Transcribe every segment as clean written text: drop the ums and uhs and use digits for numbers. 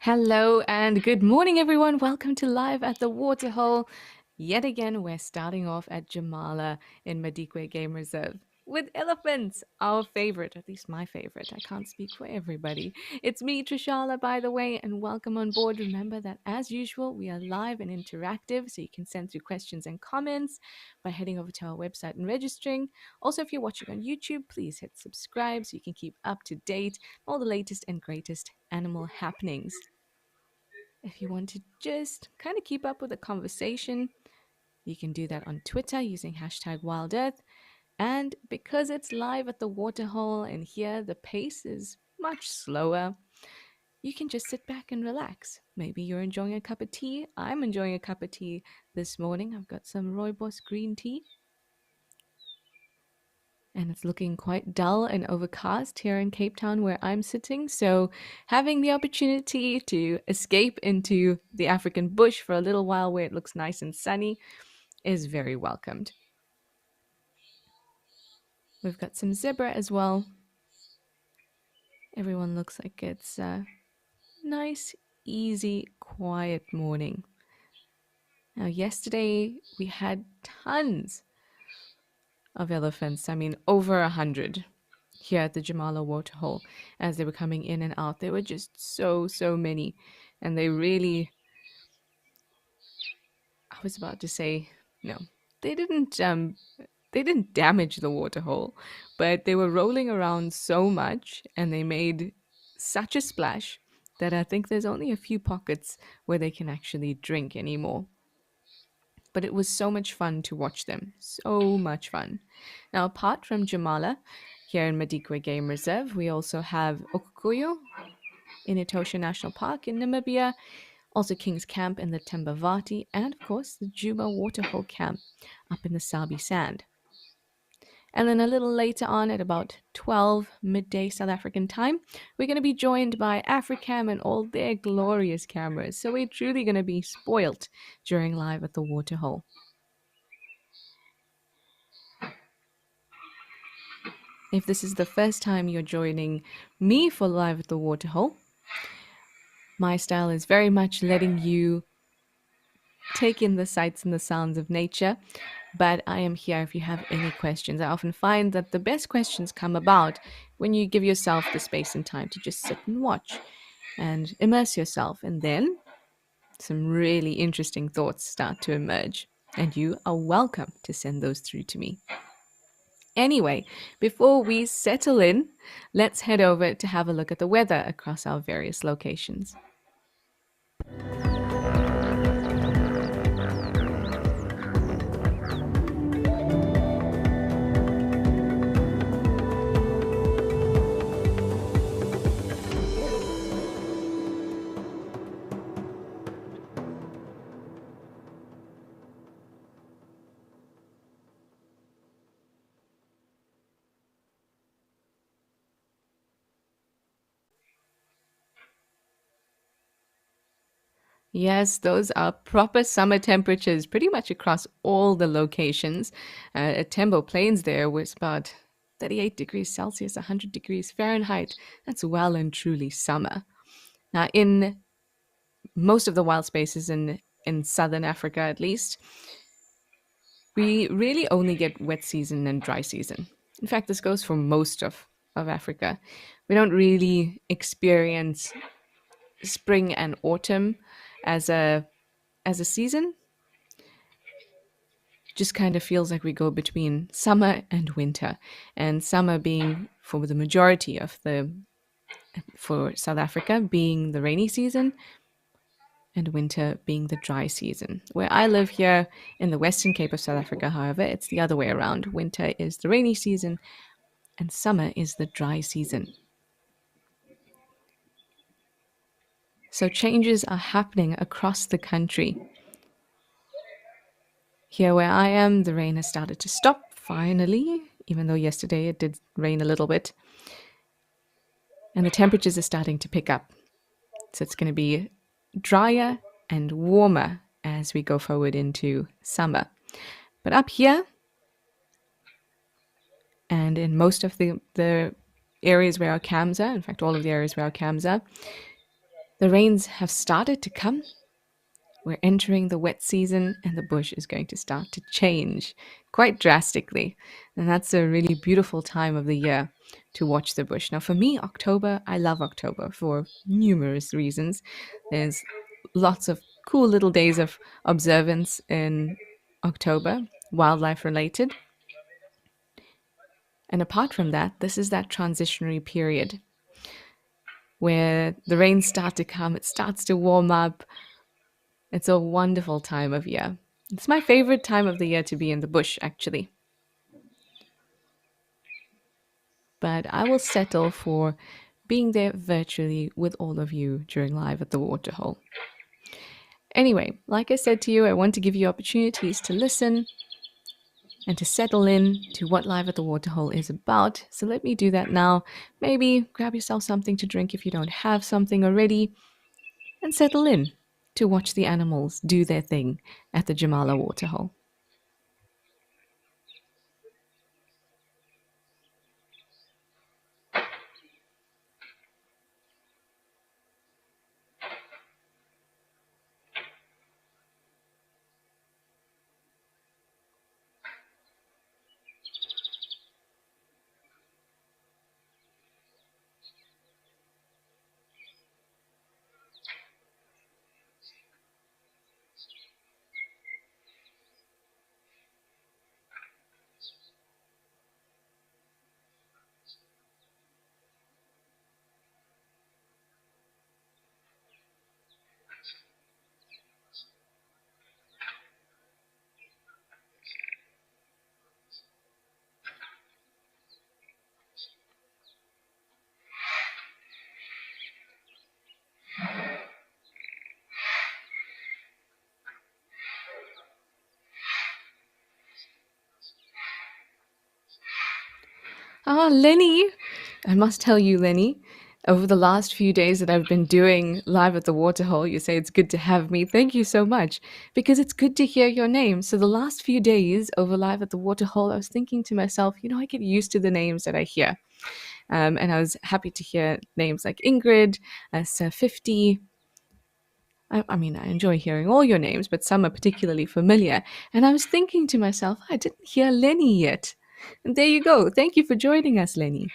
Hello and good morning, everyone. Welcome to Live at the Waterhole. Yet again, we're starting off at Jamala in Madikwe Game Reserve with elephants, our favorite, at least my favorite. I can't speak for everybody. It's me, Trishala, by the way, and welcome on board. Remember that, as usual, we are live and interactive, so you can send through questions and comments by heading over to our website and registering. Also, if you're watching on YouTube, please hit subscribe so you can keep up to date all the latest and greatest animal happenings. If you want to just kind of keep up with the conversation, you can do that on Twitter using hashtag WildEarth. And because it's live at the Waterhole and here the pace is much slower, you can just sit back and relax. Maybe you're enjoying a cup of tea. I'm enjoying a cup of tea this morning. I've got some Rooibos green tea. And it's looking quite dull and overcast here in Cape Town where I'm sitting. So, having the opportunity to escape into the African bush for a little while where it looks nice and sunny is very welcomed. We've got some zebra as well. Everyone looks like it's a nice, easy, quiet morning. Now, yesterday we had tons of elephants. I mean, over 100 here at the Jamala Waterhole as they were coming in and out. There were just so many. And they really, I was about to say, no, they didn't damage the waterhole, but they were rolling around so much and they made such a splash that I think there's only a few pockets where they can actually drink anymore. But it was so much fun to watch them. So much fun. Now, apart from Jamala, here in Madikwe Game Reserve, we also have Okukuyu in Etosha National Park in Namibia, also King's Camp in the Tembavati, and of course the Juba Waterhole Camp up in the Sabi Sand. And then a little later on at about 12 midday South African time, we're going to be joined by Africam and all their glorious cameras. So we're truly going to be spoilt during Live at the Waterhole. If this is the first time you're joining me for Live at the Waterhole, my style is very much letting you take in the sights and the sounds of nature, but I am here if you have any questions. I often find that the best questions come about when you give yourself the space and time to just sit and watch and immerse yourself, and then some really interesting thoughts start to emerge, and you are welcome to send those through to me. Anyway, before we settle in, let's head over to have a look at the weather across our various locations. Yes, those are proper summer temperatures pretty much across all the locations. At Tembo Plains there was about 38 degrees Celsius, 100 degrees Fahrenheit. That's well and truly summer. Now, in most of the wild spaces in southern Africa, at least, we really only get wet season and dry season. In fact, this goes for most of Africa. We don't really experience spring and autumn as a season. Just kind of feels like we go between summer and winter, and summer being for the majority of for South Africa being the rainy season, and winter being the dry season. Where I live here in the Western Cape of South Africa, however, it's the other way around. Winter is the rainy season and summer is the dry season. So changes are happening across the country. Here where I am, the rain has started to stop finally, even though yesterday it did rain a little bit. And the temperatures are starting to pick up. So it's going to be drier and warmer as we go forward into summer. But up here, and in most of the areas where our cams are, in fact, all of the areas where our cams are, The rains have started to come. We're entering the wet season, and the bush is going to start to change quite drastically. And that's a really beautiful time of the year to watch the bush. Now, for me, October, I love October for numerous reasons. There's lots of cool little days of observance in October, wildlife related. And apart from that, this is that transitionary period where the rains start to come, it starts to warm up. It's a wonderful time of year. It's my favorite time of the year to be in the bush, actually. But I will settle for being there virtually with all of you during Live at the Waterhole. Anyway, like I said to you, I want to give you opportunities to listen and to settle in to what Live at the Waterhole is about. So let me do that now. Maybe grab yourself something to drink if you don't have something already, and settle in to watch the animals do their thing at the Jamala Waterhole. Ah, Lenny! I must tell you, Lenny, over the last few days that I've been doing Live at the Waterhole, you say it's good to have me. Thank you so much, because it's good to hear your name. So the last few days over Live at the Waterhole, I was thinking to myself, I get used to the names that I hear. And I was happy to hear names like Ingrid, Sir 50. I mean, I enjoy hearing all your names, but some are particularly familiar. And I was thinking to myself, I didn't hear Lenny yet. And there you go. Thank you for joining us, Lenny.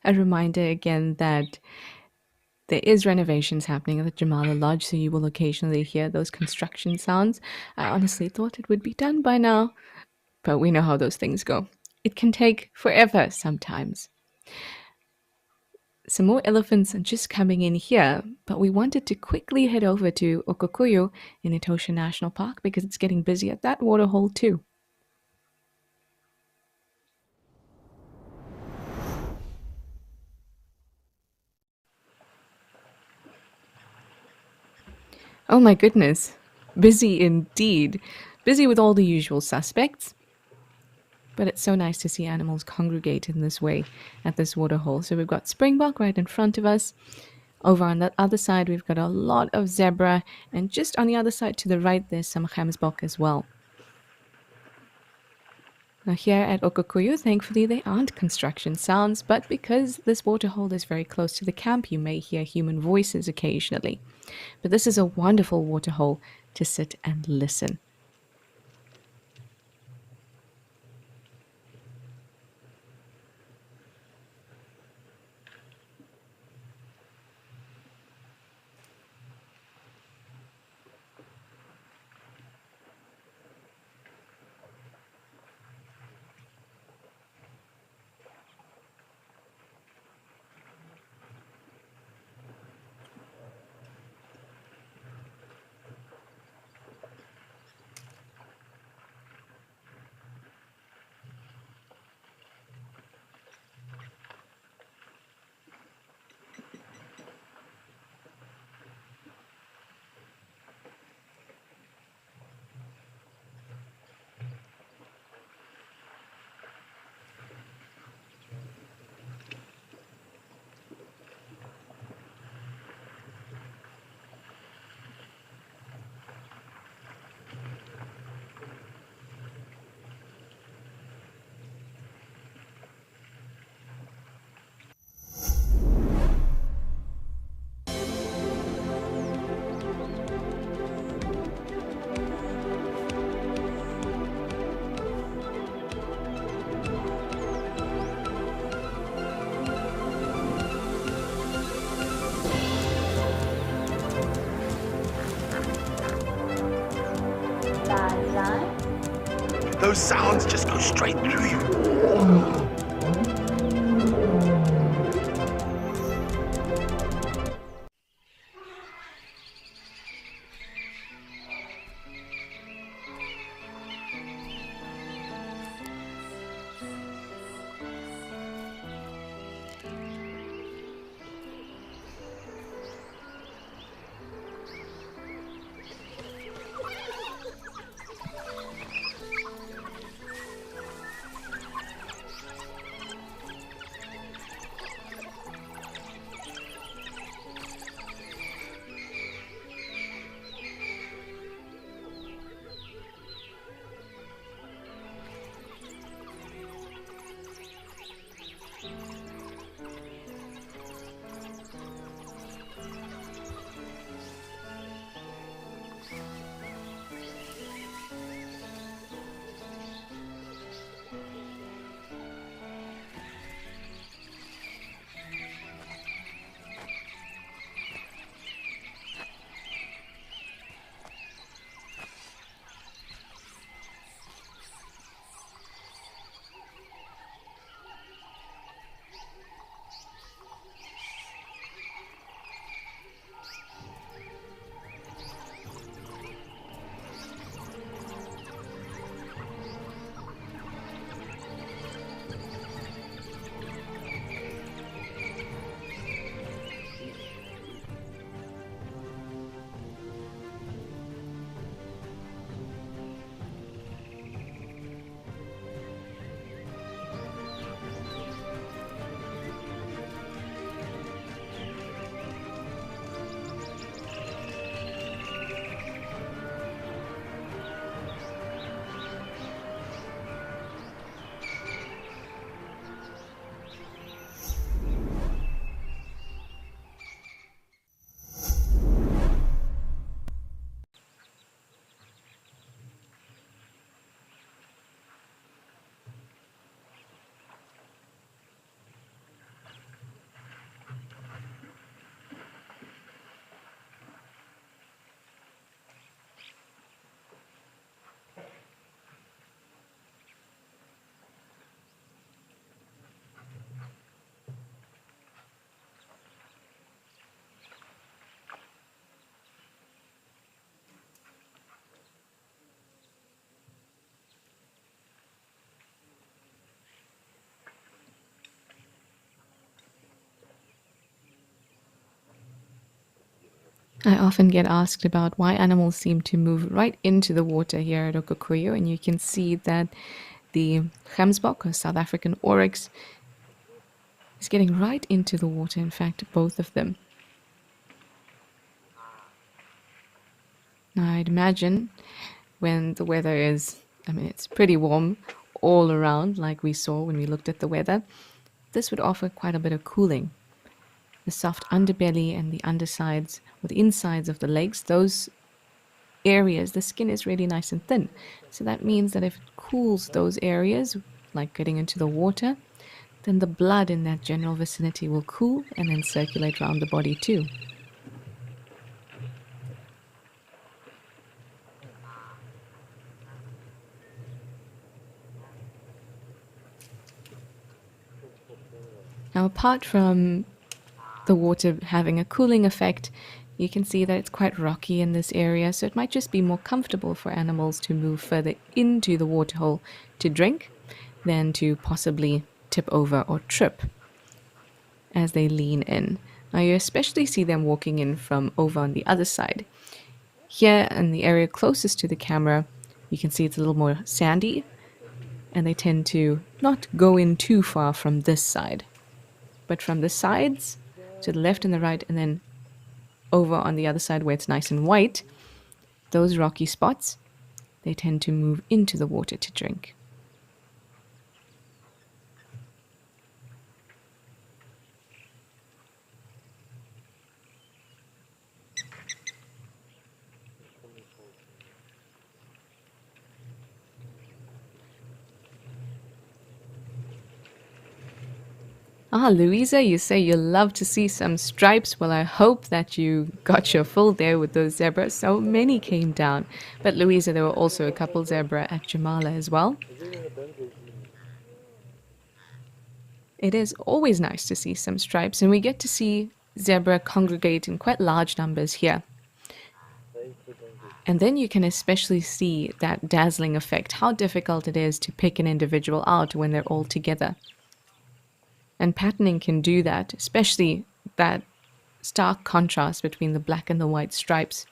A reminder again that there is renovations happening at the Jamala Lodge, so you will occasionally hear those construction sounds. I honestly thought it would be done by now, but we know how those things go. It can take forever sometimes. Some more elephants are just coming in here, but we wanted to quickly head over to Okokuyo in Etosha National Park because it's getting busy at that waterhole too. Oh my goodness, busy indeed. Busy with all the usual suspects. But it's so nice to see animals congregate in this way at this waterhole. So we've got springbok right in front of us. Over on the other side, we've got a lot of zebra. And just on the other side to the right, there's some gemsbok as well. Now here at Okokuyu, thankfully they aren't construction sounds, but because this waterhole is very close to the camp, you may hear human voices occasionally. But this is a wonderful waterhole to sit and listen. Those sounds just go straight through you. I often get asked about why animals seem to move right into the water here at Okukuyu, and you can see that the gemsbok, or South African oryx, is getting right into the water. In fact, both of them. Now, I'd imagine when the weather is, it's pretty warm all around, like we saw when we looked at the weather, this would offer quite a bit of cooling. The soft underbelly and the undersides, or the insides of the legs, those areas, the skin is really nice and thin. So that means that if it cools those areas, like getting into the water, then the blood in that general vicinity will cool and then circulate around the body too. Now, apart from the water having a cooling effect, you can see that it's quite rocky in this area, so it might just be more comfortable for animals to move further into the waterhole to drink than to possibly tip over or trip as they lean in. Now, you especially see them walking in from over on the other side. Here in the area closest to the camera, you can see it's a little more sandy, and they tend to not go in too far from this side, but from the sides to the left and the right, and then over on the other side where it's nice and white, those rocky spots, they tend to move into the water to drink. Ah, Louisa, you say you love to see some stripes. Well, I hope that you got your full there with those zebras. So many came down. But Louisa, there were also a couple zebra at Jamala as well. It is always nice to see some stripes, and we get to see zebra congregate in quite large numbers here. And then you can especially see that dazzling effect, how difficult it is to pick an individual out when they're all together. And patterning can do that, especially that stark contrast between the black and the white stripes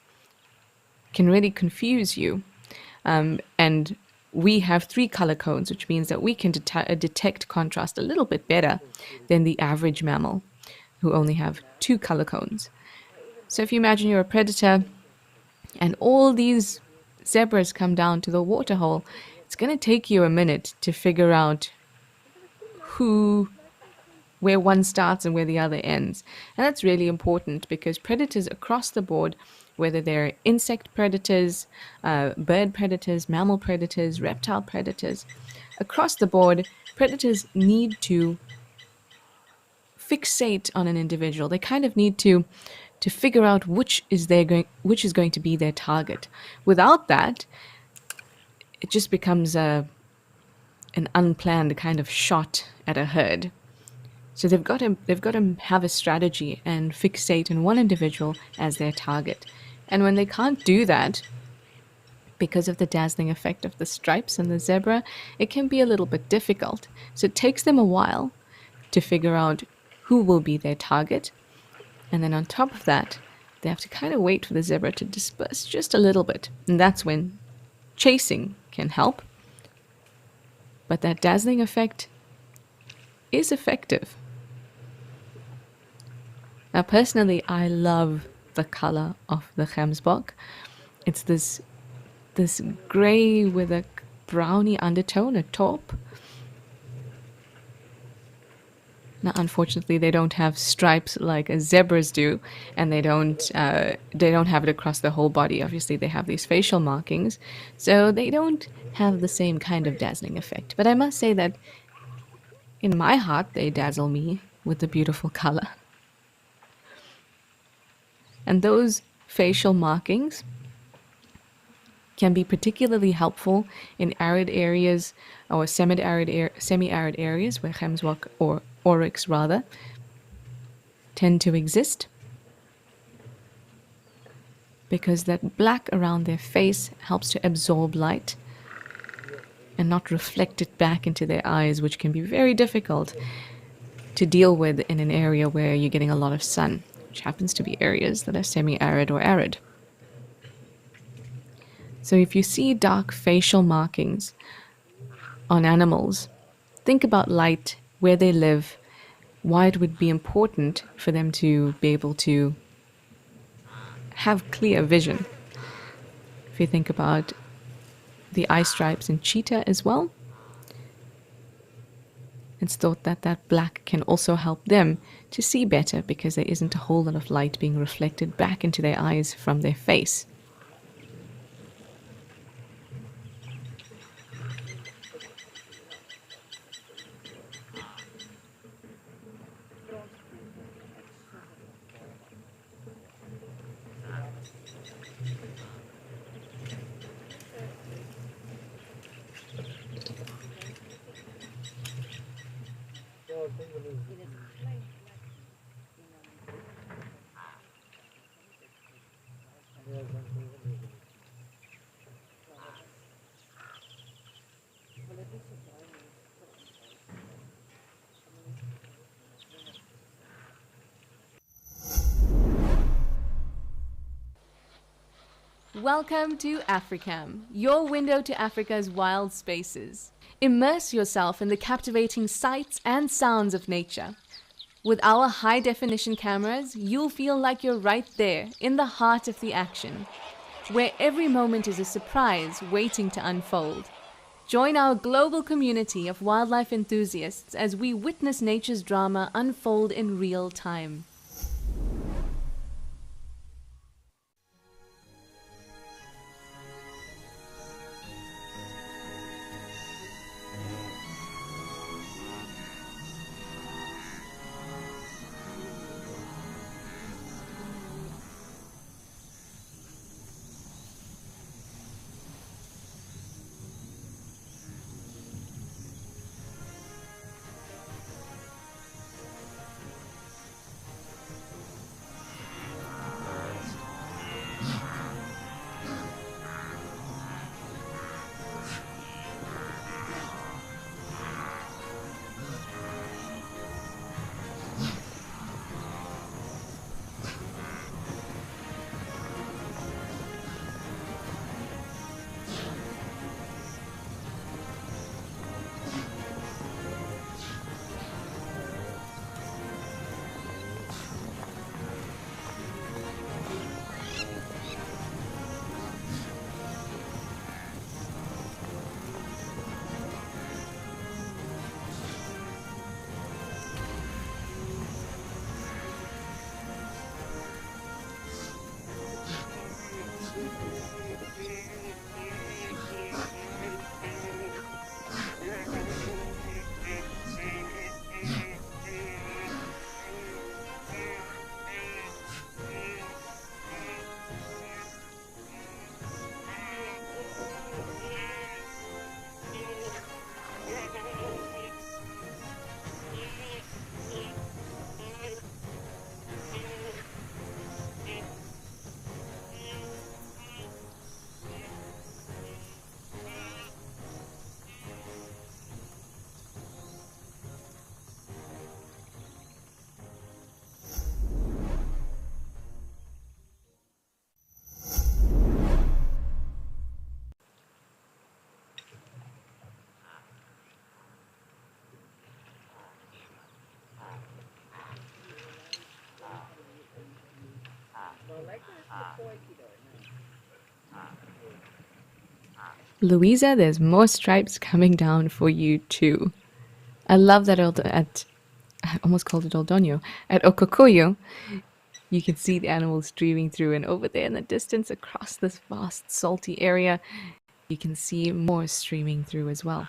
can really confuse you. And we have 3 color codes, which means that we can detect contrast a little bit better than the average mammal, who only have 2 color codes. So if you imagine you're a predator and all these zebras come down to the waterhole, it's going to take you a minute to figure out who where one starts and where the other ends. And that's really important because predators across the board, whether they're insect predators, bird predators, mammal predators, reptile predators, across the board, predators need to fixate on an individual. They kind of need to figure out which is going to be their target. Without that, it just becomes an unplanned kind of shot at a herd. So they've got to have a strategy and fixate on one individual as their target. And when they can't do that, because of the dazzling effect of the stripes and the zebra, it can be a little bit difficult. So it takes them a while to figure out who will be their target. And then on top of that, they have to kind of wait for the zebra to disperse just a little bit. And that's when chasing can help. But that dazzling effect is effective. Now, personally, I love the color of the gemsbok. It's this gray with a browny undertone, a taupe. Now, unfortunately, they don't have stripes like zebras do, and they don't have it across the whole body. Obviously, they have these facial markings, so they don't have the same kind of dazzling effect. But I must say that in my heart, they dazzle me with the beautiful color. And those facial markings can be particularly helpful in arid areas or semi-arid areas where gemsbok or oryx rather tend to exist, because that black around their face helps to absorb light and not reflect it back into their eyes, which can be very difficult to deal with in an area where you're getting a lot of sun, which happens to be areas that are semi-arid or arid. So if you see dark facial markings on animals, think about light, where they live, why it would be important for them to be able to have clear vision. If you think about the eye stripes in cheetah as well, it's thought that that black can also help them to see better because there isn't a whole lot of light being reflected back into their eyes from their face. Welcome to Africam, your window to Africa's wild spaces. Immerse yourself in the captivating sights and sounds of nature. With our high-definition cameras, you'll feel like you're right there, in the heart of the action, where every moment is a surprise waiting to unfold. Join our global community of wildlife enthusiasts as we witness nature's drama unfold in real time. Louisa, there's more stripes coming down for you too. I love that I almost called it Old Donyo. At Okokoyo, you can see the animals streaming through, and over there in the distance, across this vast salty area, you can see more streaming through as well.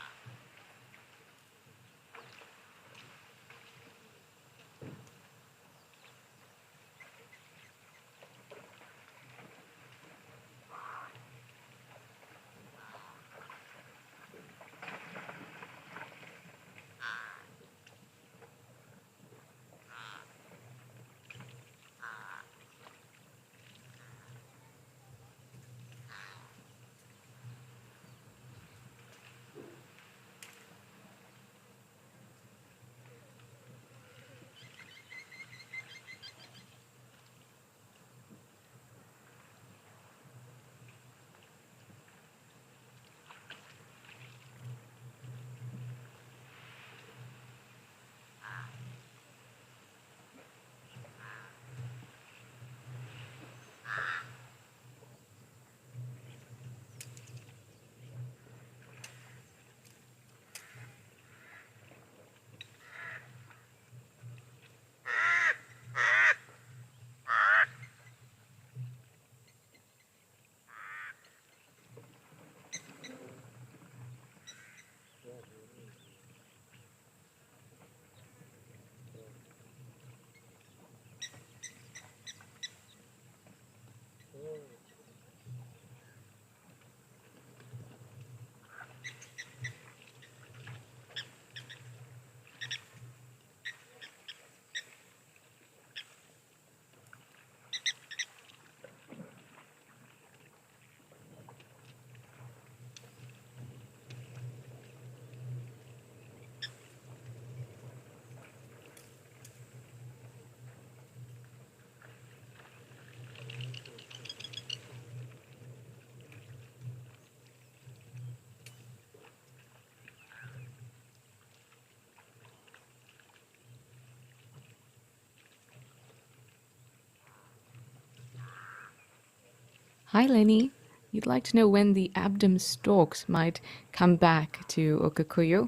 Hi, Lenny. You'd like to know when the Abdom storks might come back to Okakuyo?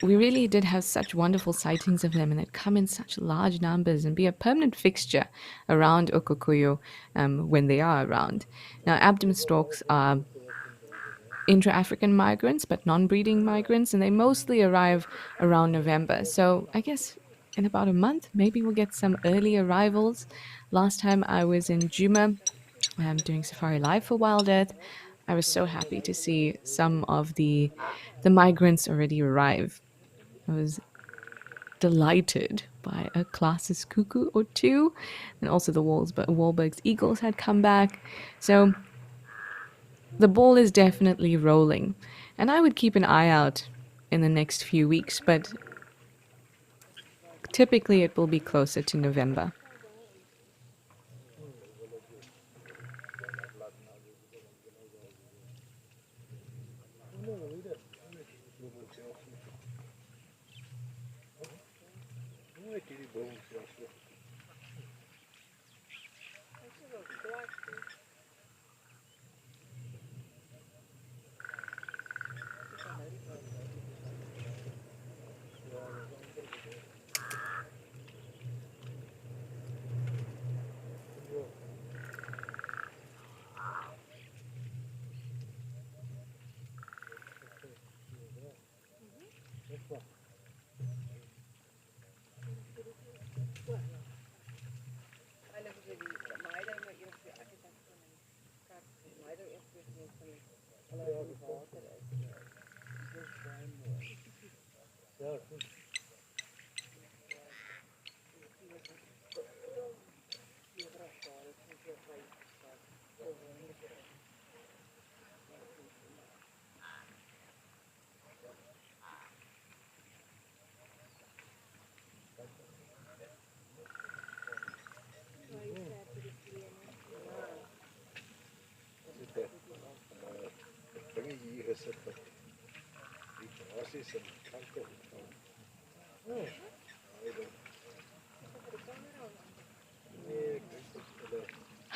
We really did have such wonderful sightings of them, and they'd come in such large numbers and be a permanent fixture around Okakuyo when they are around. Now, Abdom storks are intra-African migrants, but non-breeding migrants, and they mostly arrive around November. So I guess in about a month, maybe we'll get some early arrivals. Last time I was in Juma doing Safari Live for WildEarth, I was so happy to see some of the migrants already arrive. I was delighted by a Classes cuckoo or two, and also the Wahlberg's eagles had come back. So the ball is definitely rolling, and I would keep an eye out in the next few weeks, but typically it will be closer to November.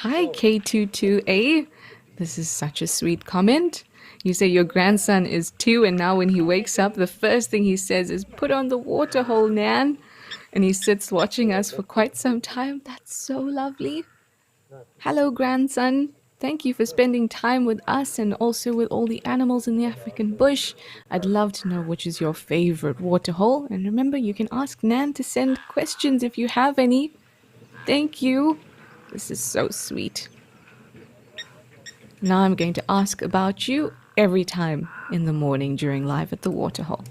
Hi, K22A. This is such a sweet comment. You say your grandson is 2, and now when he wakes up, the first thing he says is, "Put on the water hole, Nan." And he sits watching us for quite some time. That's so lovely. Hello, grandson. Thank you for spending time with us and also with all the animals in the African bush. I'd love to know which is your favorite waterhole. And remember, you can ask Nan to send questions if you have any. Thank you. This is so sweet. Now I'm going to ask about you every time in the morning during Live at the Waterhole.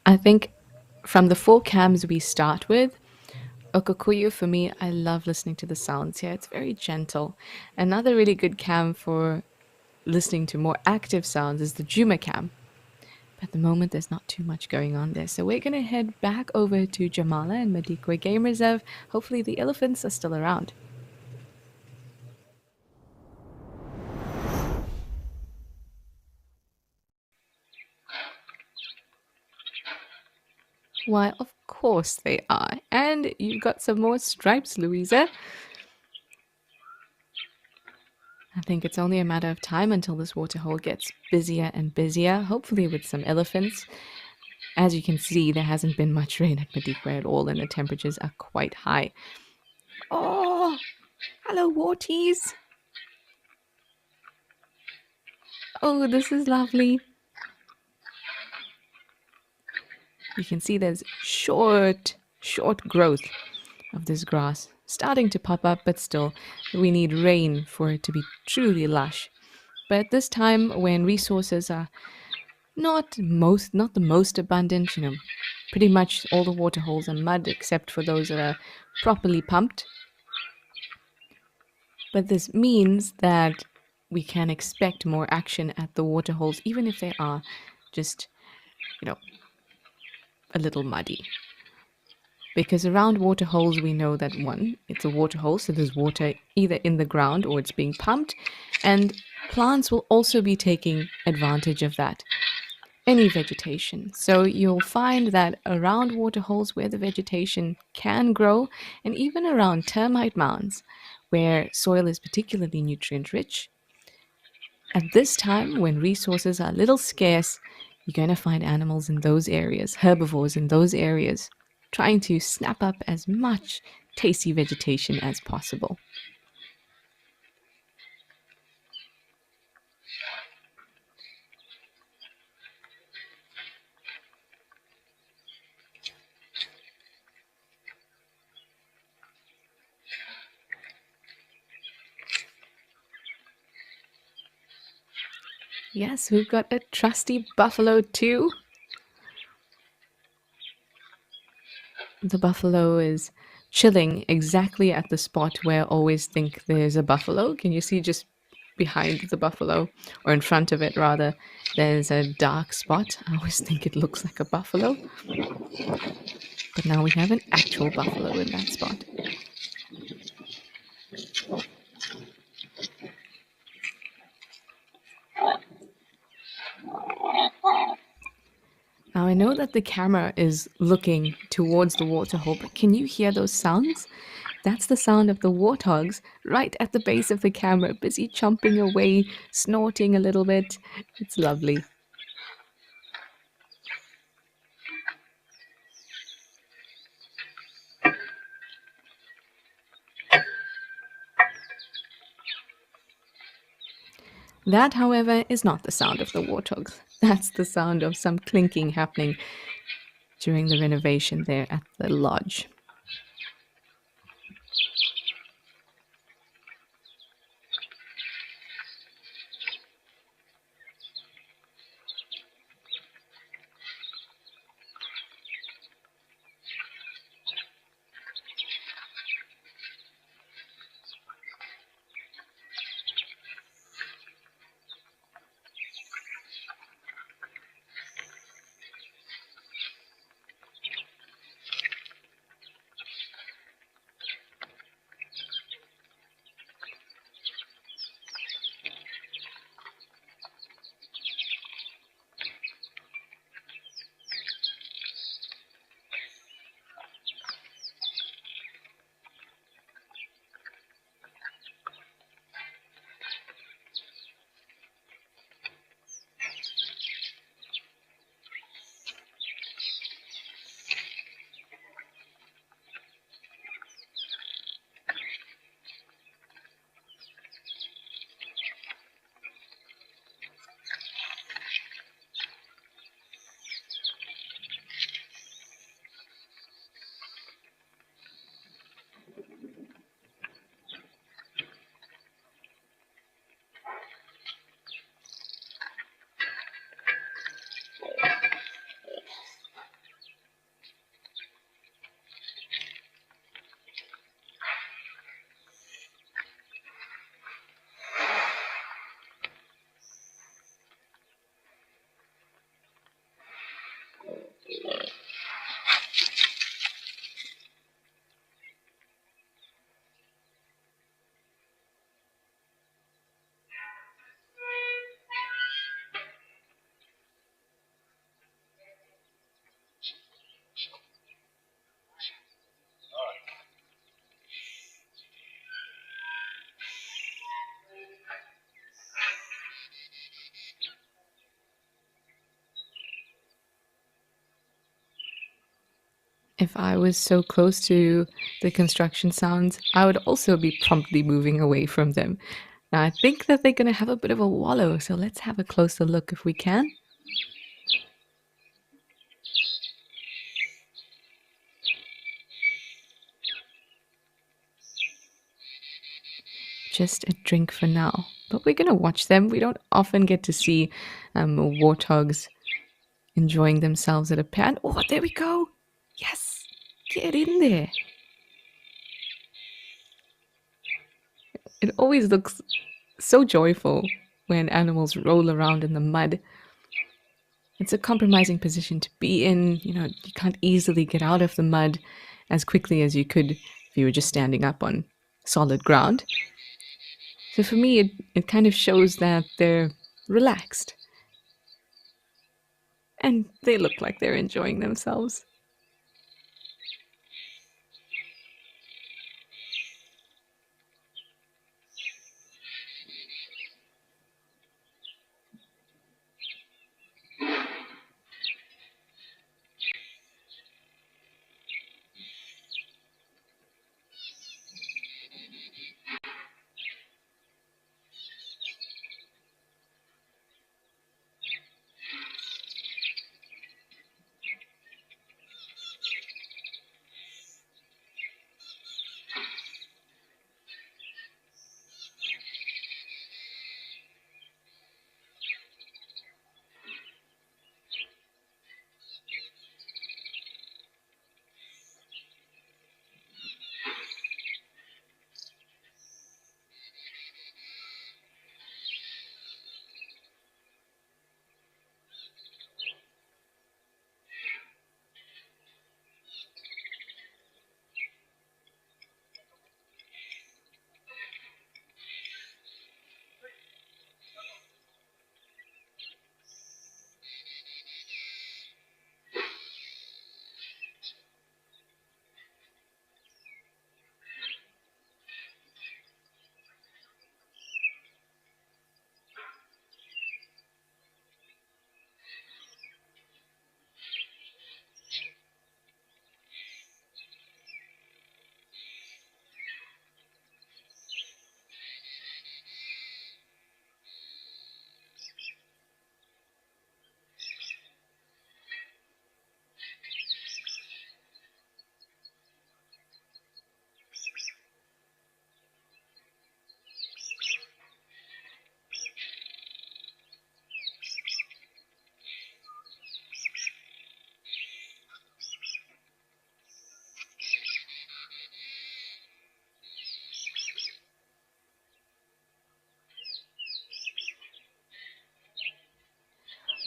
I think from the 4 cams we start with, Okokuyu, for me, I love listening to the sounds here. It's very gentle. Another really good cam for listening to more active sounds is the Juma cam. But at the moment, there's not too much going on there. So we're going to head back over to Jamala and Madikwe Game Reserve. Hopefully, the elephants are still around. Why, of course they are. And you've got some more stripes, Louisa. I think it's only a matter of time until this waterhole gets busier and busier, hopefully with some elephants. As you can see, there hasn't been much rain at Madikwe at all, and the temperatures are quite high. Oh, hello, Warties. Oh, this is lovely. You can see there's short growth of this grass starting to pop up, but still, we need rain for it to be truly lush. But at this time, when resources are not the most abundant, pretty much all the water holes are mud except for those that are properly pumped. But this means that we can expect more action at the water holes, even if they are just, a little muddy. Because around water holes, we know that one, it's a water hole, so there's water either in the ground or it's being pumped, and plants will also be taking advantage of that. Any vegetation. So you'll find that around water holes where the vegetation can grow, and even around termite mounds where soil is particularly nutrient rich, at this time when resources are a little scarce, you're going to find animals in those areas, herbivores in those areas, trying to snap up as much tasty vegetation as possible. Yes, we've got a trusty buffalo too. The buffalo is chilling exactly at the spot where I always think there's a buffalo. Can you see just behind the buffalo, or in front of it rather, there's a dark spot? I always think it looks like a buffalo. But now we have an actual buffalo in that spot. Now, I know that the camera is looking towards the waterhole, but can you hear those sounds? That's the sound of the warthogs right at the base of the camera, busy chomping away, snorting a little bit. It's lovely. That, however, is not the sound of the warthogs. That's the sound of some clinking happening during the renovation there at the lodge. If I was so close to the construction sounds, I would also be promptly moving away from them. Now, I think that they're going to have a bit of a wallow, so let's have a closer look if we can. Just a drink for now. But we're going to watch them. We don't often get to see warthogs enjoying themselves at a pan. Oh, there we go. Yes, get in there. It always looks so joyful when animals roll around in the mud. It's a compromising position to be in. You know, you can't easily get out of the mud as quickly as you could if you were just standing up on solid ground. So for me, it kind of shows that they're relaxed and they look like they're enjoying themselves.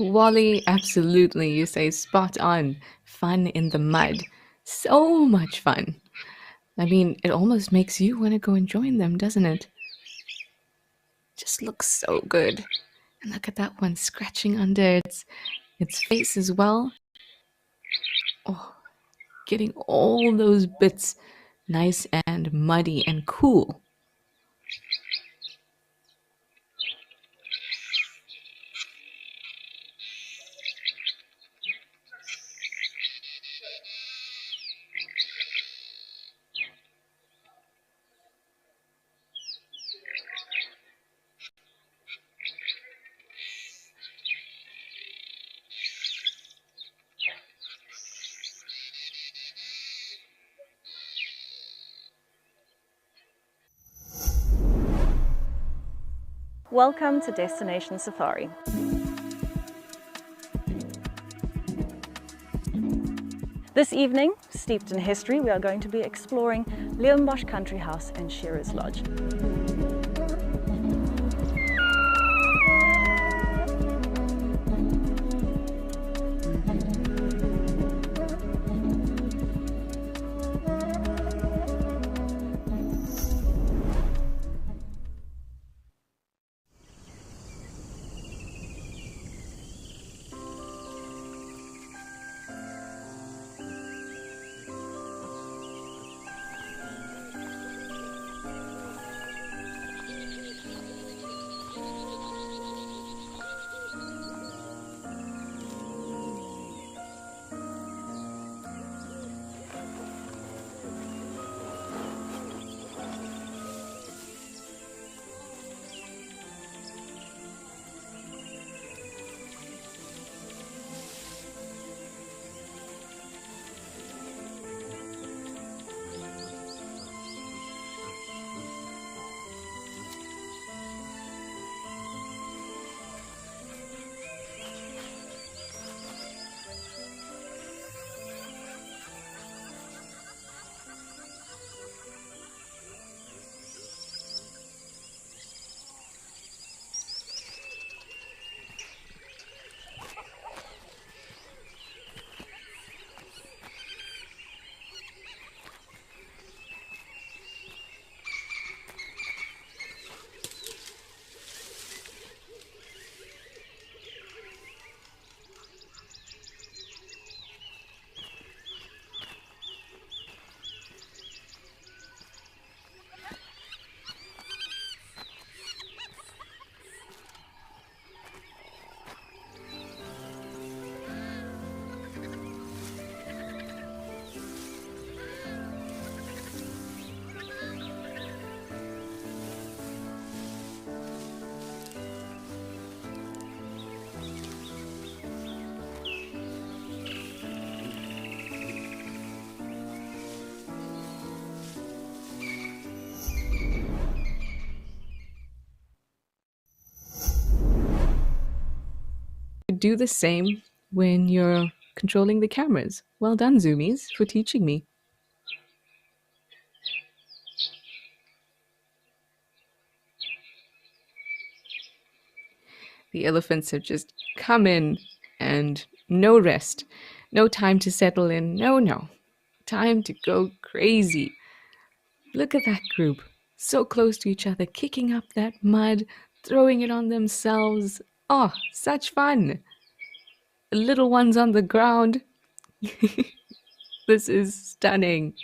Wally, absolutely, you say spot on. Fun in the mud. So much fun. I mean, it almost makes you want to go and join them, doesn't it? Just looks so good. And look at that one scratching under its face as well. Oh, getting all those bits nice and muddy and cool. Welcome to Destination Safari. This evening, steeped in history, we are going to be exploring Leonbosch Country House and Shearers Lodge. Do the same when you're controlling the cameras. Well done, Zoomies, for teaching me. The elephants have just come in and no rest, no time to settle in. No, no. Time to go crazy. Look at that group, so close to each other, kicking up that mud, throwing it on themselves. Oh, such fun. The little ones on the ground. This is stunning.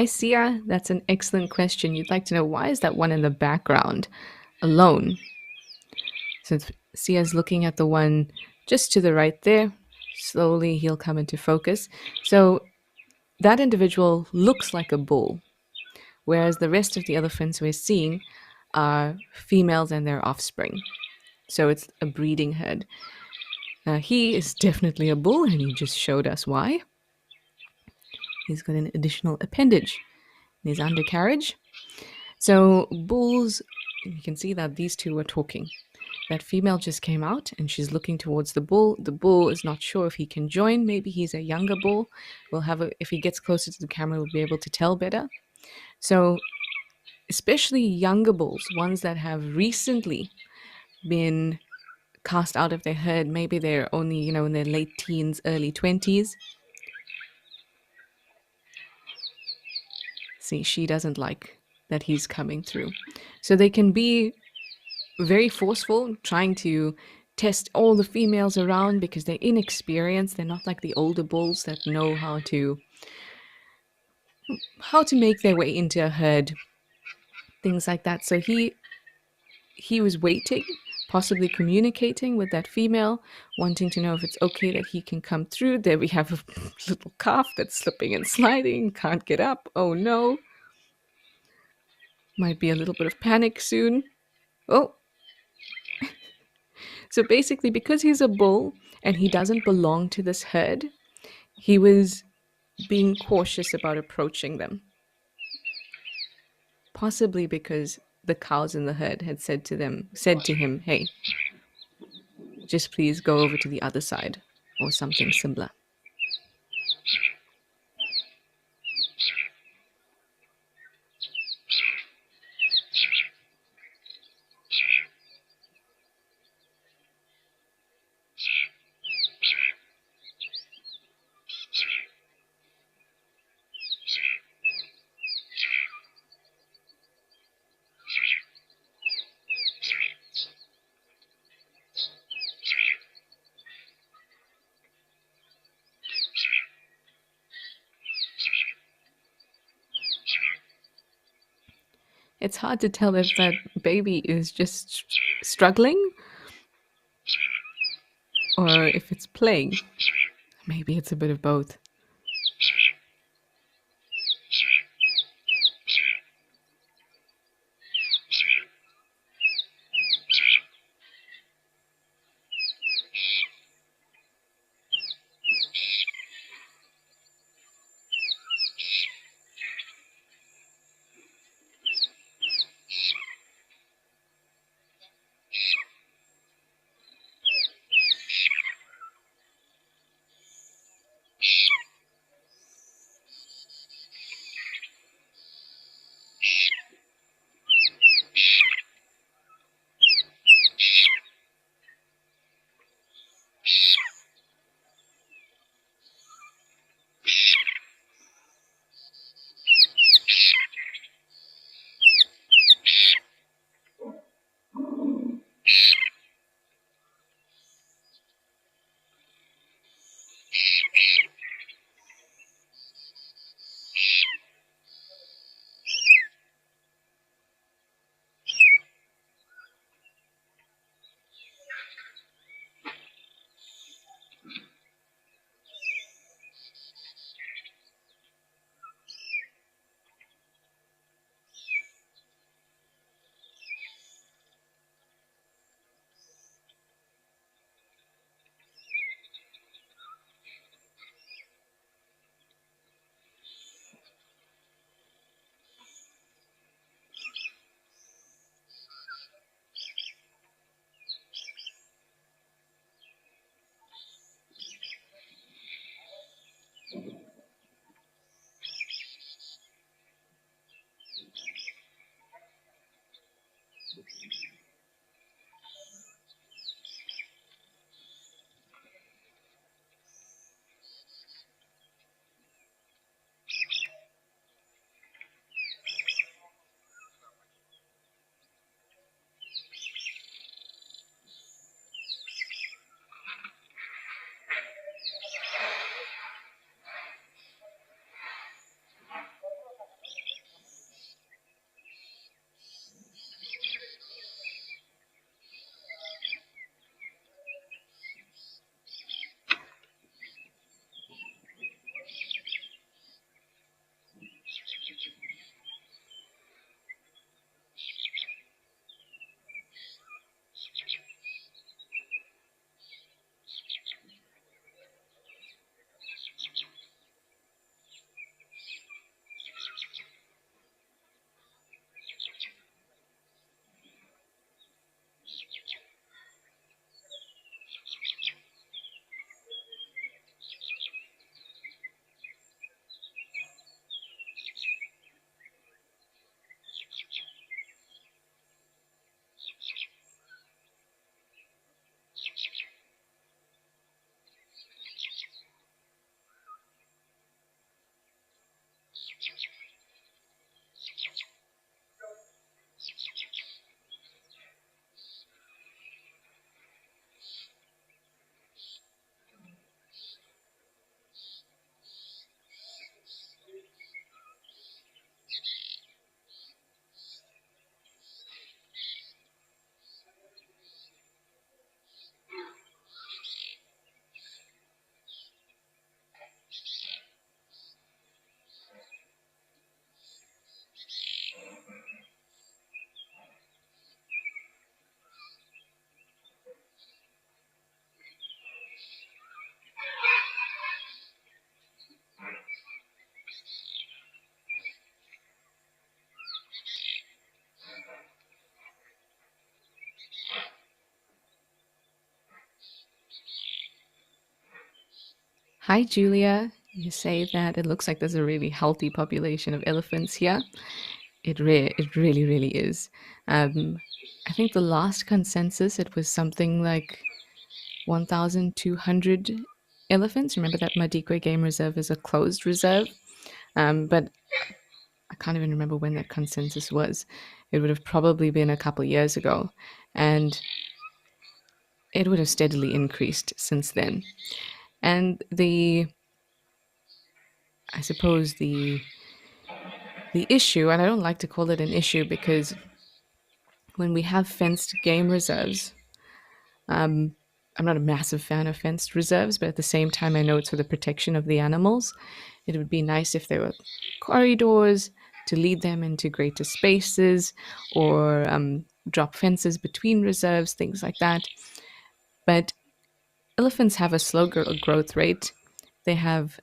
Hi, Sia. That's an excellent question. You'd like to know why is that one in the background alone? Since Sia's looking at the one just to the right there, slowly he'll come into focus. So that individual looks like a bull, whereas the rest of the elephants we're seeing are females and their offspring. So it's a breeding herd. He is definitely a bull, and he just showed us why. He's got an additional appendage in his undercarriage. So bulls, you can see that these two were talking. That female just came out and she's looking towards the bull. The bull is not sure if he can join. Maybe he's a younger bull. If he gets closer to the camera, we'll be able to tell better. So, especially younger bulls, ones that have recently been cast out of their herd, maybe they're only, in their late teens, early 20s. See, she doesn't like that he's coming through. So they can be very forceful, trying to test all the females around because they're inexperienced. They're not like the older bulls that know how to make their way into a herd, things like that. So he was waiting, possibly communicating with that female, wanting to know if it's okay that he can come through. There we have a little calf that's slipping and sliding, can't get up. Oh no. Might be a little bit of panic soon. Oh. So basically, because he's a bull and he doesn't belong to this herd, he was being cautious about approaching them. Possibly because the cows in the herd had said to him, hey, just please go over to the other side, or something similar. It's hard to tell if that baby is just struggling or if it's playing. Maybe it's a bit of both. Hi, Julia. You say that it looks like there's a really healthy population of elephants here. It really, really is. Um, I think the last consensus, it was something like 1,200 elephants. Remember that Madikwe Game Reserve is a closed reserve, but I can't even remember when that consensus was. It would have probably been a couple years ago, and it would have steadily increased since then. And I suppose the issue, and I don't like to call it an issue because when we have fenced game reserves, I'm not a massive fan of fenced reserves, but at the same time, I know it's for the protection of the animals. It would be nice if there were corridors to lead them into greater spaces or drop fences between reserves, things like that. But elephants have a slow growth rate. They have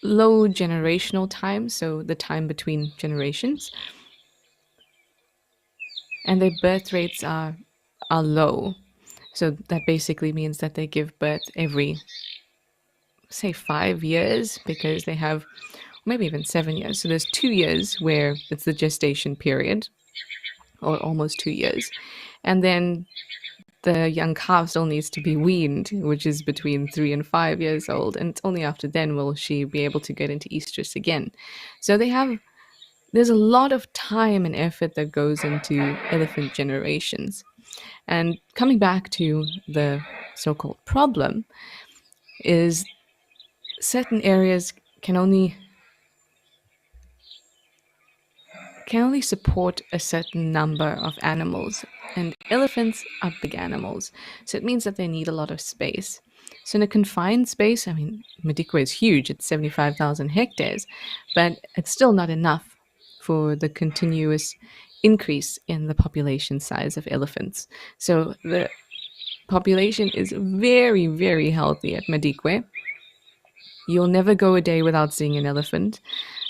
low generational time, so the time between generations, and their birth rates are low. So that basically means that they give birth every, say, 5 years, because they have maybe even 7 years. So there's 2 years where it's the gestation period, or almost 2 years, and then the young calf still needs to be weaned, which is between 3 and 5 years old, and it's only after then will she be able to get into estrus again. So there's a lot of time and effort that goes into elephant generations. And coming back to the so-called problem is certain areas can only support a certain number of animals, and elephants are big animals, so it means that they need a lot of space. So in a confined space, I mean, Madikwe is huge, it's 75,000 hectares, but it's still not enough for the continuous increase in the population size of elephants. So the population is very, very healthy at Madikwe. You'll never go a day without seeing an elephant.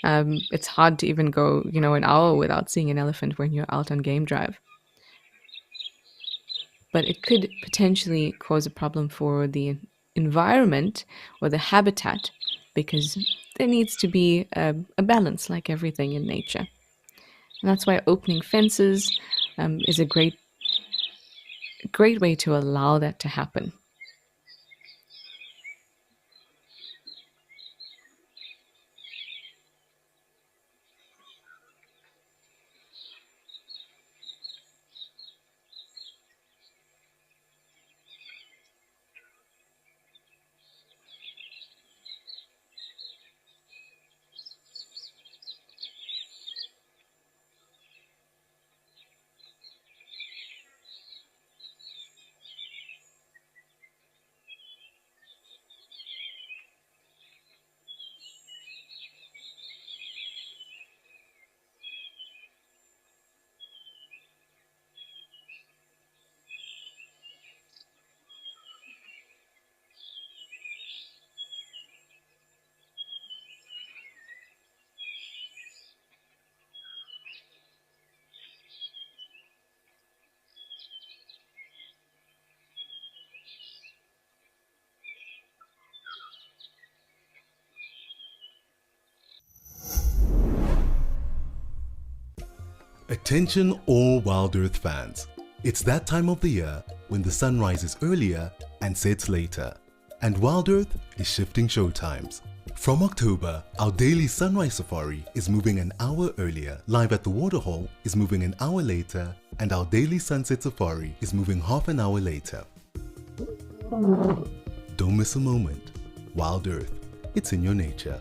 It's hard to even go, an hour without seeing an elephant when you're out on game drive. But it could potentially cause a problem for the environment or the habitat, because there needs to be a balance, like everything in nature. And that's why opening fences is a great way to allow that to happen. Attention all WildEarth fans. It's that time of the year when the sun rises earlier and sets later. And WildEarth is shifting show times. From October, our daily sunrise safari is moving an hour earlier, Live at the Waterhole is moving an hour later, and our daily sunset safari is moving half an hour later. Don't miss a moment. WildEarth, it's in your nature.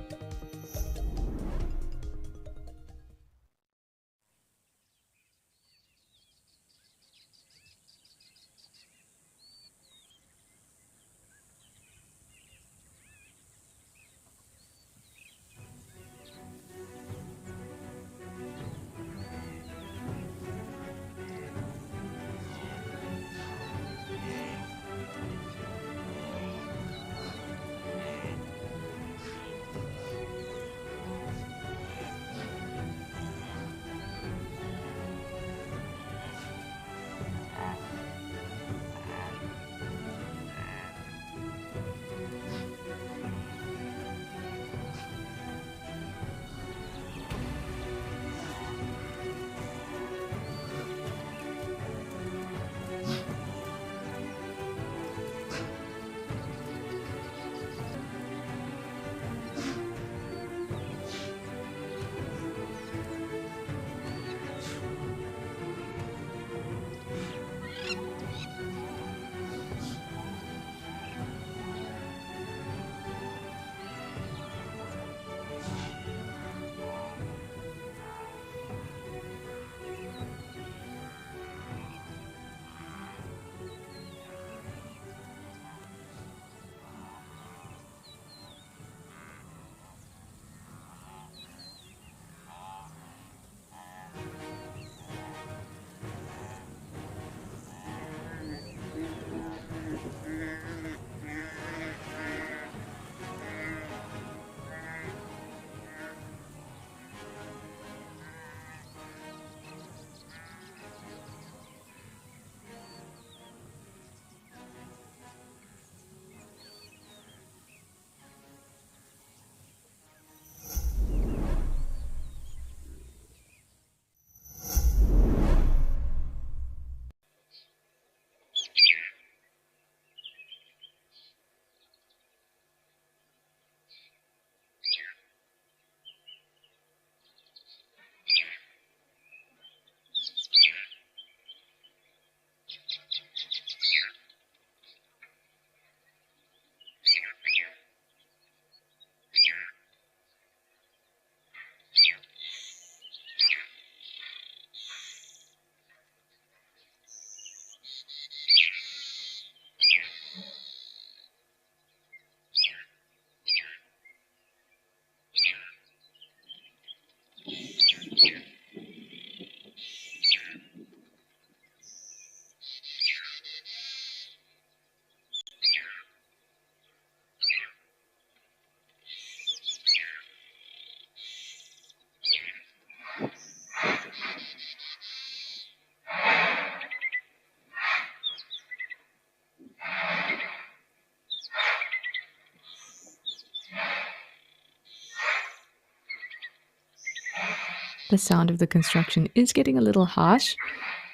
The sound of the construction is getting a little harsh.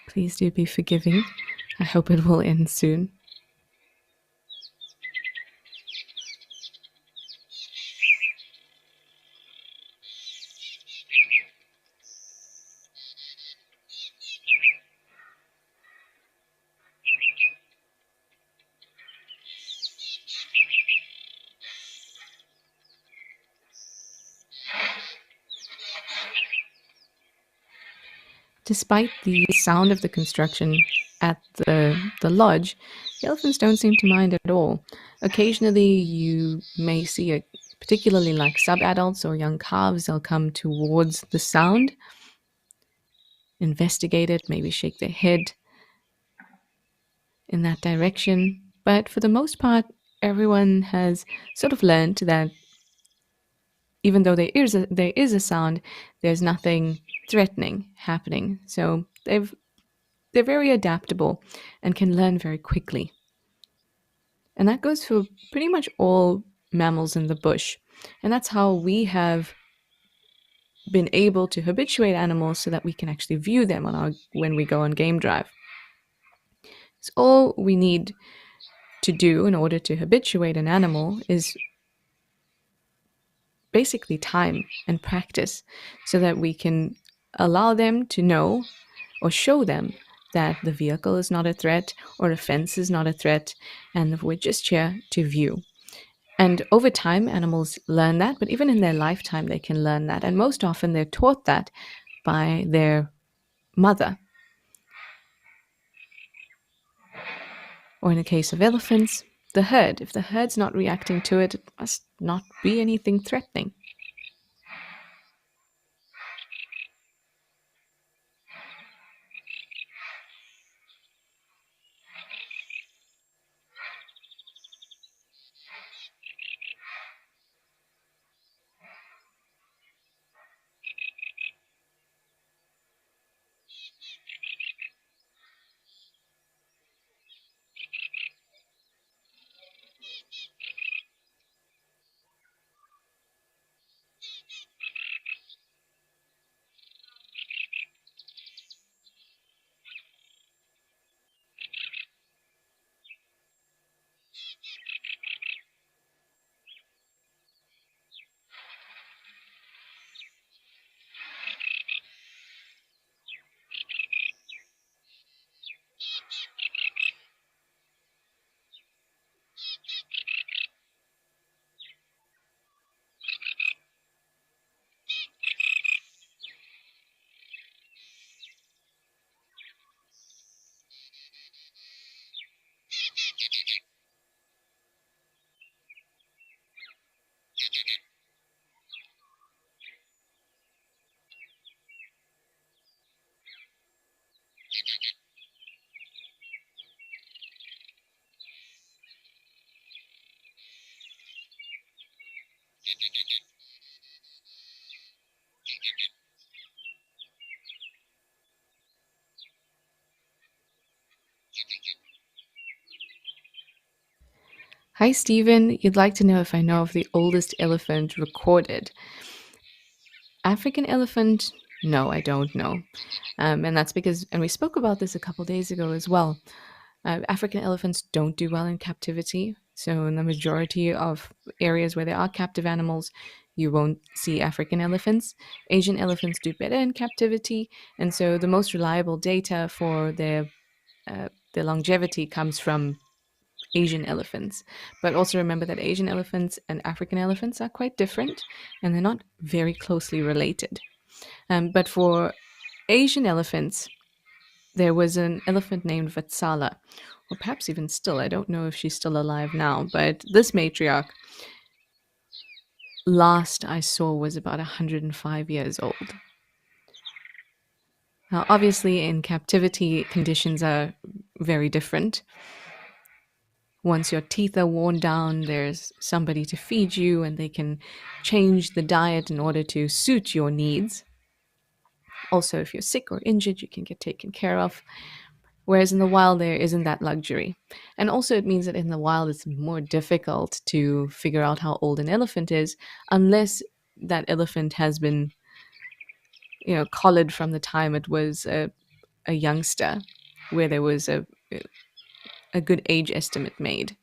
Please do be forgiving. I hope it will end soon. Despite the sound of the construction at the lodge, the elephants don't seem to mind at all. Occasionally, you may see particularly like subadults or young calves, they'll come towards the sound, investigate it, maybe shake their head in that direction. But for the most part, everyone has sort of learned that even though there is a sound, there's nothing threatening happening. So they're very adaptable and can learn very quickly. And that goes for pretty much all mammals in the bush. And that's how we have been able to habituate animals so that we can actually view them when we go on game drive. So all we need to do in order to habituate an animal is basically time and practice so that we can allow them to know or show them that the vehicle is not a threat or a fence is not a threat, and we're just here to view. And over time, animals learn that, but even in their lifetime, they can learn that. And most often, they're taught that by their mother. Or in the case of elephants, the herd. If the herd's not reacting to it, it must not be anything threatening. Hi, Stephen. You'd like to know if I know of the oldest elephant recorded. African elephant? No, I don't know. And that's because, and we spoke about this a couple days ago as well. African elephants don't do well in captivity. So, in the majority of areas where there are captive animals, you won't see African elephants. Asian elephants do better in captivity. And so, the most reliable data for their longevity comes from Asian elephants. But also remember that Asian elephants and African elephants are quite different and they're not very closely related. But for Asian elephants, there was an elephant named Vatsala, or perhaps even still. I don't know if she's still alive now, but this matriarch, last I saw, was about 105 years old. Now, obviously, in captivity, conditions are very different. Once your teeth are worn down, there's somebody to feed you, and they can change the diet in order to suit your needs. Also, if you're sick or injured, you can get taken care of. Whereas in the wild, there isn't that luxury. And also, it means that in the wild, it's more difficult to figure out how old an elephant is unless that elephant has been, collared from the time it was a youngster, where there was a good age estimate made.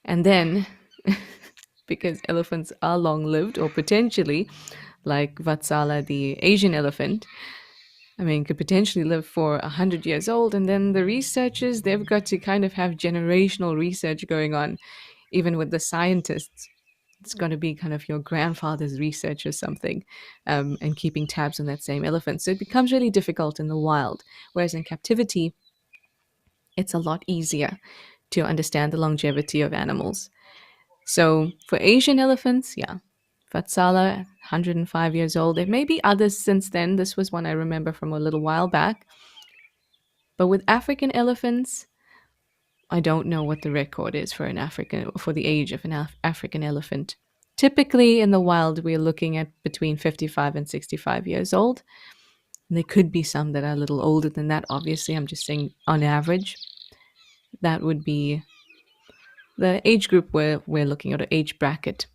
And then, because elephants are long lived, or potentially, like Vatsala, the Asian elephant, I mean, could potentially live for 100 years old. And then the researchers, they've got to kind of have generational research going on, even with the scientists. It's going to be kind of your grandfather's research or something, and keeping tabs on that same elephant. So it becomes really difficult in the wild. Whereas in captivity, it's a lot easier to understand the longevity of animals. So for Asian elephants, yeah, Vatsala, 105 years old. There may be others since then. This was one I remember from a little while back. But with African elephants, I don't know what the record is for the age of an African elephant. Typically in the wild, we're looking at between 55 and 65 years old. And there could be some that are a little older than that. Obviously, I'm just saying on average, that would be the age group where we're looking at, an age bracket.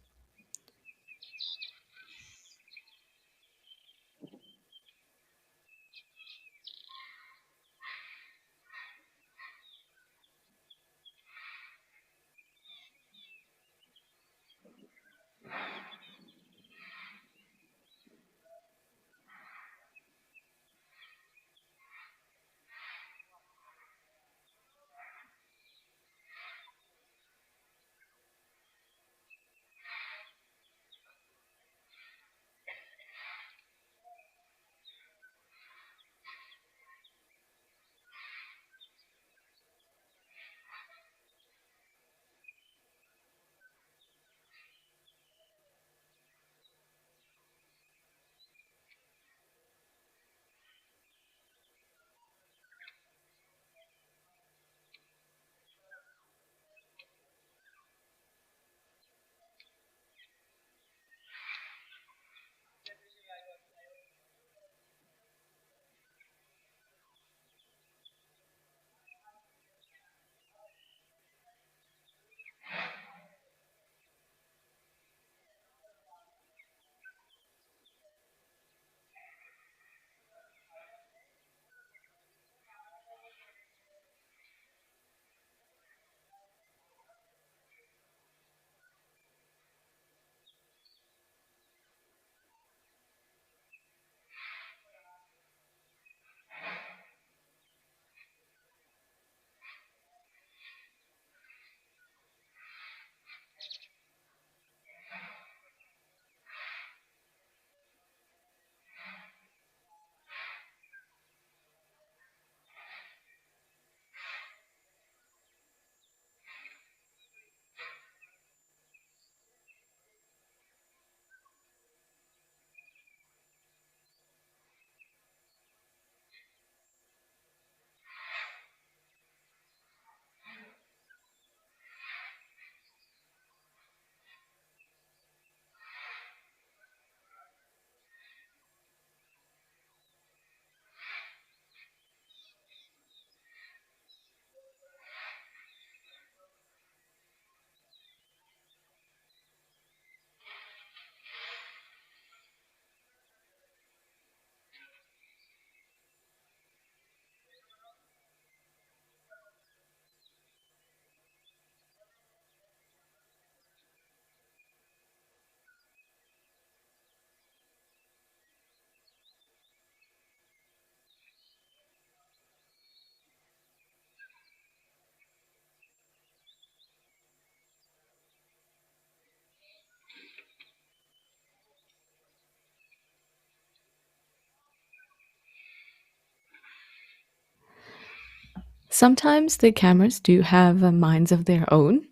Sometimes the cameras do have minds of their own.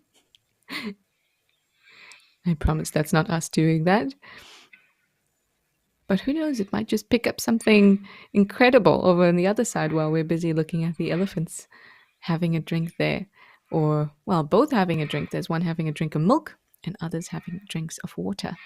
I promise that's not us doing that. But who knows, it might just pick up something incredible over on the other side while we're busy looking at the elephants having a drink there. Or, well, both having a drink. There's one having a drink of milk and others having drinks of water.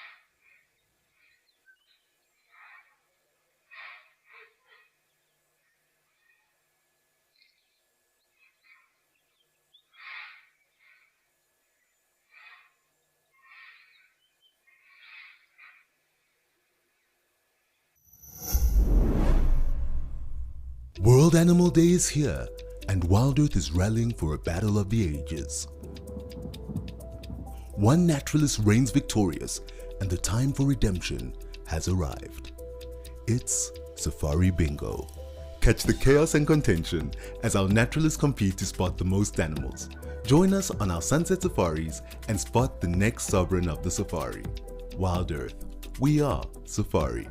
World Animal Day is here, and WildEarth is rallying for a battle of the ages. One naturalist reigns victorious, and the time for redemption has arrived. It's Safari Bingo. Catch the chaos and contention as our naturalists compete to spot the most animals. Join us on our sunset safaris and spot the next sovereign of the safari. WildEarth, we are Safari.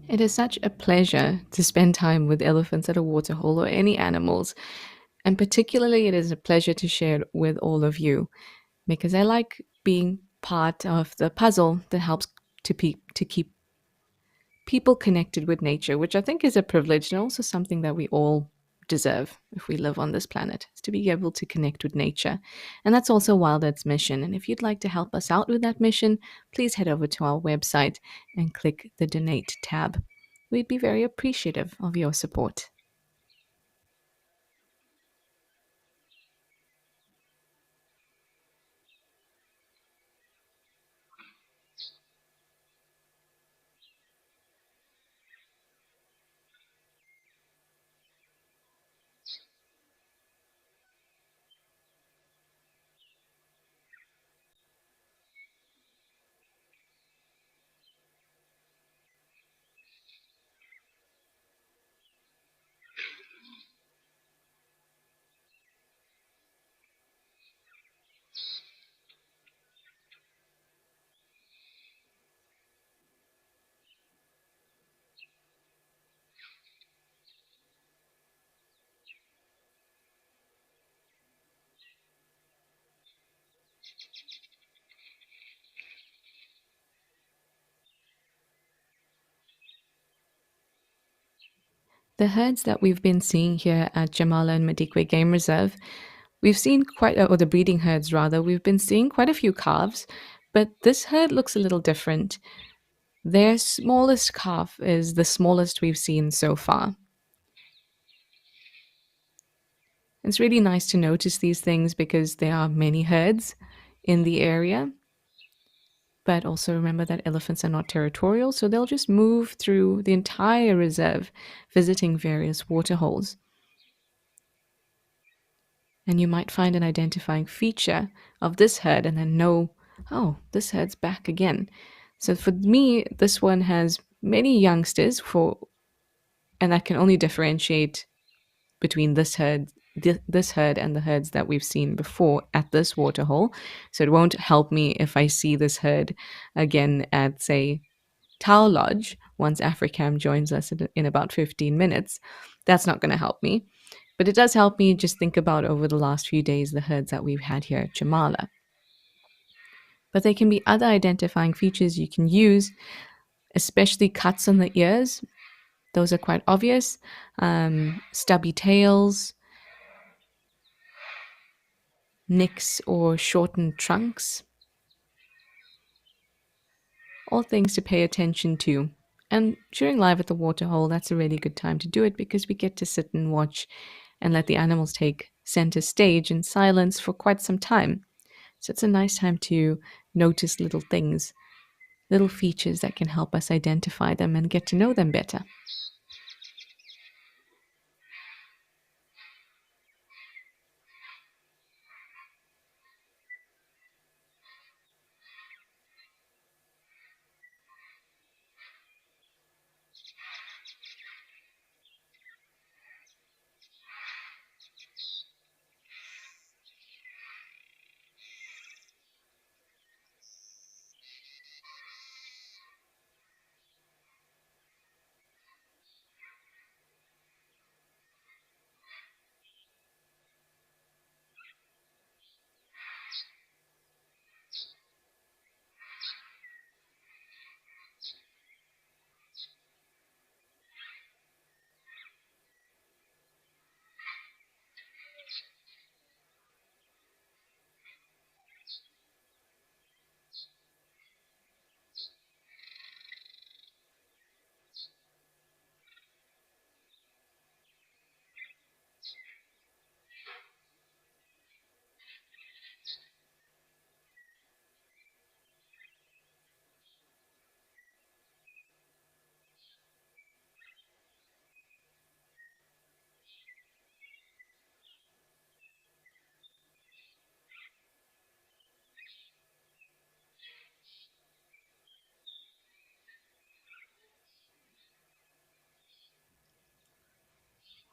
It is such a pleasure to spend time with elephants at a waterhole or any animals, and particularly it is a pleasure to share it with all of you because I like being part of the puzzle that helps to keep people connected with nature, which I think is a privilege and also something that we all deserve if we live on this planet, is to be able to connect with nature. And that's also WildEarth's mission. And if you'd like to help us out with that mission, please head over to our website and click the donate tab. We'd be very appreciative of your support. The herds that we've been seeing here at Jamala and Madikwe Game Reserve, we've seen or the breeding herds rather, we've been seeing quite a few calves, but this herd looks a little different. Their smallest calf is the smallest we've seen so far. It's really nice to notice these things because there are many herds in the area. But also remember that elephants are not territorial, so they'll just move through the entire reserve, visiting various waterholes. And you might find an identifying feature of this herd and then know, oh, this herd's back again. So for me, this one has many youngsters and that can only differentiate between this herd and the herds that we've seen before at this waterhole. So it won't help me if I see this herd again at, say, Tau Lodge once Africam joins us in about 15 minutes. That's not going to help me. But it does help me just think about over the last few days the herds that we've had here at Jamala. But there can be other identifying features you can use, especially cuts on the ears. Those are quite obvious. Stubby tails, nicks or shortened trunks. All things to pay attention to. And during Live at the Waterhole, that's a really good time to do it because we get to sit and watch and let the animals take center stage in silence for quite some time. So it's a nice time to notice little things, little features that can help us identify them and get to know them better.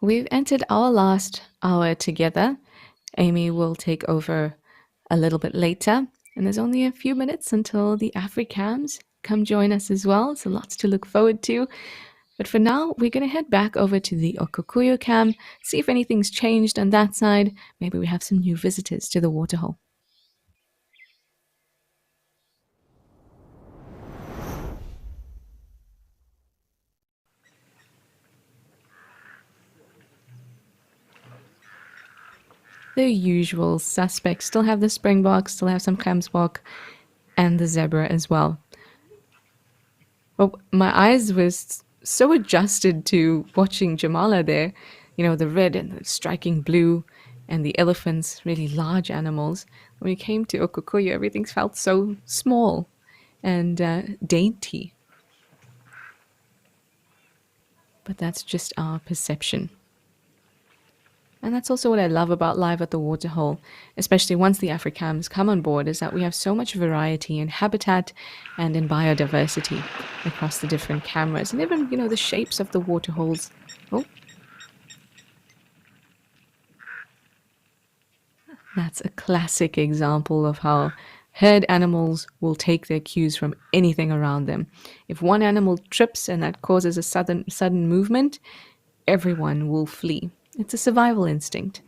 We've entered our last hour together. Amy will take over a little bit later, and there's only a few minutes until the Africams come join us as well, so lots to look forward to. But for now, we're going to head back over to the Okukuyu cam, see if anything's changed on that side. Maybe we have some new visitors to the waterhole. The usual suspects still have the springbok, still have some klemsbok, and the zebra as well. But my eyes was so adjusted to watching Jamala there, you know, the red and the striking blue, and the elephants, really large animals. When it came to Okukuyu, everything felt so small and dainty. But that's just our perception. And that's also what I love about Live at the Waterhole, especially once the Africams come on board, is that we have so much variety in habitat and in biodiversity across the different cameras, and even, you know, the shapes of the waterholes. Oh, that's a classic example of how herd animals will take their cues from anything around them. If one animal trips and that causes a sudden movement, everyone will flee. It's a survival instinct.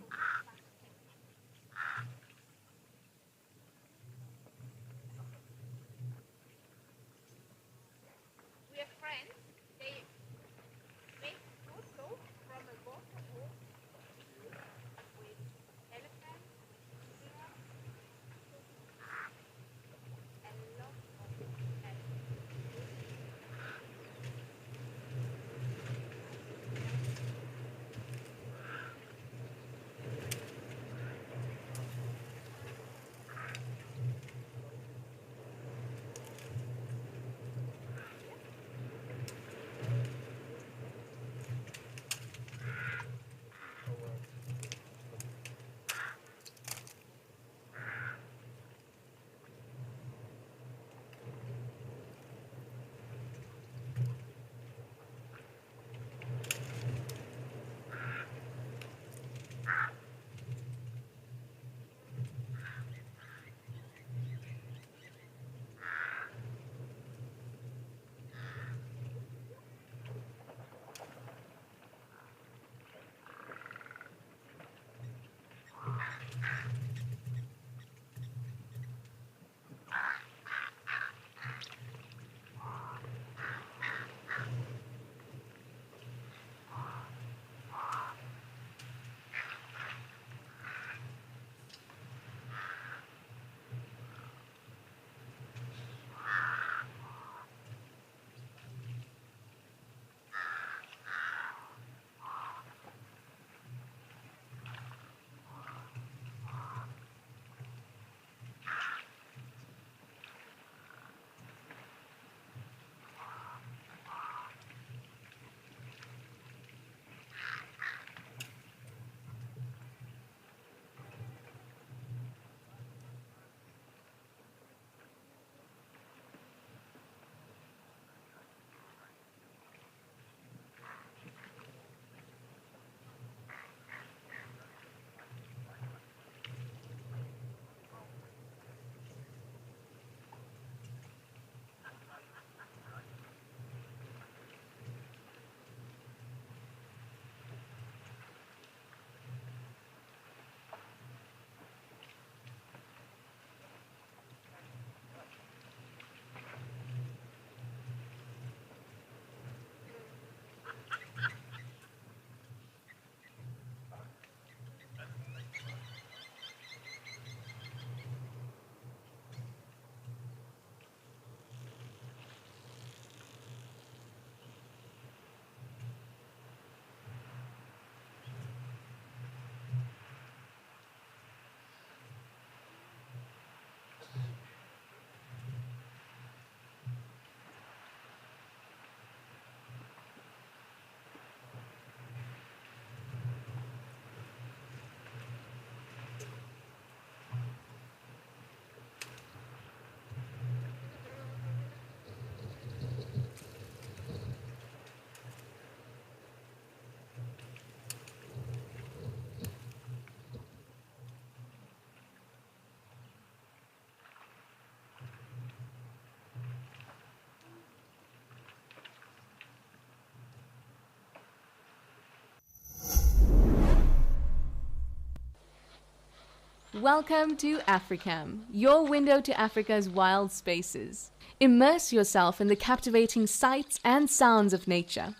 Welcome to Africam, your window to Africa's wild spaces. Immerse yourself in the captivating sights and sounds of nature.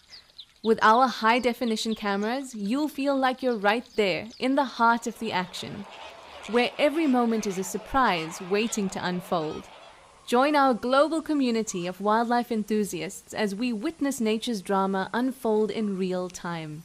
With our high definition cameras, you'll feel like you're right there in the heart of the action, where every moment is a surprise waiting to unfold. Join our global community of wildlife enthusiasts as we witness nature's drama unfold in real time.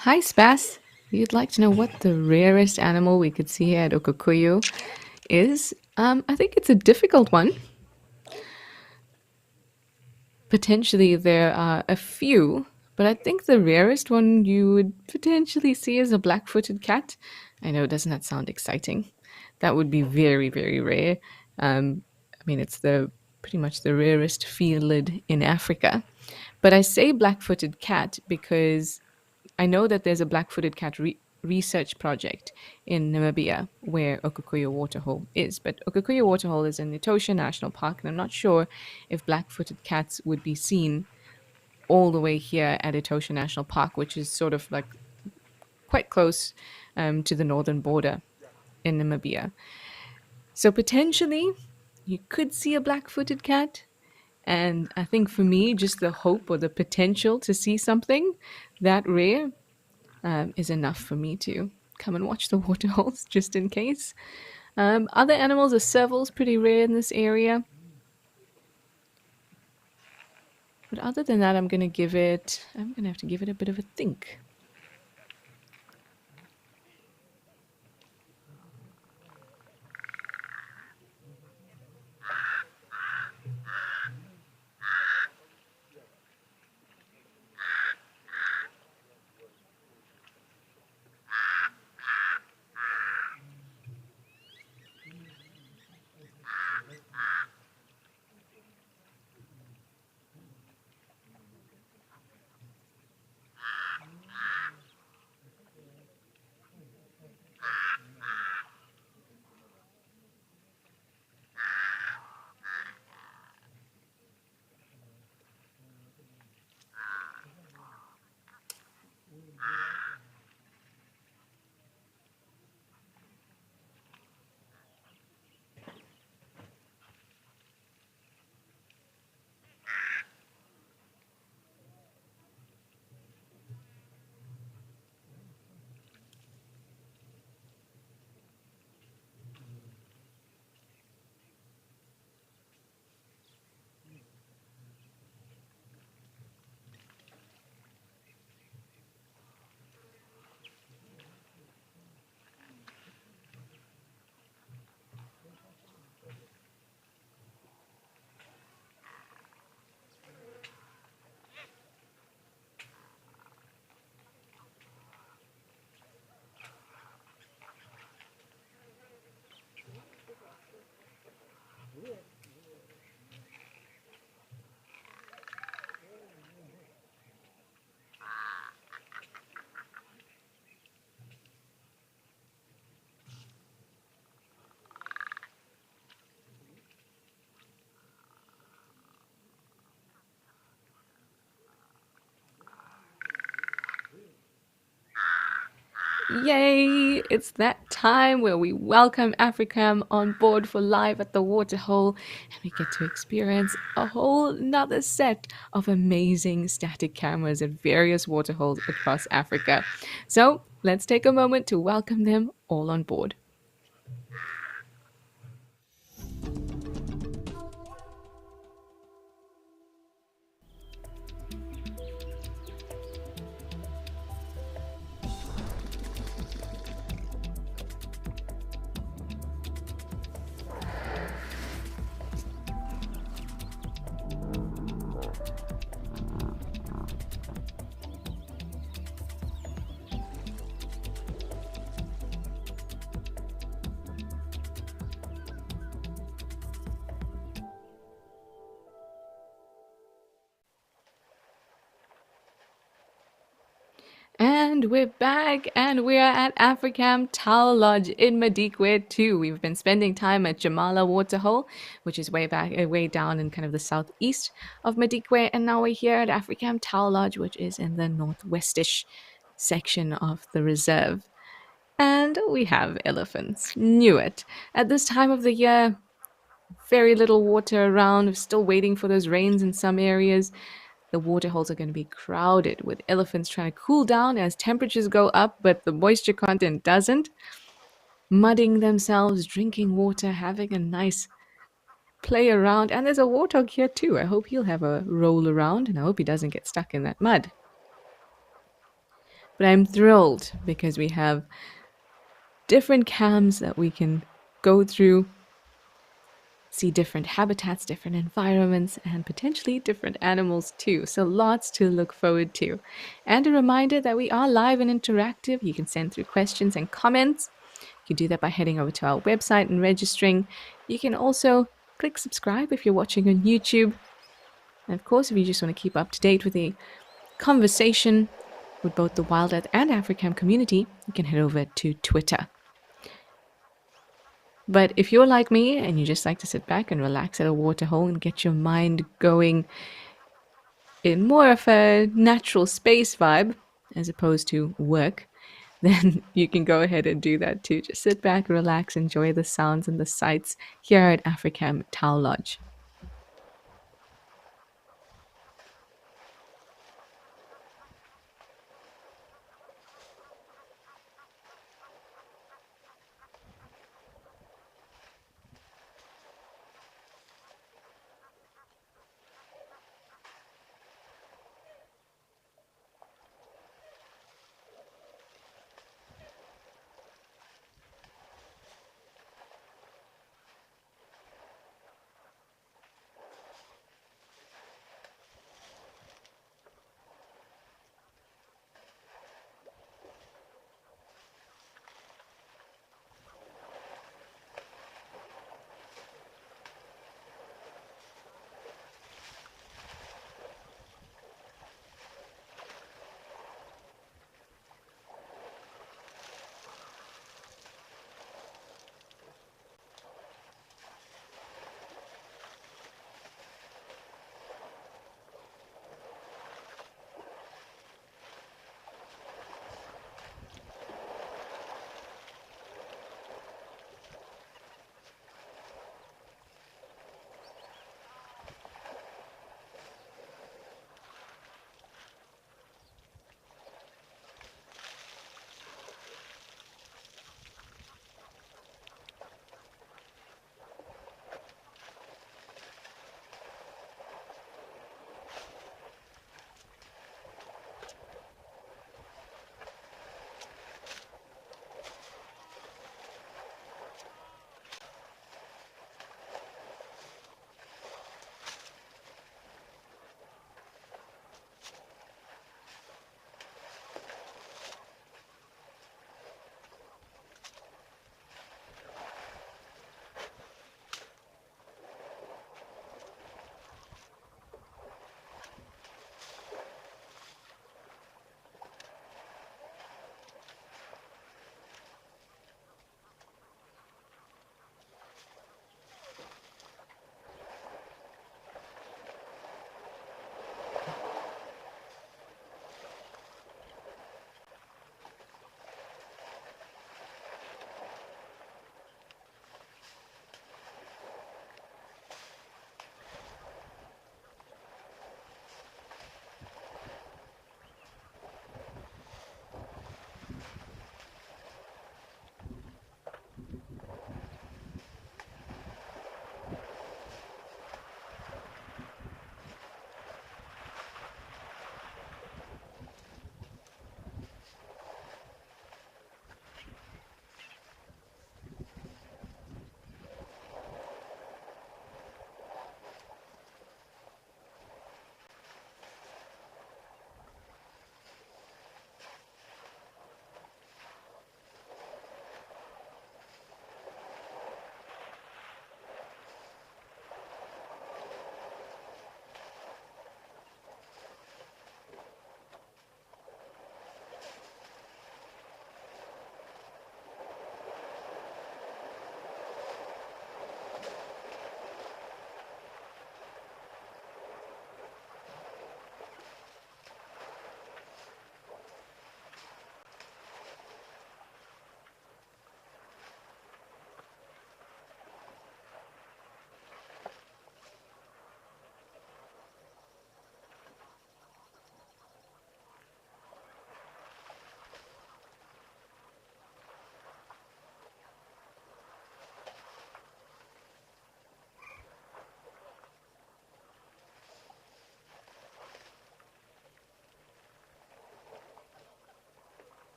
Hi, Spas. You'd like to know what the rarest animal we could see here at Okokuyu is? I think it's a difficult one. Potentially, there are a few, but I think the rarest one you would potentially see is a black-footed cat. I know, doesn't that sound exciting? That would be very, very rare. I mean, it's the pretty much the rarest felid in Africa. But I say black-footed cat because I know that there's a black-footed cat research project in Namibia where Okukuya Waterhole is. But Okukuya Waterhole is in Etosha National Park, and I'm not sure if black-footed cats would be seen all the way here at Etosha National Park, which is sort of like quite close to the northern border in Namibia. So potentially you could see a black-footed cat. And I think for me, just the hope or the potential to see something that rare is enough for me to come and watch the waterholes just in case. Other animals are servals, pretty rare in this area. But other than that, I'm going to have to give it a bit of a think. Yay! It's that time where we welcome Africam on board for Live at the Waterhole, and we get to experience a whole nother set of amazing static cameras at various waterholes across Africa. So let's take a moment to welcome them all on board. And we're back, and we're at Africam Tower Lodge in Madikwe too. We've been spending time at Jamala Waterhole, which is way down in kind of the southeast of Madikwe, and now we're here at Africam Tower Lodge, which is in the northwestish section of the reserve. And we have elephants. Knew it. At this time of the year, very little water around. We're still waiting for those rains in some areas. The waterholes are going to be crowded with elephants trying to cool down as temperatures go up, but the moisture content doesn't. Mudding themselves, drinking water, having a nice play around. And there's a warthog here too. I hope he'll have a roll around, and I hope he doesn't get stuck in that mud. But I'm thrilled because we have different cams that we can go through, see different habitats, different environments, and potentially different animals too. So lots to look forward to. And a reminder that we are live and interactive. You can send through questions and comments. You can do that by heading over to our website and registering. You can also click subscribe if you're watching on YouTube. And of course, if you just want to keep up to date with the conversation, with both the WildEarth and AfriCam community, you can head over to Twitter. But if you're like me and you just like to sit back and relax at a waterhole and get your mind going in more of a natural space vibe as opposed to work, then you can go ahead and do that too. Just sit back, relax, enjoy the sounds and the sights here at AfriCam Tau Lodge.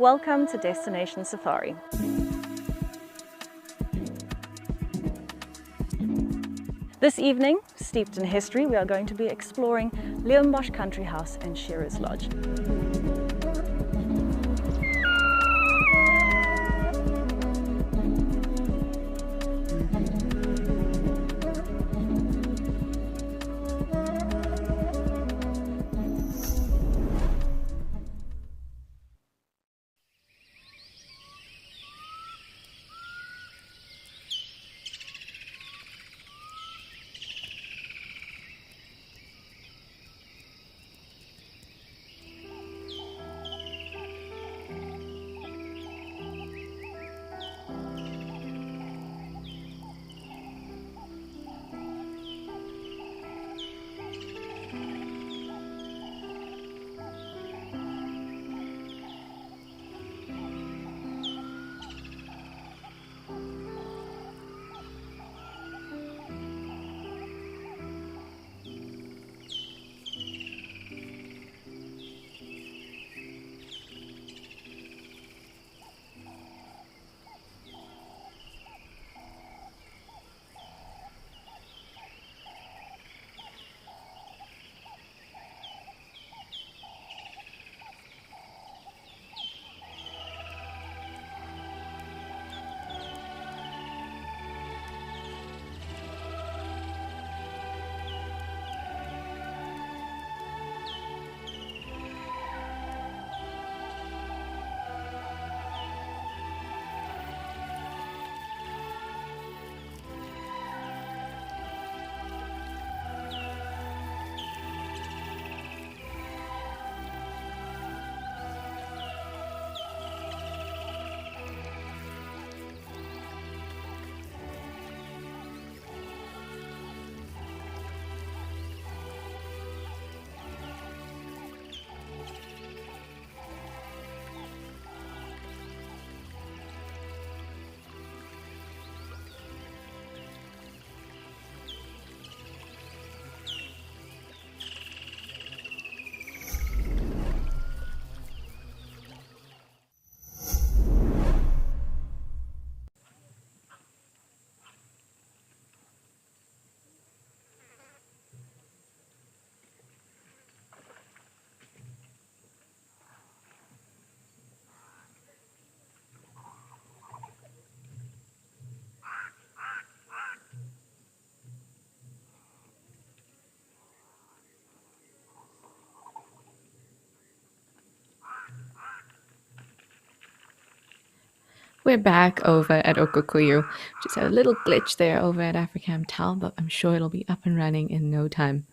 Welcome to Destination Safari. This evening, steeped in history, we are going to be exploring Leeuwenbosch Country House and Shearers Lodge. We're back over at Okukuyu. Just had a little glitch there over at Africam Tal, but I'm sure it'll be up and running in no time.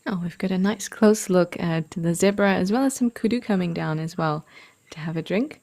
Oh, we've got a nice close look at the zebra as well as some kudu coming down as well to have a drink.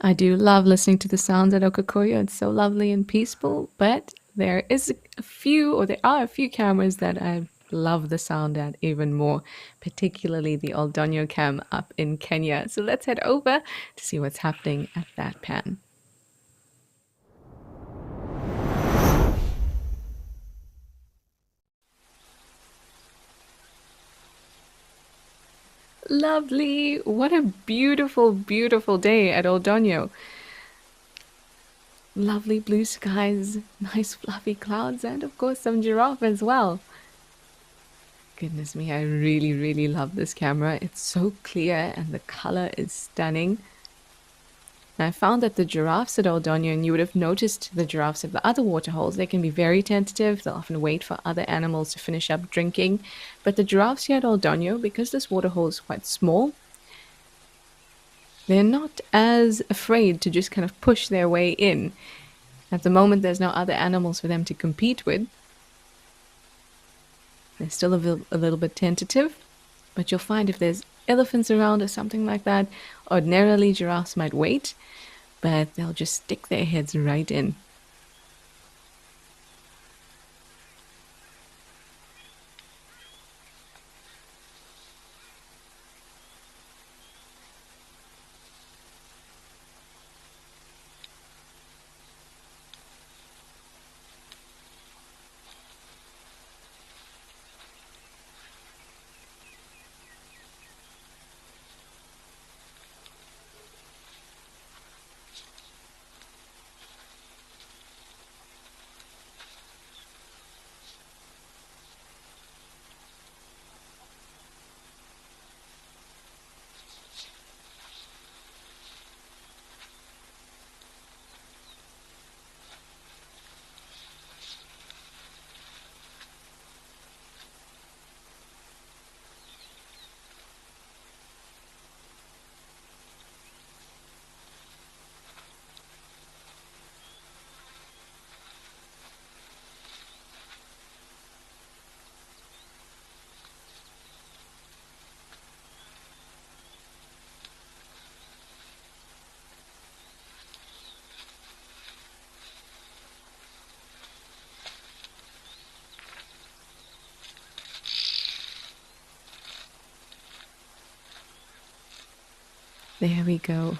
I do love listening to the sounds at Okakoyo. It's so lovely and peaceful, but there are a few cameras that I love the sound at even more, particularly the Old Donyo cam up in Kenya. So let's head over to see what's happening at that pan. Lovely. What a beautiful, beautiful day at Old Donyo. Lovely blue skies, nice fluffy clouds, and of course some giraffe as well. Goodness me, I really, really love this camera. It's so clear and the color is stunning. And I found that the giraffes at Old Donyo, and you would have noticed the giraffes at the other waterholes, they can be very tentative. They'll often wait for other animals to finish up drinking. But the giraffes here at Old Donyo, because this waterhole is quite small, they're not as afraid to just kind of push their way in. At the moment, there's no other animals for them to compete with. They're still a little bit tentative, but you'll find if there's elephants around or something like that, ordinarily giraffes might wait, but they'll just stick their heads right in. There we go.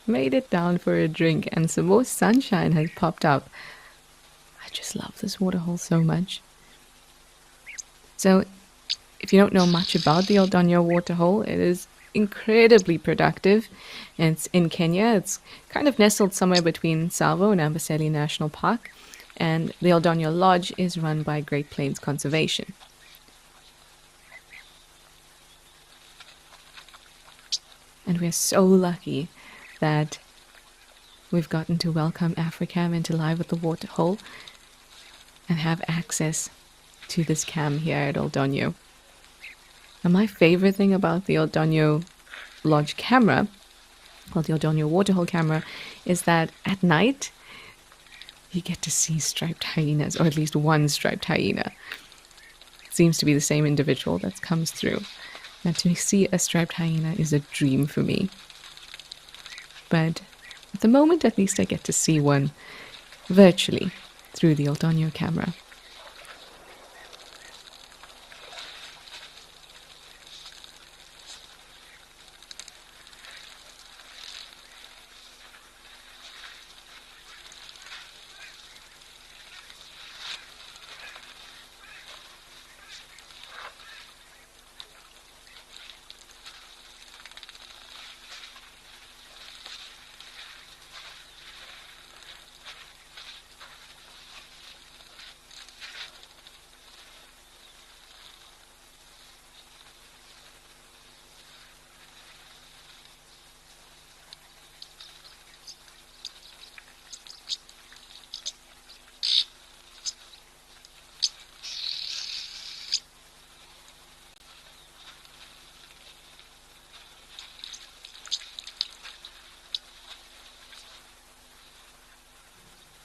Made it down for a drink and some more sunshine has popped up. I just love this waterhole so much. So if you don't know much about the Old Donyo waterhole, it is incredibly productive. And it's in Kenya. It's kind of nestled somewhere between Tsavo and Amboseli National Park. And the Old Donyo Lodge is run by Great Plains Conservation. And we're so lucky that we've gotten to welcome AfriCam into Live at the Waterhole and have access to this cam here at Old Donyo. And my favorite thing about the Old Donyo Lodge camera, well, the Old Donyo Waterhole camera, is that at night you get to see striped hyenas, or at least one striped hyena. It seems to be the same individual that comes through. Now, to see a striped hyena is a dream for me. But at the moment, at least I get to see one virtually through the Old Donyo camera.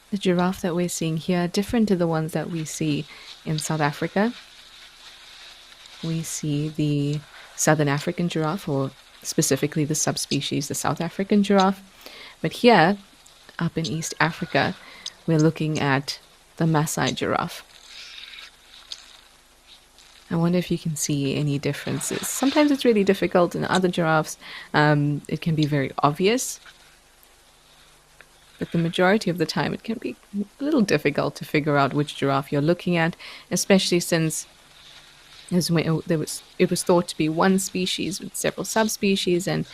The giraffe that we're seeing here, different to the ones that we see in South Africa. We see the Southern African giraffe, or specifically the subspecies, the South African giraffe, But here, up in East Africa, we're looking at the Maasai giraffe. I wonder if you can see any differences. Sometimes it's really difficult. In other giraffes, it can be very obvious. But the majority of the time, it can be a little difficult to figure out which giraffe you're looking at, especially since it was thought to be one species with several subspecies, and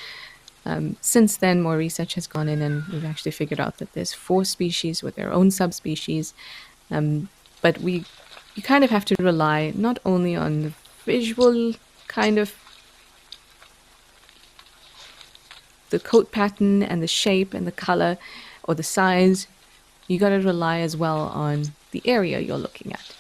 since then, more research has gone in, and we've actually figured out that there's 4 species with their own subspecies. But you kind of have to rely not only on the visual kind of the coat pattern and the shape and the color or the size, you got to rely as well on the area you're looking at.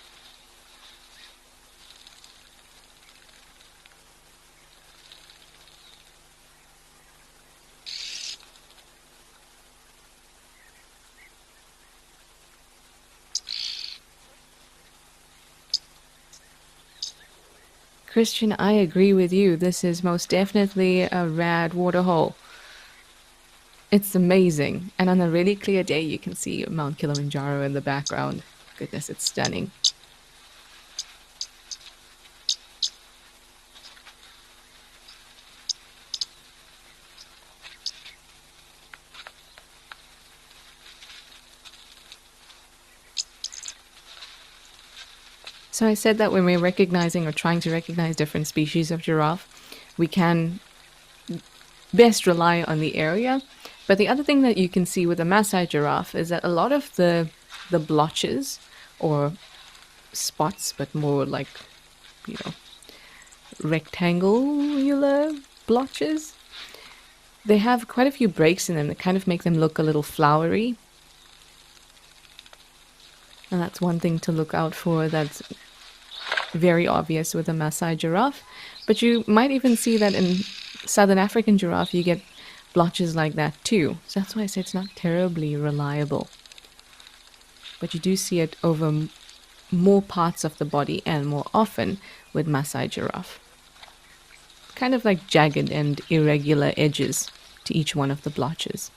Christian, I agree with you. This is most definitely a rad waterhole. It's amazing. And on a really clear day, you can see Mount Kilimanjaro in the background. Goodness, it's stunning. So I said that when we're recognizing or trying to recognize different species of giraffe, we can best rely on the area. But the other thing that you can see with a Maasai giraffe is that a lot of the blotches or spots, but more like, you know, rectangular blotches, they have quite a few breaks in them that kind of make them look a little flowery. And that's one thing to look out for that's very obvious with a Maasai giraffe. But you might even see that in Southern African giraffe, you get blotches like that too. So that's why I say it's not terribly reliable. But you do see it over more parts of the body and more often with Maasai giraffe. Kind of like jagged and irregular edges to each one of the blotches.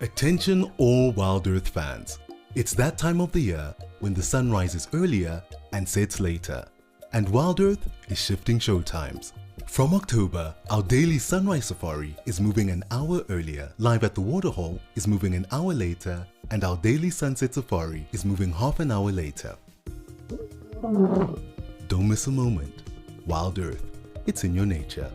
Attention all WildEarth fans. It's that time of the year when the sun rises earlier and sets later. And WildEarth is shifting showtimes. From October, our daily sunrise safari is moving an hour earlier. Live at the Waterhole is moving an hour later, and our daily sunset safari is moving half an hour later. Don't miss a moment. WildEarth, it's in your nature.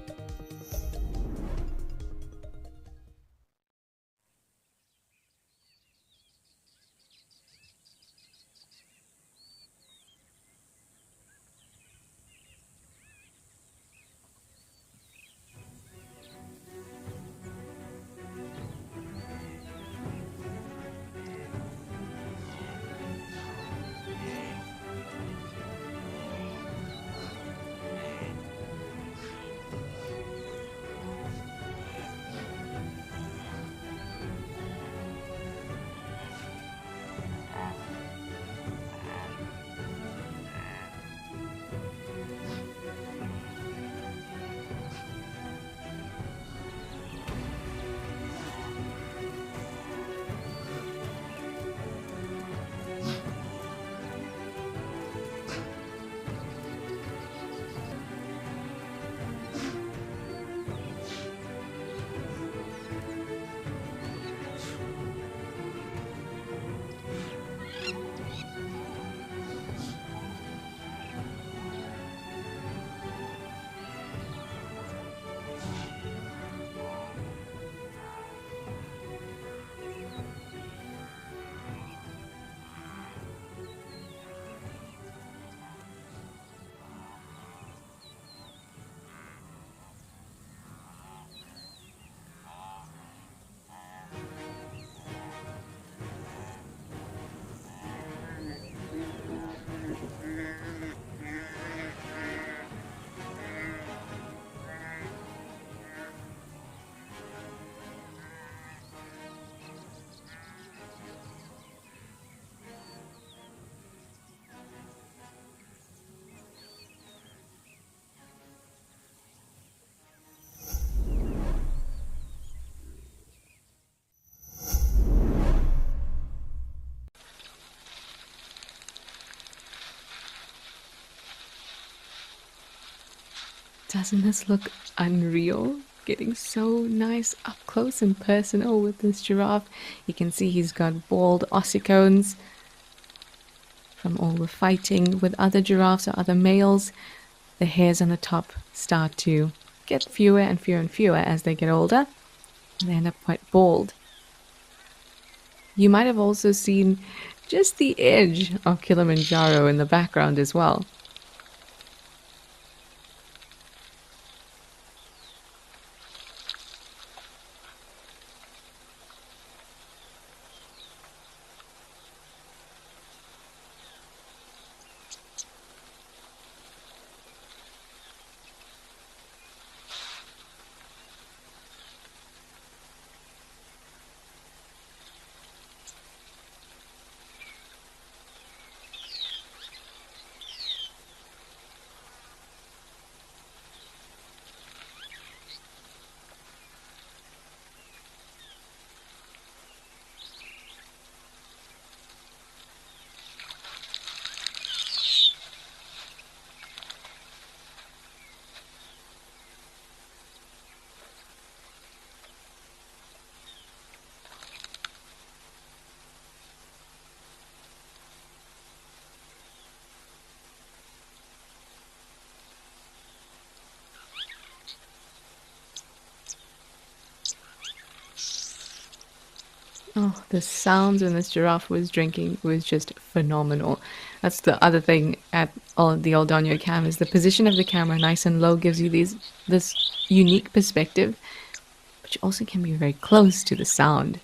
Doesn't this look unreal? Getting so nice up close and personal with this giraffe. You can see he's got bald ossicones from all the fighting with other giraffes or other males. The hairs on the top start to get fewer and fewer and fewer as they get older. And they end up quite bald. You might have also seen just the edge of Kilimanjaro in the background as well. Oh, the sounds when this giraffe was drinking was just phenomenal. That's the other thing at the Old Donyo cam is the position of the camera nice and low gives you this unique perspective, but you also can be very close to the sound.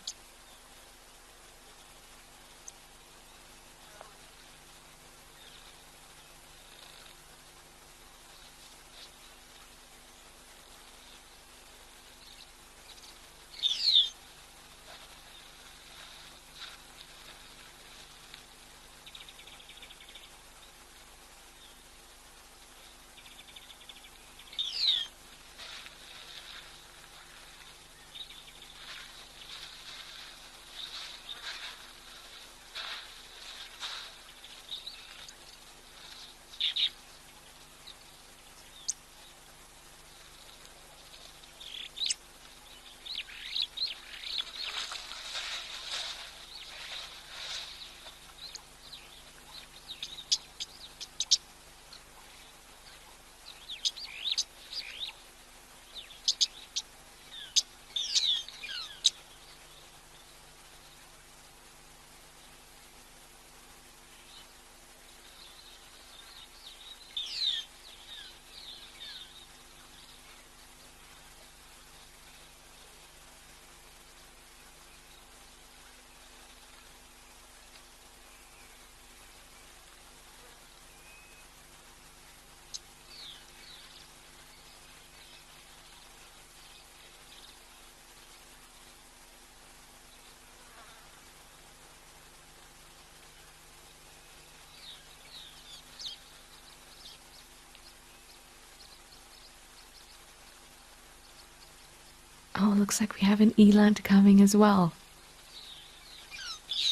looks like we have an eland coming as well.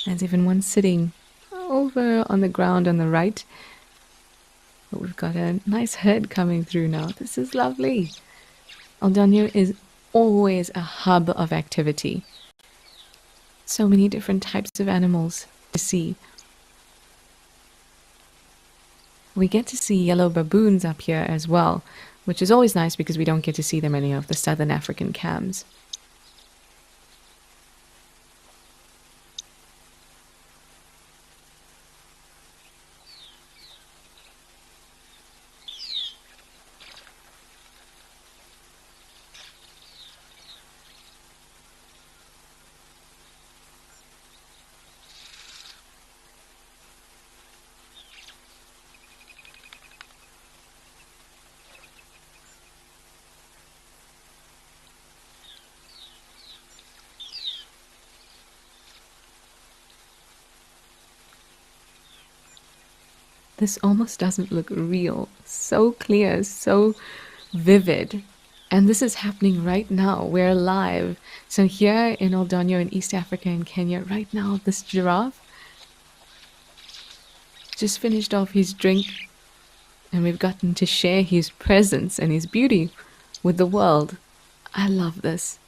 There's even one sitting over on the ground on the right. But we've got a nice herd coming through now. This is lovely. El Niño is always a hub of activity. So many different types of animals to see. We get to see yellow baboons up here as well, which is always nice because we don't get to see them in any of the southern African cams. This almost doesn't look real. So clear, so vivid. And this is happening right now. We're live. So here in El Niño in East Africa and Kenya, right now, this giraffe just finished off his drink, and we've gotten to share his presence and his beauty with the world. I love this.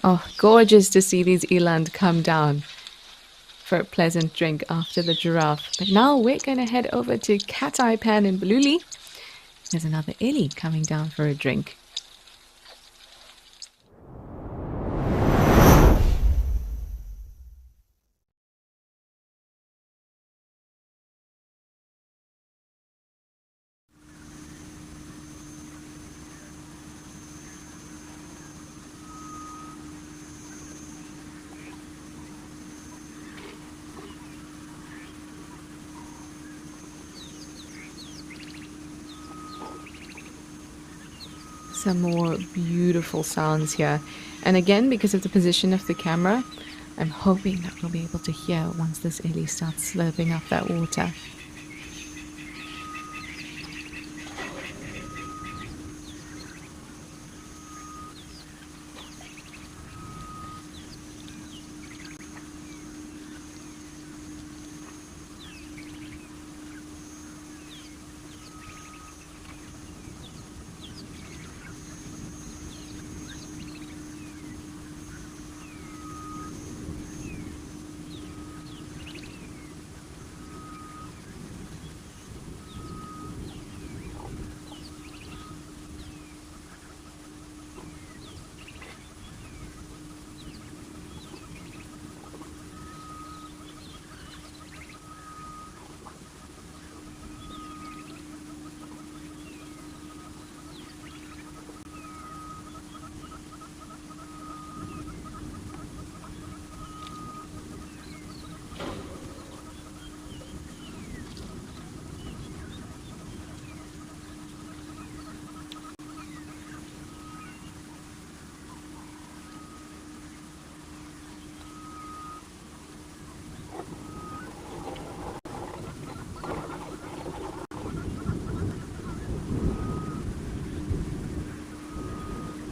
Oh, gorgeous to see these eland come down for a pleasant drink after the giraffe. But now we're going to head over to Cat Eye Pan in Bululi. There's another Ellie coming down for a drink. Some more beautiful sounds here. And again, because of the position of the camera, I'm hoping that we'll be able to hear once this Ellie starts slurping up that water.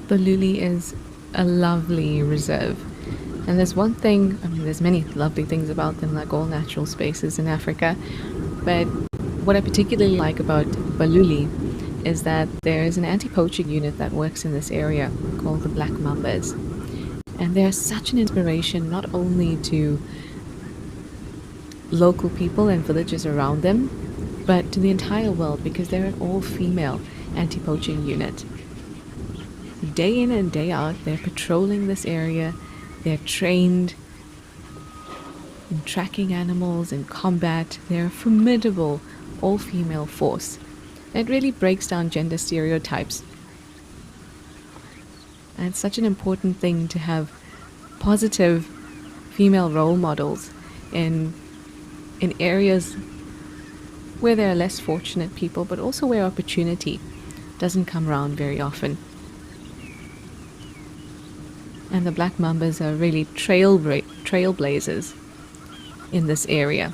Bululi is a lovely reserve. And there's one thing, I mean, there's many lovely things about them, like all natural spaces in Africa. But what I particularly like about Bululi is that there is an anti-poaching unit that works in this area called the Black Mambas. And they're such an inspiration not only to local people and villages around them, but to the entire world because they're an all-female anti-poaching unit. Day in and day out, they're patrolling this area. They're trained in tracking animals, in combat. They're a formidable all-female force. It really breaks down gender stereotypes. And it's such an important thing to have positive female role models in areas where there are less fortunate people, but also where opportunity doesn't come around very often. And the Black Mambas are really trailblazers in this area.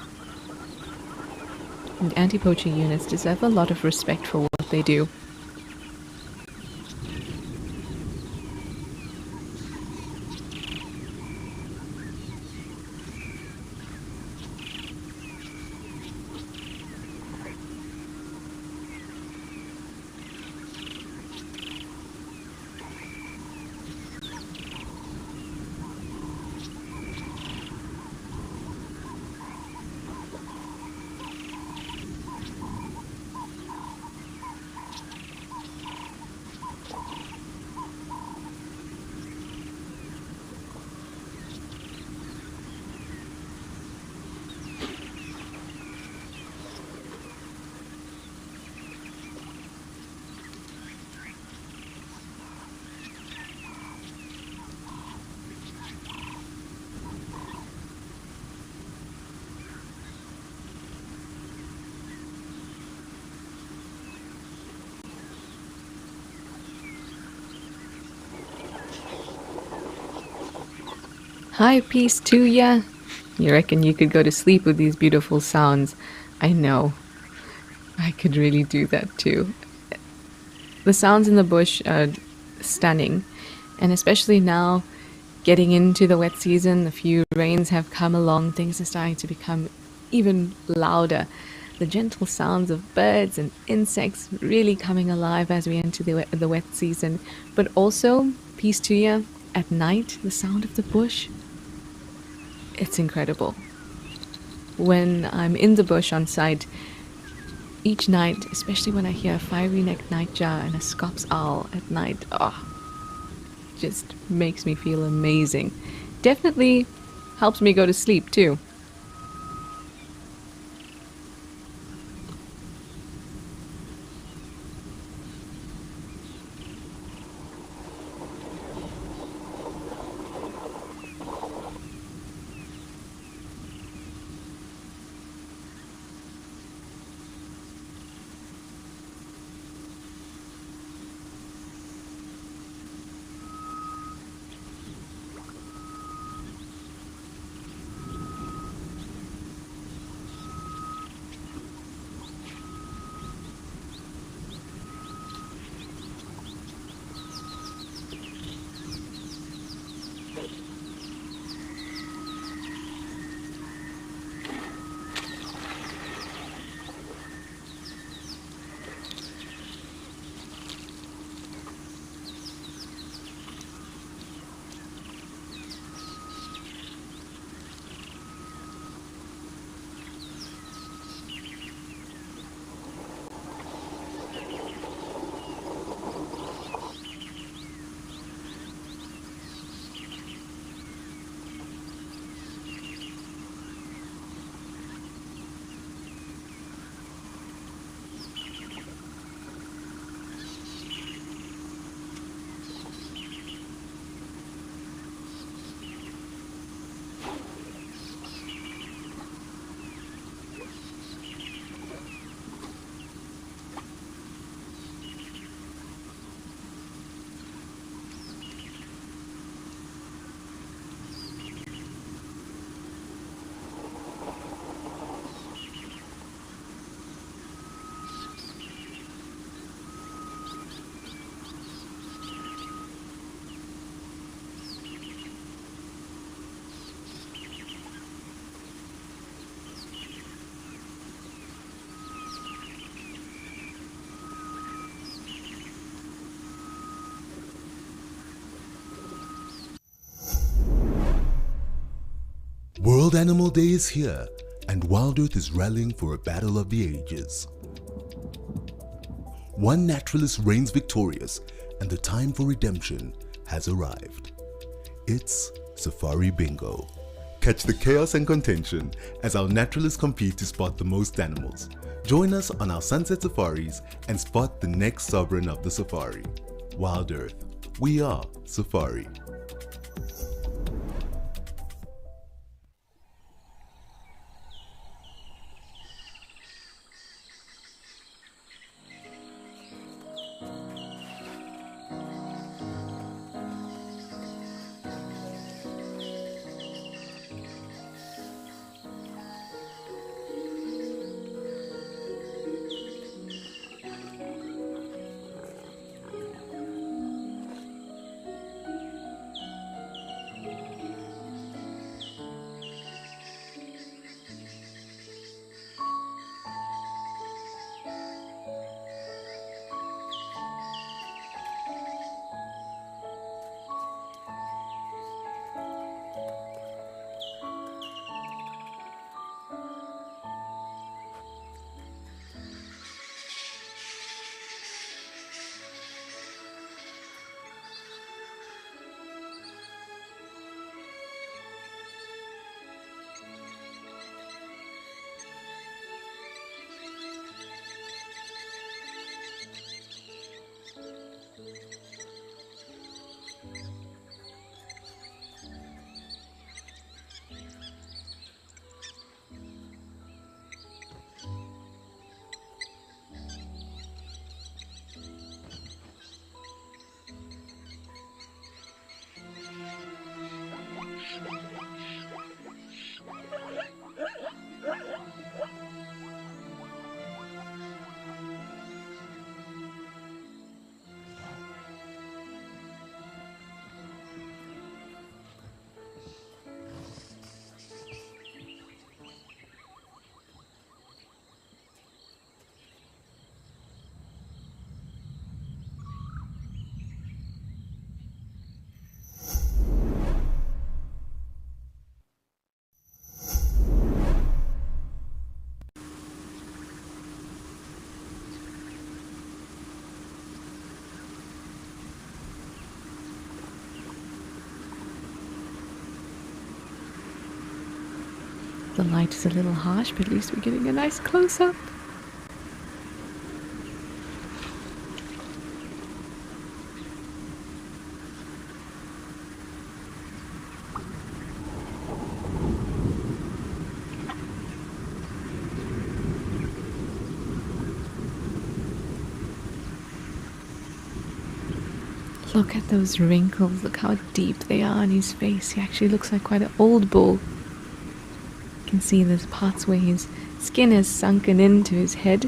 And anti-poaching units deserve a lot of respect for what they do. Hi, peace to ya. You reckon you could go to sleep with these beautiful sounds? I know. I could really do that too. The sounds in the bush are stunning, and especially now, getting into the wet season, a few rains have come along, things are starting to become even louder. The gentle sounds of birds and insects really coming alive as we enter the wet season. But also, peace to you, at night, the sound of the bush, it's incredible. When I'm in the bush on site, each night, especially when I hear a fiery-necked nightjar and a scops owl at night, just makes me feel amazing. Definitely helps me go to sleep too. World Animal Day is here, and WildEarth is rallying for a battle of the ages. One naturalist reigns victorious and the time for redemption has arrived. It's Safari Bingo. Catch the chaos and contention as our naturalists compete to spot the most animals. Join us on our sunset safaris and spot the next sovereign of the safari. WildEarth. We are Safari. The light is a little harsh, but at least we're getting a nice close-up. Look at those wrinkles, look how deep they are on his face. He actually looks like quite an old bull. You can see there's parts where his skin is sunken into his head.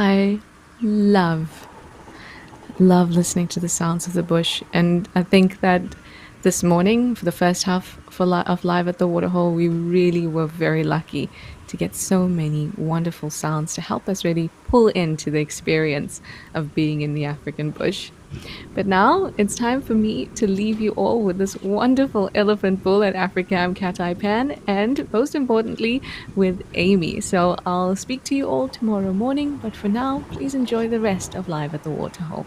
I love listening to the sounds of the bush, and I think that this morning, for the first half of Live at the Waterhole, we really were very lucky to get so many wonderful sounds to help us really pull into the experience of being in the African bush. But now it's time for me to leave you all with this wonderful elephant bull at Africam Cataipan, and most importantly with Amy. So I'll speak to you all tomorrow morning, but for now, please enjoy the rest of Live at the Waterhole.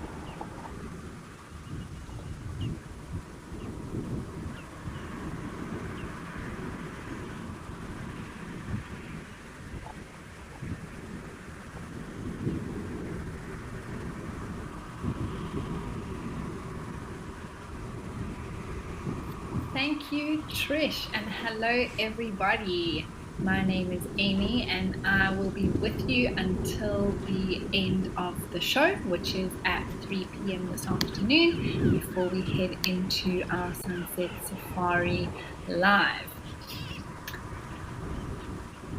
Thank you, Trish, and hello, everybody. My name is Amy, and I will be with you until the end of the show, which is at 3 p.m. this afternoon, before we head into our Sunset Safari live.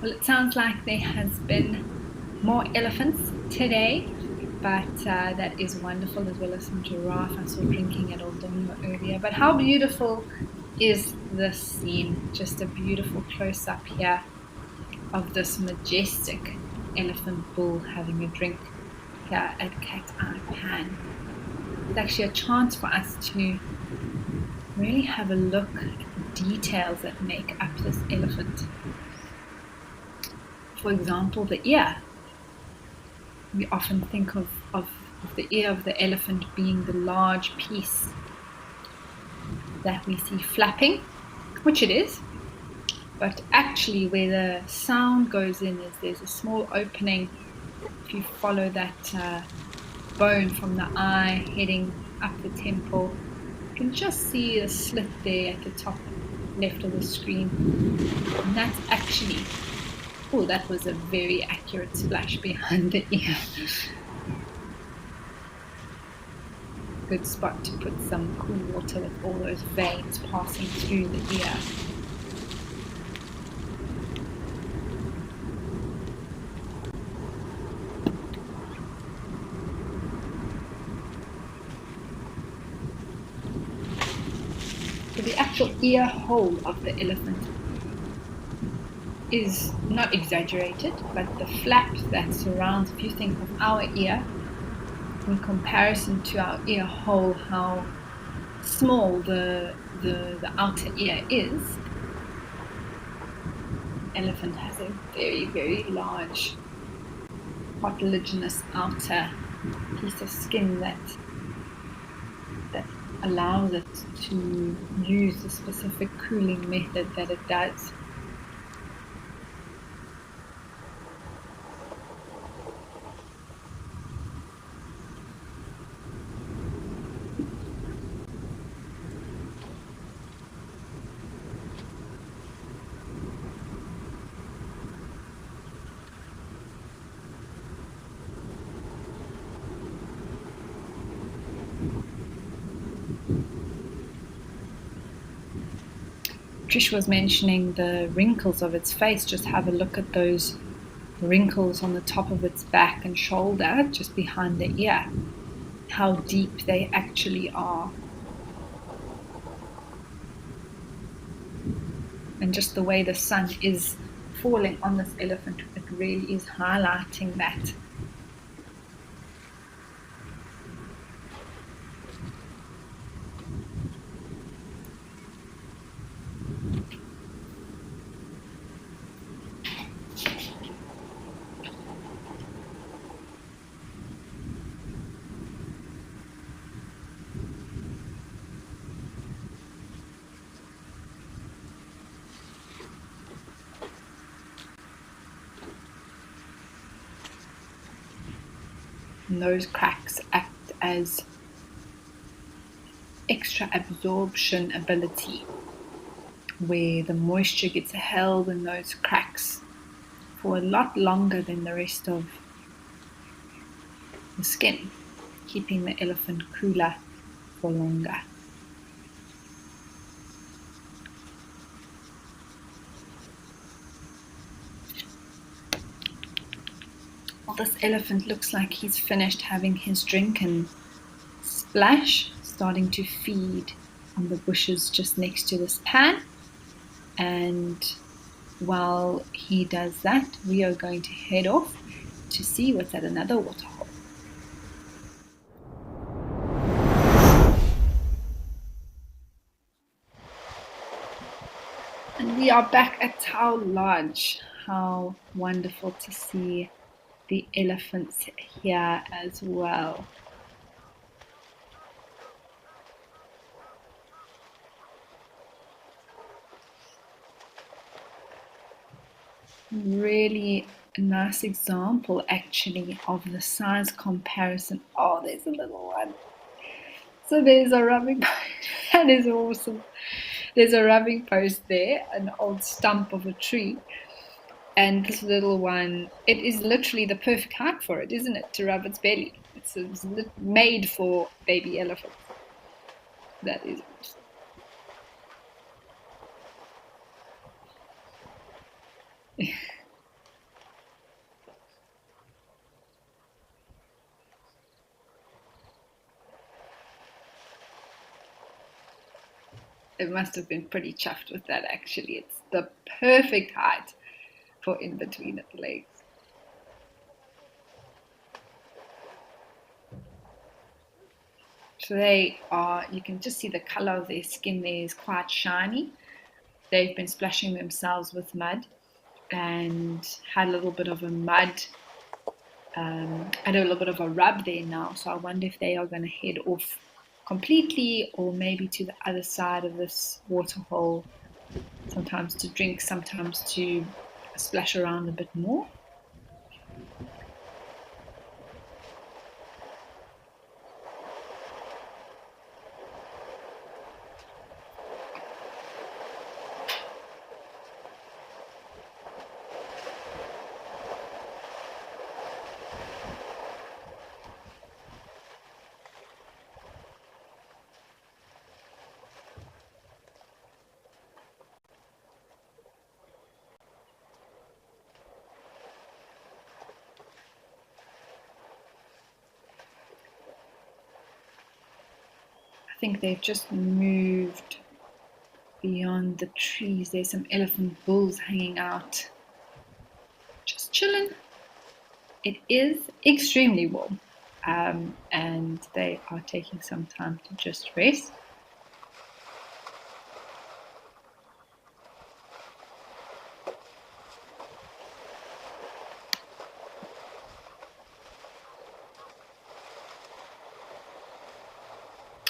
Well, it sounds like there has been more elephants today, but that is wonderful, as well as some giraffe I saw drinking at Oldonyo earlier. But how beautiful is this scene? Just a beautiful close-up here of this majestic elephant bull having a drink here at Cat Eye Pan. It's actually a chance for us to really have a look at the details that make up this elephant. For example, the ear. We often think of the ear of the elephant being the large piece that we see flapping, which it is, but actually where the sound goes in is there's a small opening. If you follow that bone from the eye heading up the temple, you can just see a slit there at the top left of the screen, and that's actually, oh, that was a very accurate splash behind the ear. Good spot to put some cool water with all those veins passing through the ear. So the actual ear hole of the elephant is not exaggerated, but the flap that surrounds, if you think of our ear in comparison to our ear hole, how small the outer ear is, elephant has a very, very large cartilaginous outer piece of skin that allows it to use the specific cooling method that it does. Trish was mentioning the wrinkles of its face. Just have a look at those wrinkles on the top of its back and shoulder, just behind the ear. How deep they actually are. And just the way the sun is falling on this elephant, it really is highlighting that. And those cracks act as extra absorption ability, where the moisture gets held in those cracks for a lot longer than the rest of the skin, keeping the elephant cooler for longer. Well, this elephant looks like he's finished having his drink and splash, starting to feed on the bushes just next to this pan. And while he does that, we are going to head off to see what's at another waterhole. And we are back at Tau Lodge. How wonderful to see the elephants here as well. Really a nice example actually of the size comparison. Oh, there's a little one. So there's a rubbing bone. That is awesome. There's a rubbing post there, an old stump of a tree. And this little one, it is literally the perfect height for it, isn't it? To rub its belly. It's made for baby elephants. That is awesome. It must have been pretty chuffed with that, actually. It's the perfect height for in between its legs. So they are, you can just see the color of their skin there is quite shiny. They've been splashing themselves with mud and had a little bit of a had a little bit of a rub there now. So I wonder if they are going to head off completely or maybe to the other side of this waterhole, sometimes to drink, sometimes to splash around a bit more. I think they've just moved beyond the trees. There's some elephant bulls hanging out, just chilling. It is extremely warm, and they are taking some time to just rest.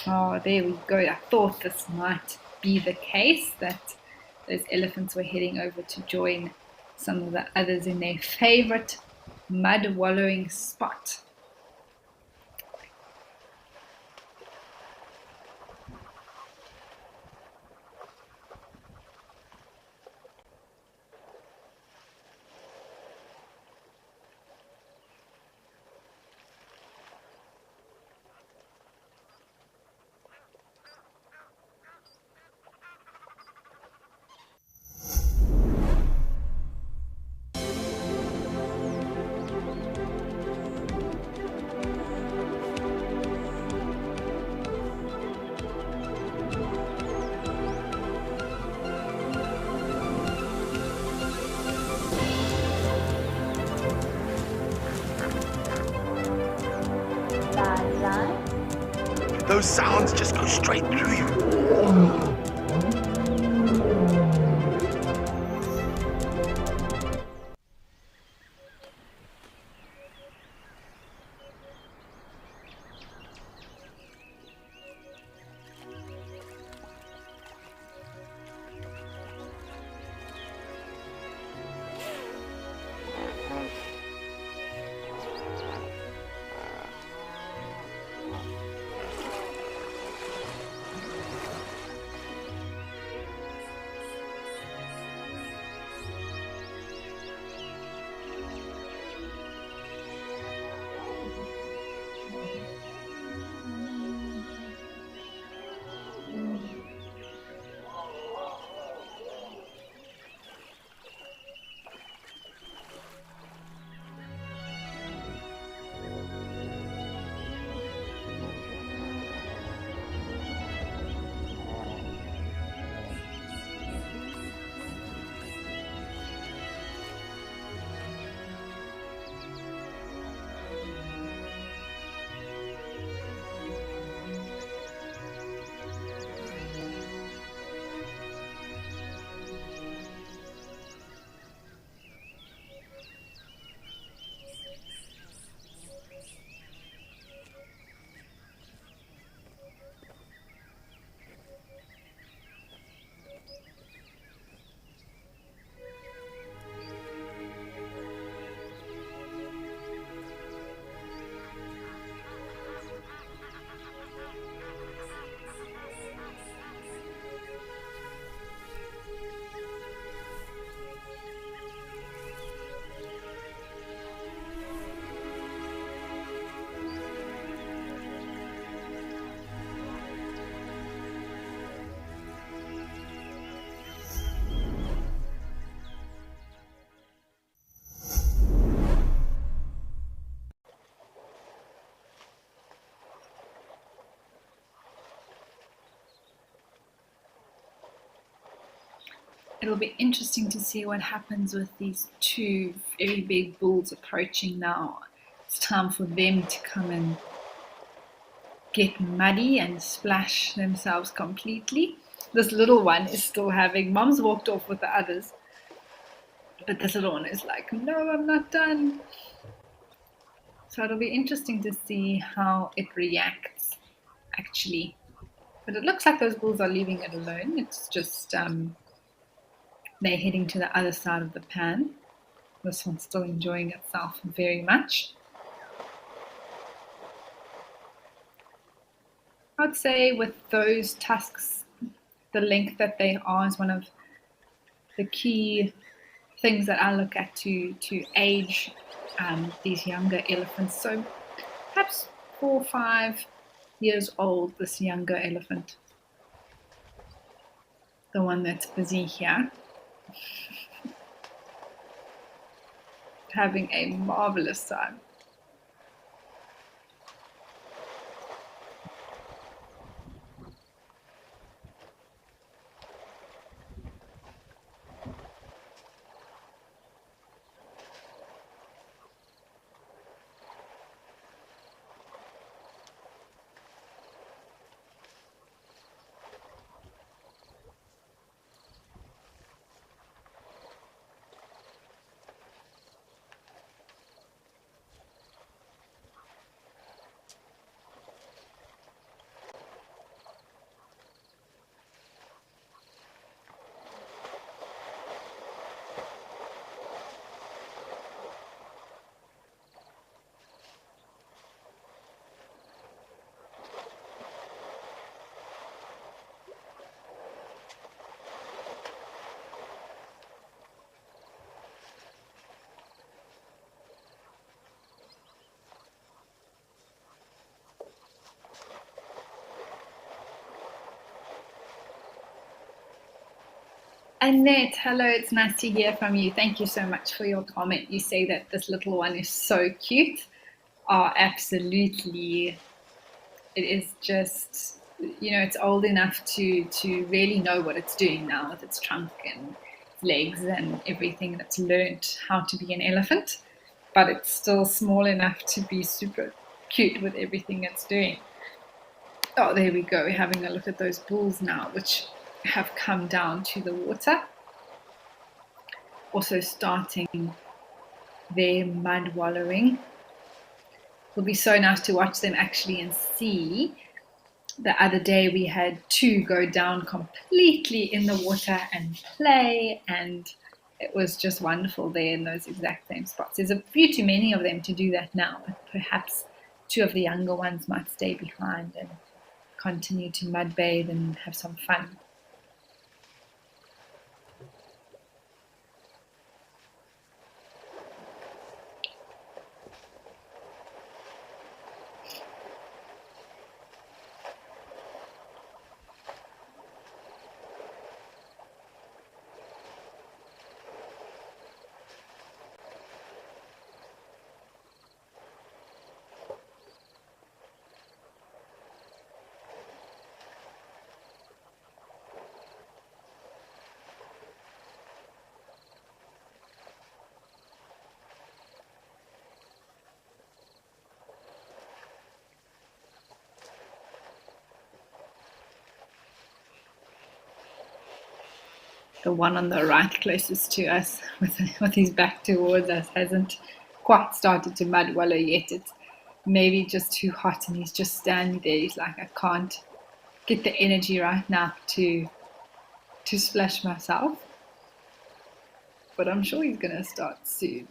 Oh, there we go. I thought this might be the case, that those elephants were heading over to join some of the others in their favorite mud wallowing spot. Those sounds just go straight through you. it'll be interesting to see what happens with these two very big bulls approaching now. It's time for them to come and get muddy and splash themselves completely. This little one is still having, Mom's walked off with the others, but this little one is like, no, I'm not done. So it'll be interesting to see how it reacts actually. But it looks like those bulls are leaving it alone. It's just they're heading to the other side of the pan. This one's still enjoying itself very much. I'd say with those tusks, the length that they are is one of the key things that I look at to age these younger elephants. So perhaps 4 or 5 years old, this younger elephant, the one that's busy here, having a marvelous time. Annette, hello, it's nice to hear from you. Thank you so much for your comment. You say that this little one is so cute. Oh, absolutely. It is just, it's old enough to really know what it's doing now with its trunk and legs and everything. It's learned how to be an elephant, but it's still small enough to be super cute with everything it's doing. Oh, there we go. We're having a look at those bulls now, which have come down to the water. Also starting their mud wallowing. It'll be so nice to watch them actually and see. The other day we had 2 go down completely in the water and play, and it was just wonderful there in those exact same spots. There's a few too many of them to do that now, but perhaps 2 of the younger ones might stay behind and continue to mud bathe and have some fun. The one on the right closest to us with his back towards us hasn't quite started to mud wallow yet. It's maybe just too hot and he's just standing there. He's like, I can't get the energy right now to splash myself. But I'm sure he's going to start soon.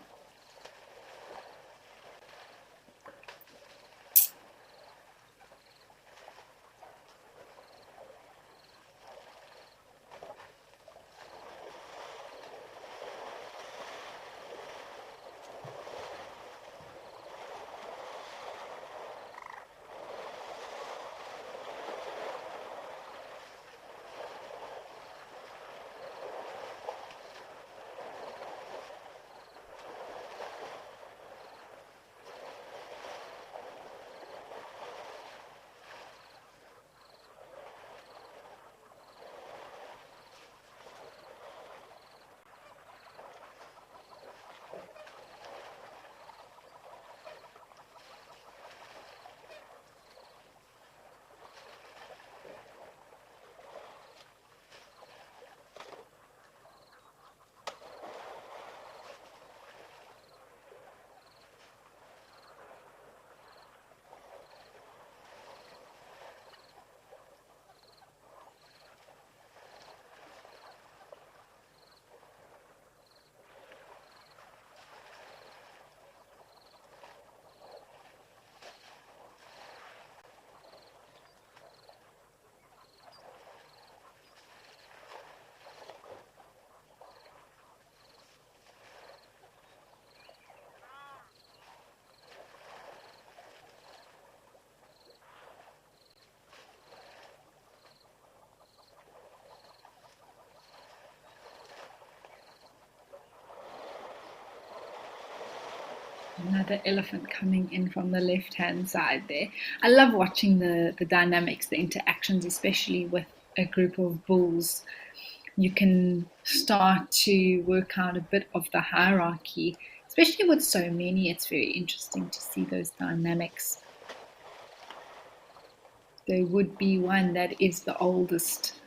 Another elephant coming in from the left-hand side there. I love watching the dynamics, the interactions, especially with a group of bulls. You can start to work out a bit of the hierarchy, especially with so many. It's very interesting to see those dynamics. There would be one that is the oldest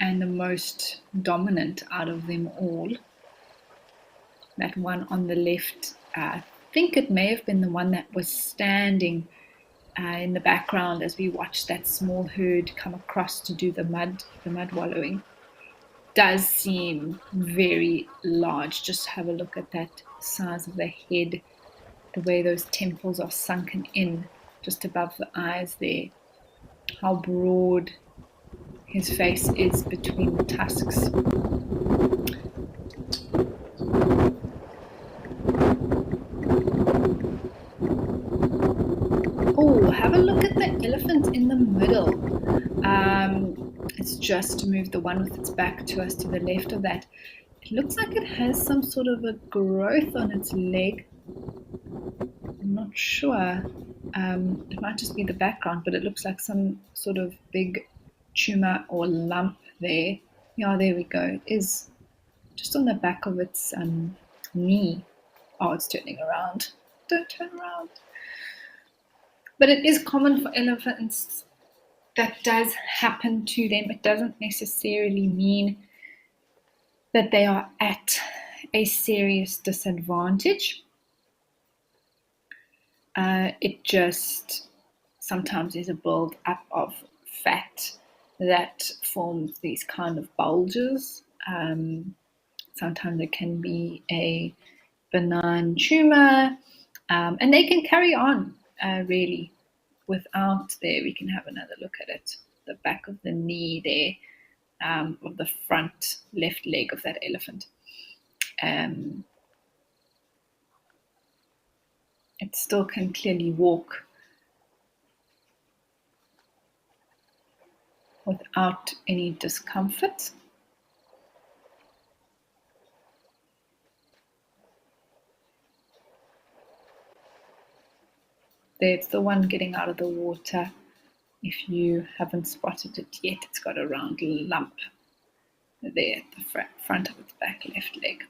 and the most dominant out of them all. That one on the left, I think it may have been the one that was standing in the background as we watched that small herd come across to do the mud wallowing. Does seem very large. Just have a look at that size of the head, the way those temples are sunken in just above the eyes there, how broad his face is between the tusks. Oh, have a look at the elephant in the middle. It's just moved the one with its back to us to the left of that. It looks like it has some sort of a growth on its leg. I'm not sure. It might just be the background, but it looks like some sort of big tumor or lump there. Yeah, there we go. It is just on the back of its knee. Oh, it's turning around. Don't turn around. But it is common for elephants. That does happen to them. It doesn't necessarily mean that they are at a serious disadvantage. It just sometimes is a build up of fat that forms these kind of bulges. Sometimes it can be a benign tumor, and they can carry on really without there. We can have another look at it. The back of the knee there, of the front left leg of that elephant. It still can clearly walk without any discomfort. There's the one getting out of the water. If you haven't spotted it yet, it's got a round lump there at the front of its back left leg.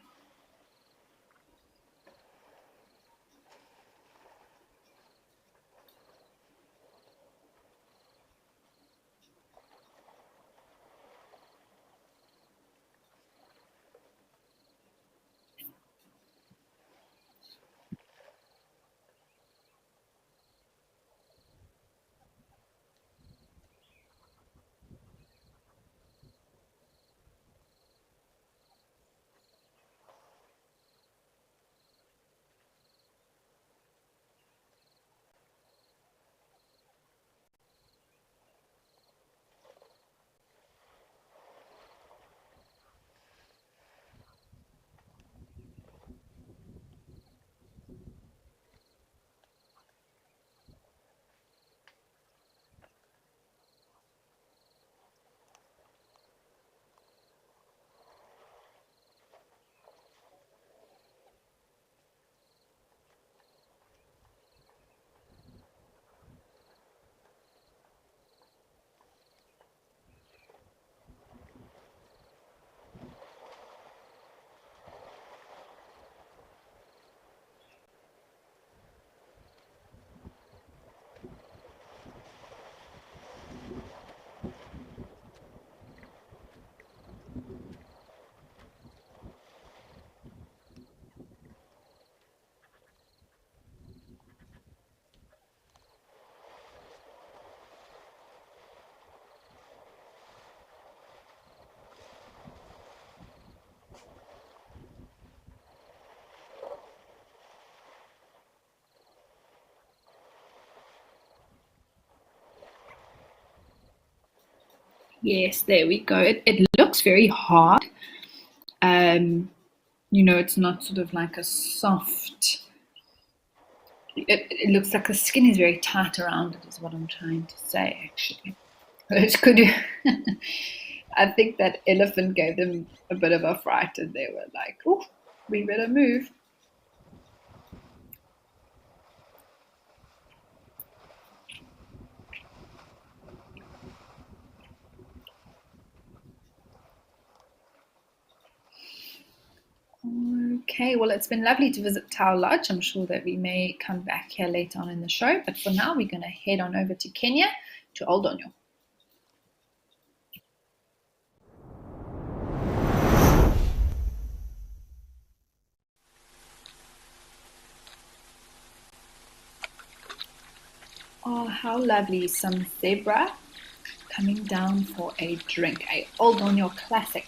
Yes, there we go. It looks very hard. It's not sort of like a soft. It looks like the skin is very tight around it, is what I'm trying to say, actually. It could. I think that elephant gave them a bit of a fright, and they were like, "Oh, we better move." Okay, well, it's been lovely to visit Tau Lodge. I'm sure that we may come back here later on in the show, but for now, we're going to head on over to Kenya, to Oldonyo. Oh, how lovely. Some zebra coming down for a drink, a Oldonyo classic.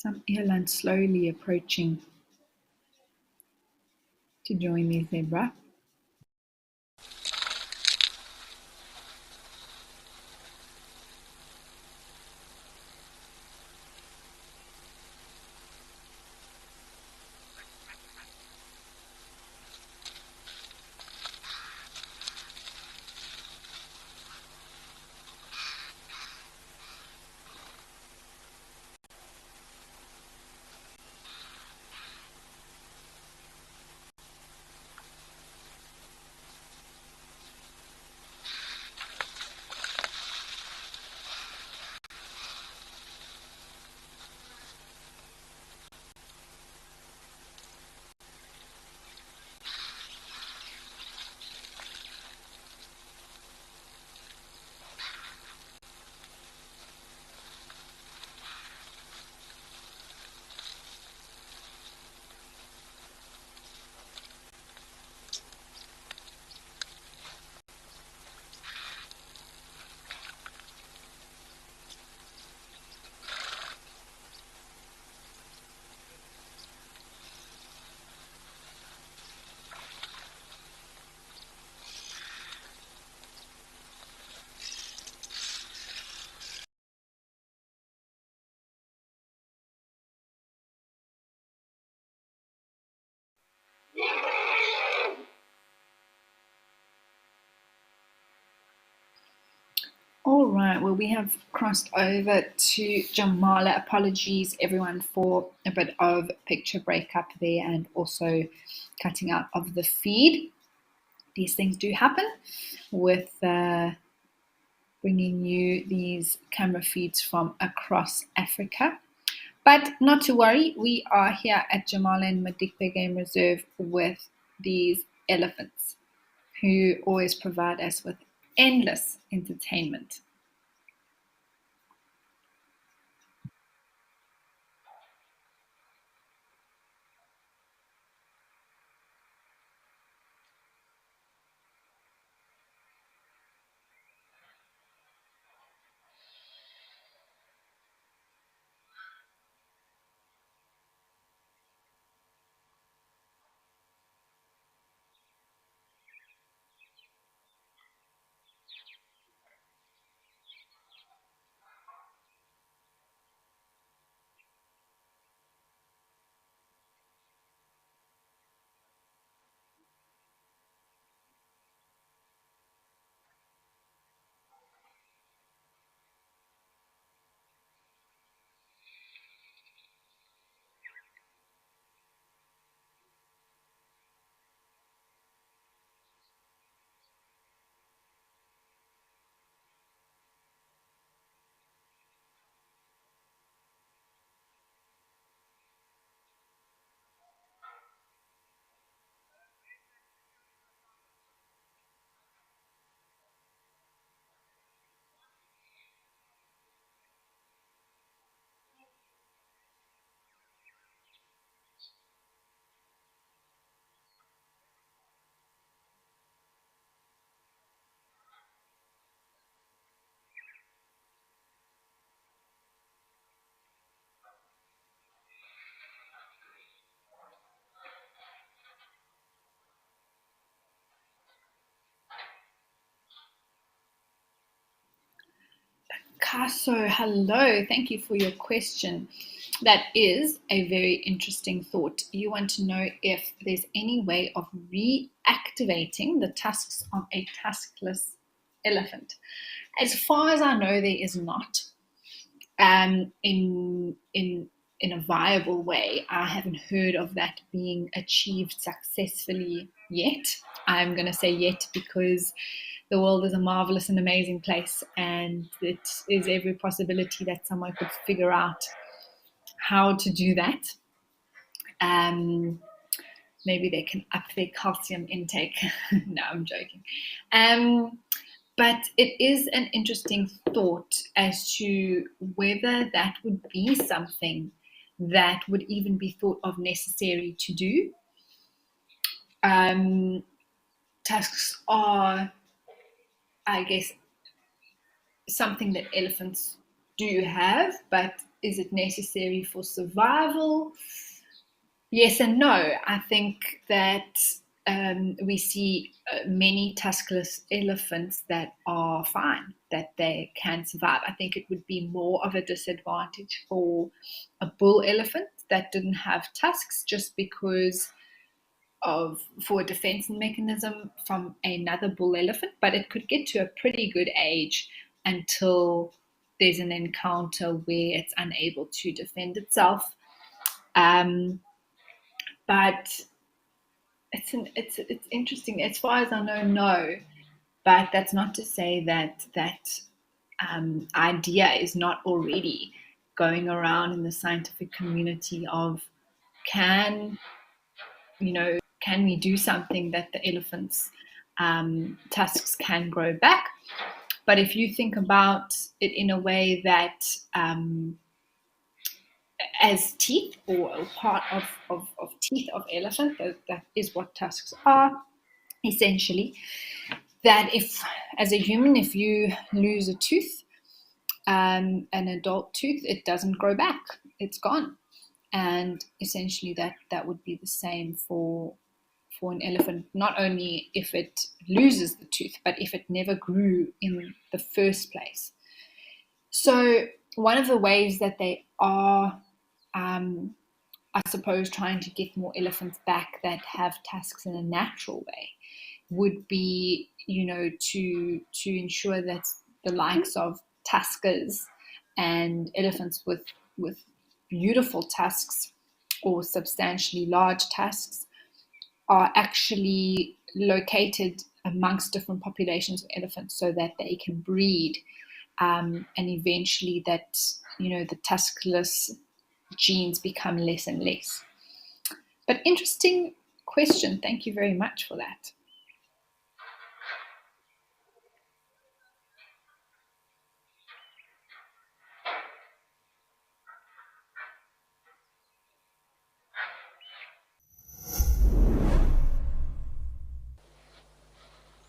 Some eland slowly approaching to join the zebra. right, well, we have crossed over to Jamala. Apologies, everyone, for a bit of picture breakup there and also cutting out of the feed. These things do happen with bringing you these camera feeds from across Africa. But not to worry, we are here at Jamala and Madikwe Game Reserve with these elephants who always provide us with endless entertainment. Caso, hello. Thank you for your question. That is a very interesting thought. You want to know if there's any way of reactivating the tusks of a tuskless elephant. As far as I know, there is not. In a viable way. I haven't heard of that being achieved successfully yet. I'm going to say yet because the world is a marvelous and amazing place, and it is every possibility that someone could figure out how to do that. Maybe they can up their calcium intake. No, I'm joking. But it is an interesting thought as to whether that would be something that would even be thought of necessary to do. Tusks are, I guess, something that elephants do have, but is it necessary for survival? Yes and no. I think that we see many tuskless elephants that are fine, that they can survive. I think it would be more of a disadvantage for a bull elephant that didn't have tusks, just because for a defense mechanism from another bull elephant. But it could get to a pretty good age until there's an encounter where it's unable to defend itself. But it's interesting. As far as I know, no. But that's not to say that idea is not already going around in the scientific community of can we do something that the elephant's tusks can grow back? But if you think about it in a way that as teeth or part of teeth of elephant, that is what tusks are, essentially. That if, as a human, if you lose a tooth, an adult tooth, it doesn't grow back. It's gone. And essentially that would be the same for an elephant, not only if it loses the tooth, but if it never grew in the first place. So one of the ways that they are, I suppose, trying to get more elephants back that have tusks in a natural way would be, to ensure that the likes of tuskers and elephants with beautiful tusks or substantially large tusks are actually located amongst different populations of elephants so that they can breed, and eventually that, the tuskless genes become less and less. But interesting question. Thank you very much for that.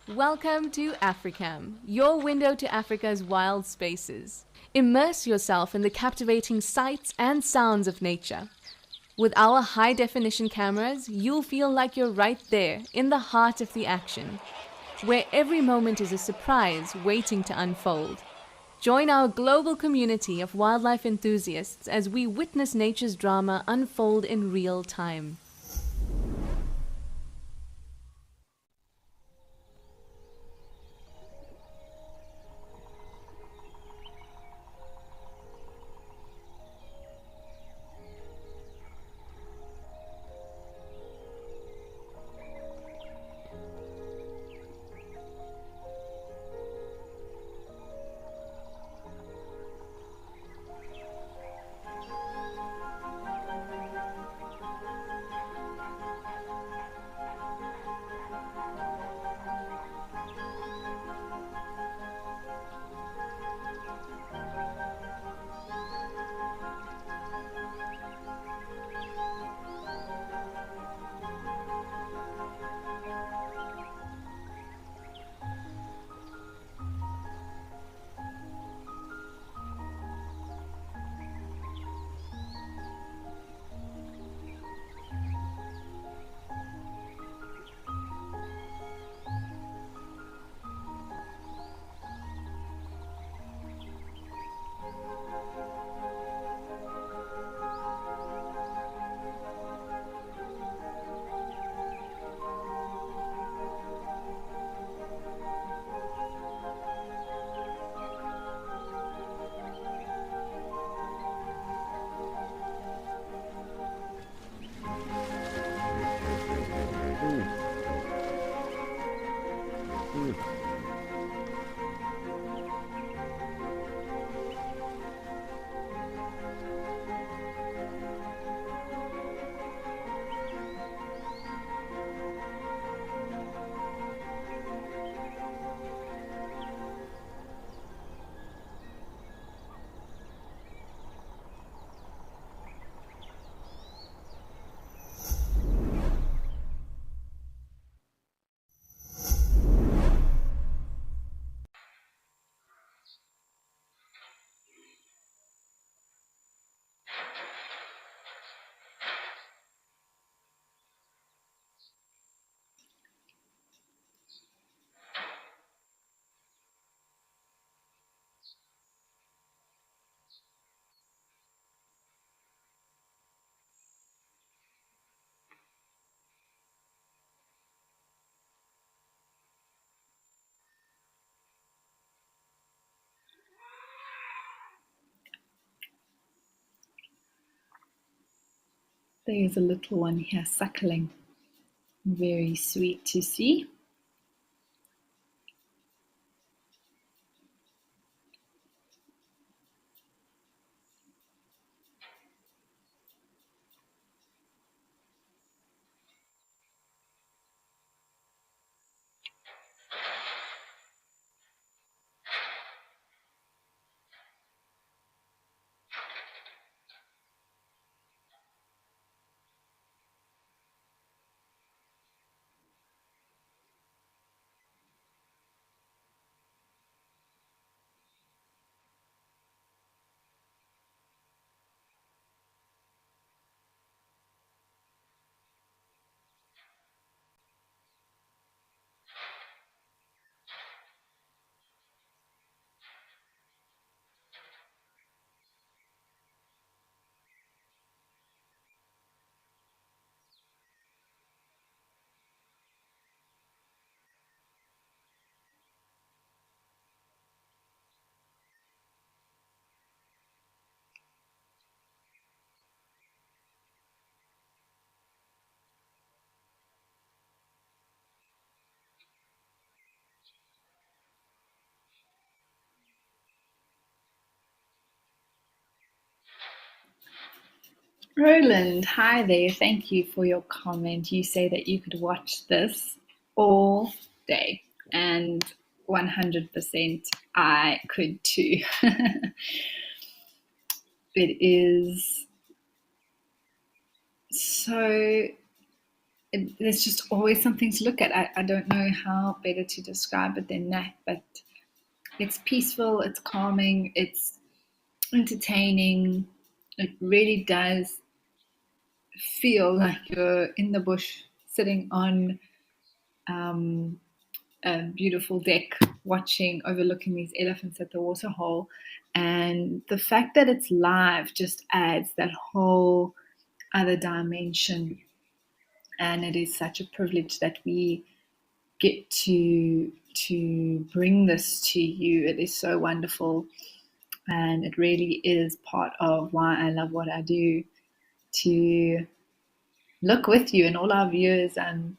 Welcome to Africam, your window to Africa's wild spaces. Immerse yourself in the captivating sights and sounds of nature. With our high-definition cameras, you'll feel like you're right there, in the heart of the action, where every moment is a surprise waiting to unfold. Join our global community of wildlife enthusiasts as we witness nature's drama unfold in real time. There's a little one here suckling. Very sweet to see. Roland, hi there. Thank you for your comment. You say that you could watch this all day, and 100% I could too. It is so, there's just always something to look at. I don't know how better to describe it than that, but it's peaceful, it's calming, it's entertaining. It really does feel like you're in the bush sitting on a beautiful deck watching, overlooking these elephants at the waterhole. And the fact that it's live just adds that whole other dimension. And it is such a privilege that we get to bring this to you. It is so wonderful. And it really is part of why I love what I do, to look with you and all our viewers and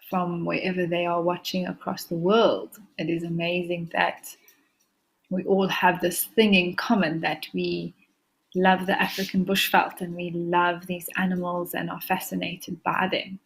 from wherever they are watching across the world. It is amazing that we all have this thing in common, that we love the African bushveld and we love these animals and are fascinated by them.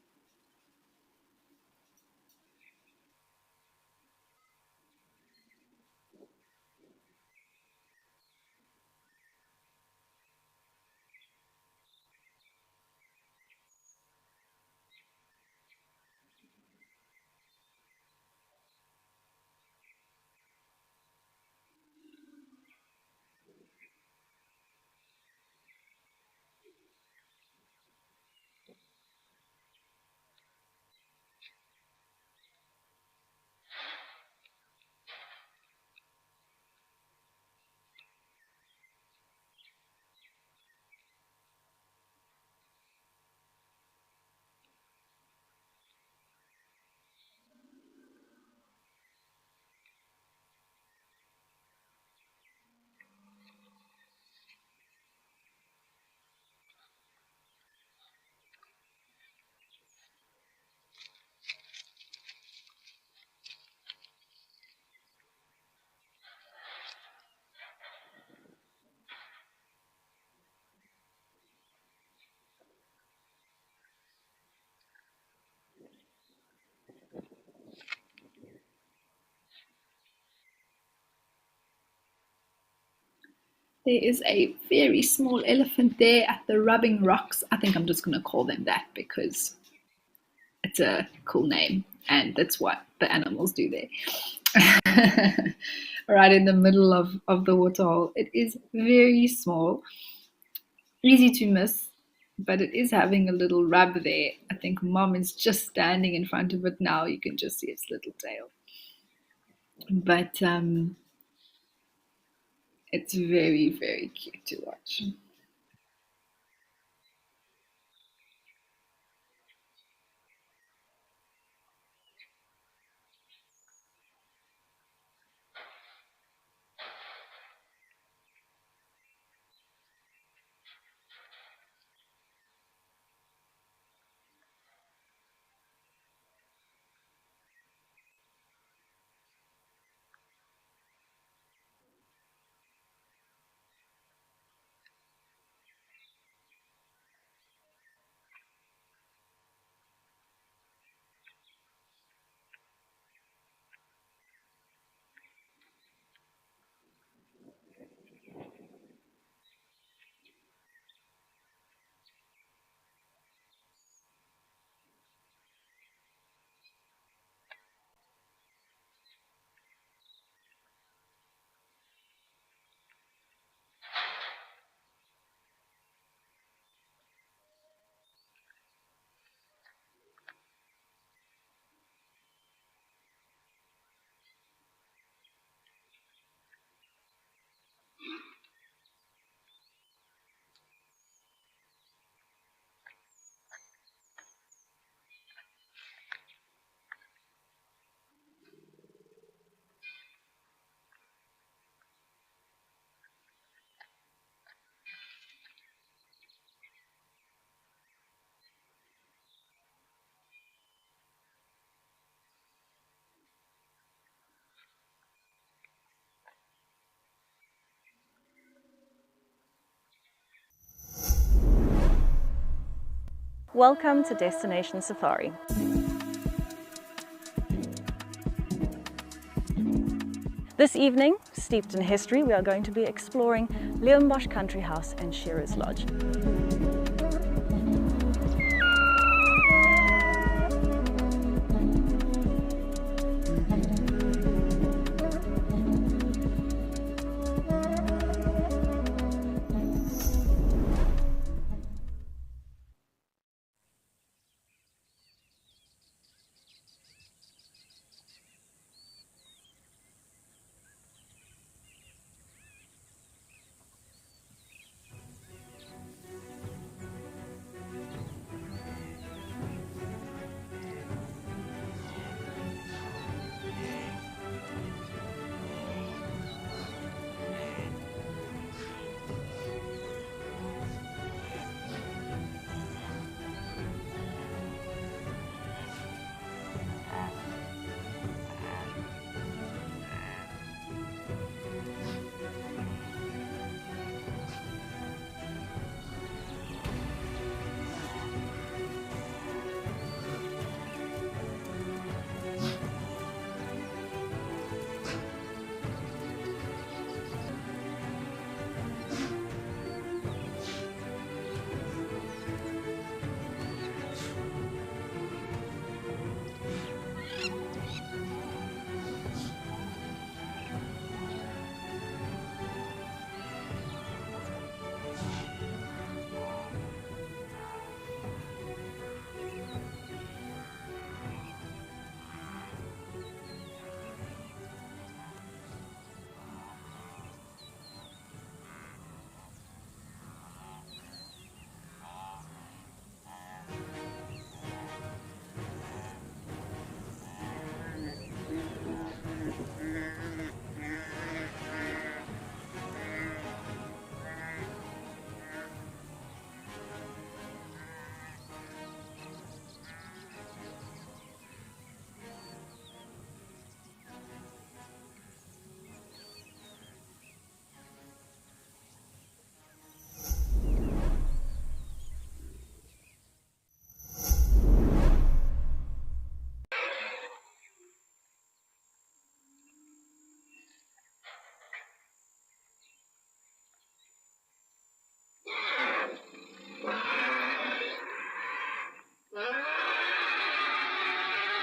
There is a very small elephant there at the rubbing rocks. I think I'm just going to call them that because it's a cool name and that's what the animals do there. Right in the middle of the waterhole. It is very small, easy to miss, but it is having a little rub there. I think mom is just standing in front of it now. You can just see its little tail. But it's very, very cute to watch. Welcome to Destination Safari. This evening, steeped in history, we are going to be exploring Leeuwenbosch Country House and Shearers Lodge.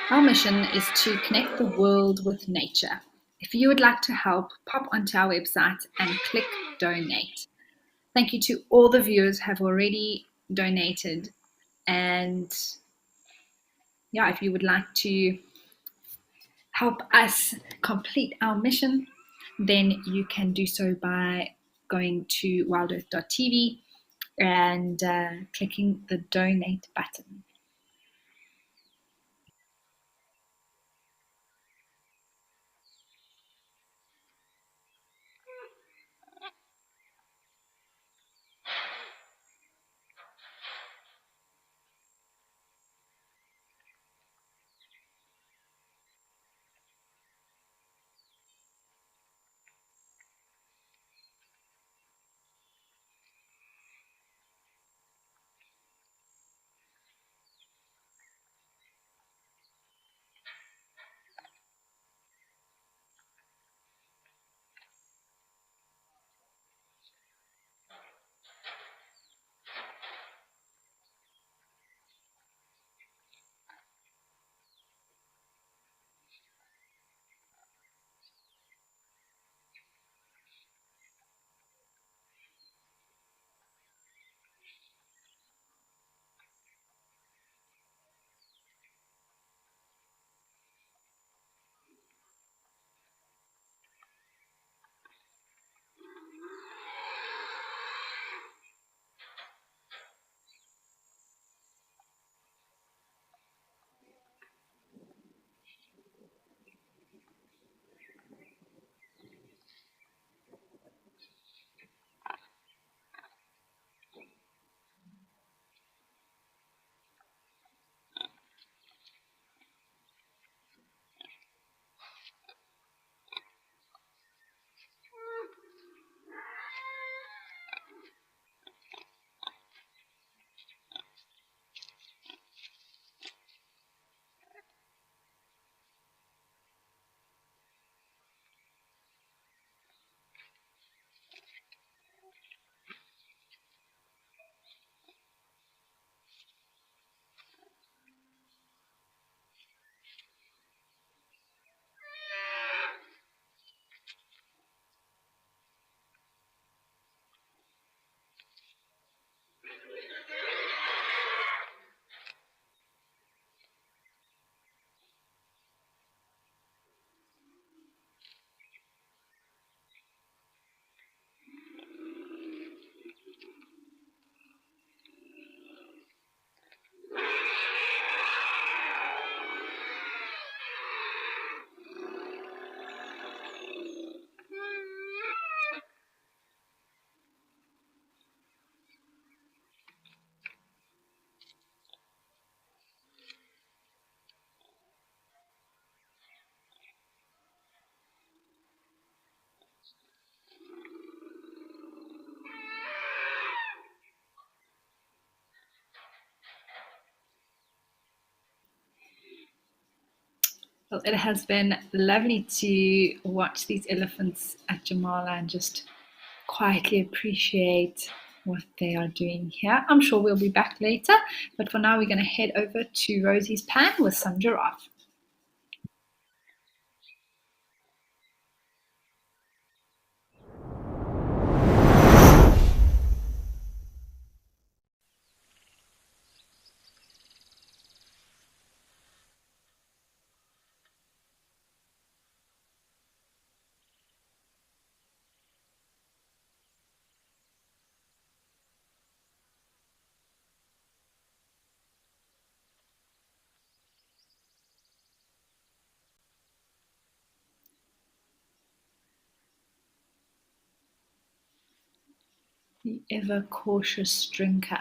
Our mission is to connect the world with nature. If you would like to help, pop onto our website and click donate. Thank you to all the viewers who have already donated. And yeah, if you would like to help us complete our mission, then you can do so by going to wildearth.tv and clicking the donate button. Well, it has been lovely to watch these elephants at Jamala and just quietly appreciate what they are doing here. I'm sure we'll be back later, but for now, we're going to head over to Rosie's pan with some giraffe. The ever cautious drinker.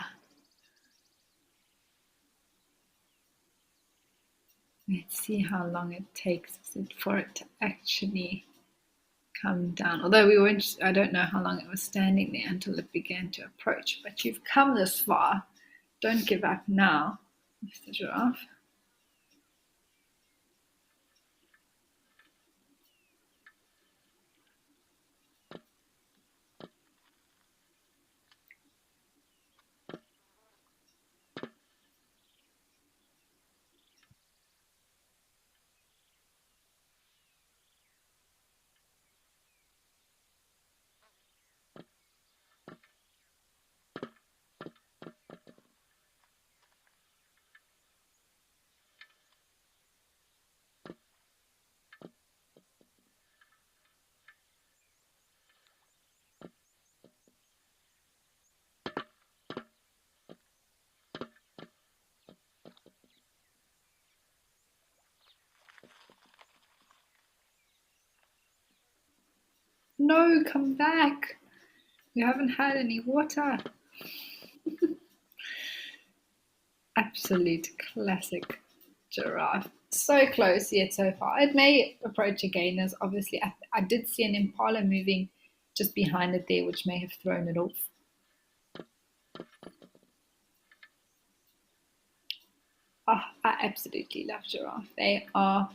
Let's see how long it takes for it to actually come down. Although we weren't, I don't know how long it was standing there until it began to approach. But you've come this far. Don't give up now, Mr. Giraffe. No, come back. You haven't had any water. Absolute classic giraffe. So close yet so far. It may approach again. There's obviously, I did see an impala moving just behind it there, which may have thrown it off. Oh, I absolutely love giraffe. They are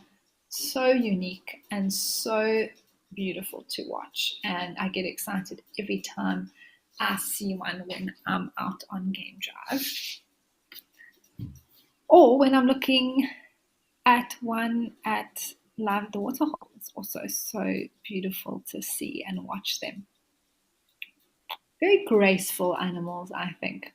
so unique and so beautiful to watch. And I get excited every time I see one when I'm out on game drive. Or when I'm looking at one at Live at the Waterhole. It's also so beautiful to see and watch them. Very graceful animals, I think.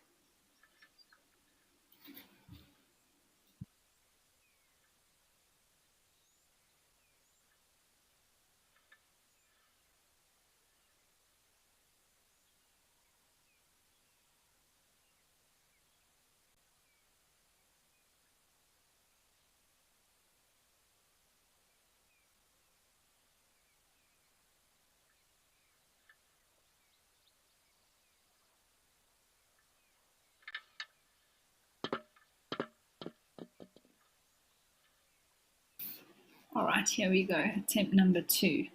All right, here we go. Attempt number 2.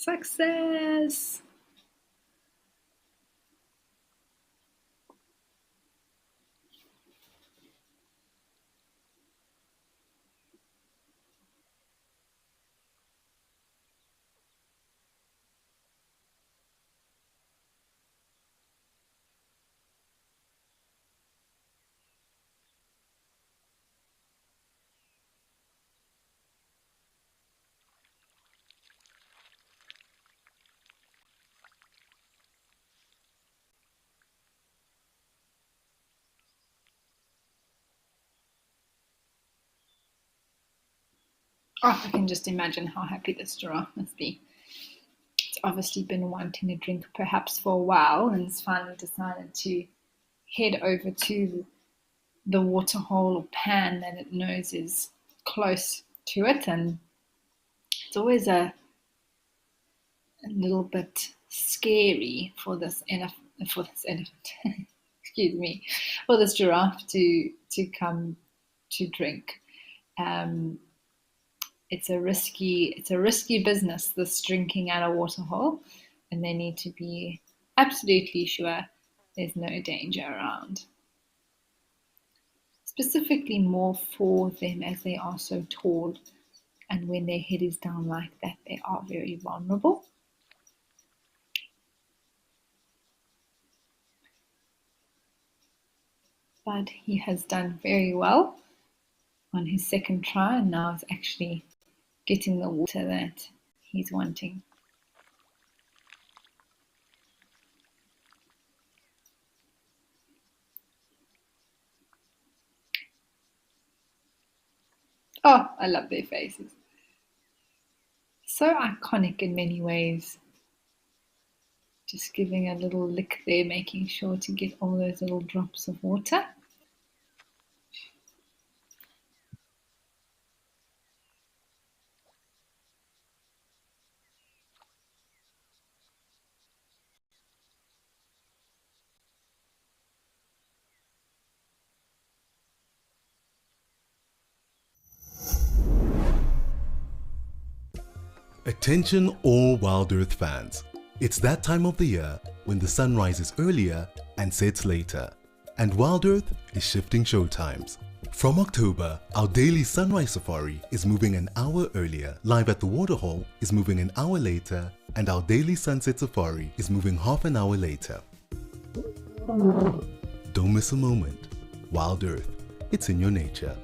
Success! Oh, I can just imagine how happy this giraffe must be. It's obviously been wanting a drink perhaps for a while and has finally decided to head over to the water hole or pan that it knows is close to it. And it's always a little bit scary for this elephant, excuse me, for this giraffe to come to drink. It's a risky business, this drinking at a waterhole, and they need to be absolutely sure there's no danger around. Specifically more for them as they are so tall, and when their head is down like that, they are very vulnerable. But he has done very well on his second try, and now is actually getting the water that he's wanting. Oh, I love their faces. So iconic in many ways. Just giving a little lick there, making sure to get all those little drops of water. Attention all WildEarth fans. It's that time of the year when the sun rises earlier and sets later. And WildEarth is shifting show times. From October, our daily sunrise safari is moving an hour earlier, Live at the Waterhole is moving an hour later, and our daily sunset safari is moving half an hour later. Don't miss a moment. WildEarth, it's in your nature.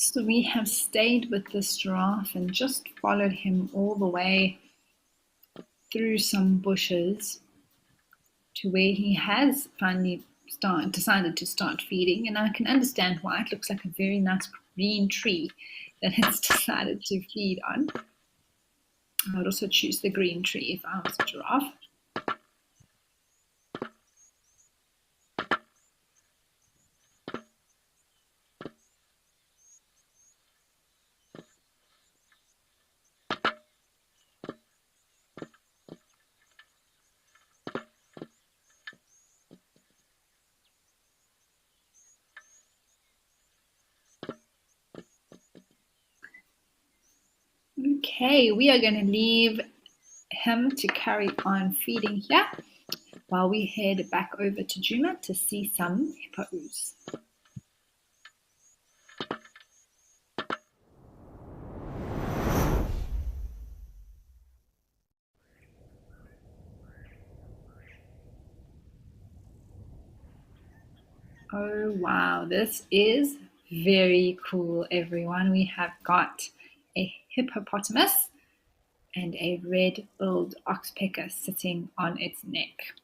So we have stayed with this giraffe and just followed him all the way through some bushes to where he has finally decided to start feeding. And I can understand why. It looks like a very nice green tree that it's decided to feed on. I would also choose the green tree if I was a giraffe. Okay, we are going to leave him to carry on feeding here while we head back over to Juma to see some hippos. Oh wow, this is very cool, everyone. We have got a hippopotamus and a red-billed oxpecker sitting on its neck.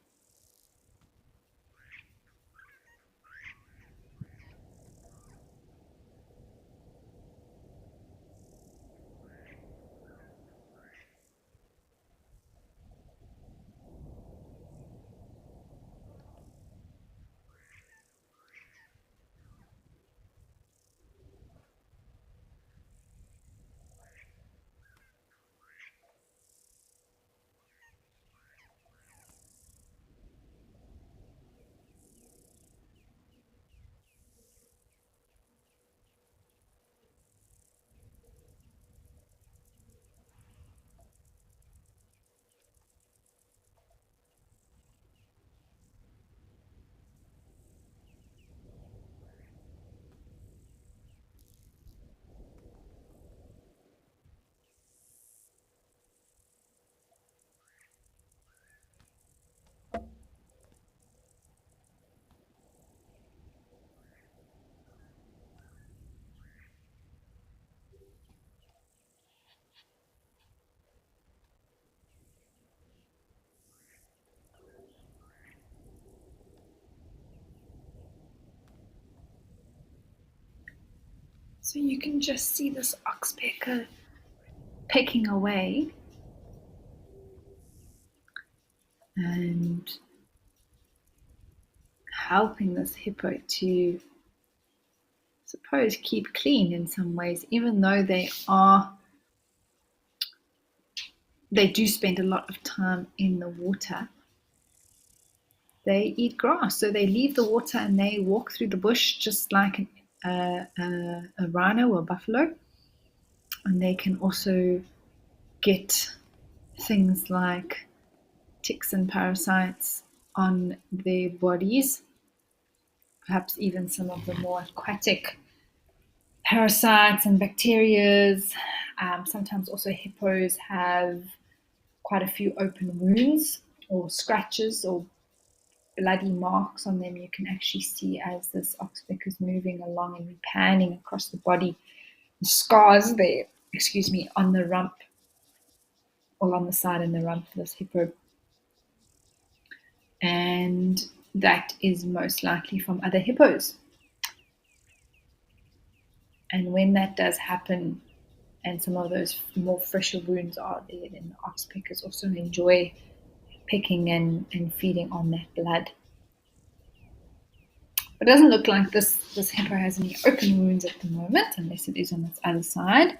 So you can just see this oxpecker pecking away and helping this hippo to, suppose, keep clean in some ways, even though they do spend a lot of time in the water. They eat grass, so they leave the water and they walk through the bush just like a rhino or buffalo. And they can also get things like ticks and parasites on their bodies, perhaps even some of the more aquatic parasites and bacteria. Sometimes also hippos have quite a few open wounds or scratches or bloody marks on them. You can actually see as this oxpecker is moving along and panning across the body, the scars there, on the rump or on the side and the rump of this hippo. And that is most likely from other hippos. And when that does happen, and some of those more fresher wounds are there, then the oxpeckers also enjoy picking and feeding on that blood. It doesn't look like this hippo has any open wounds at the moment, unless it is on its other side.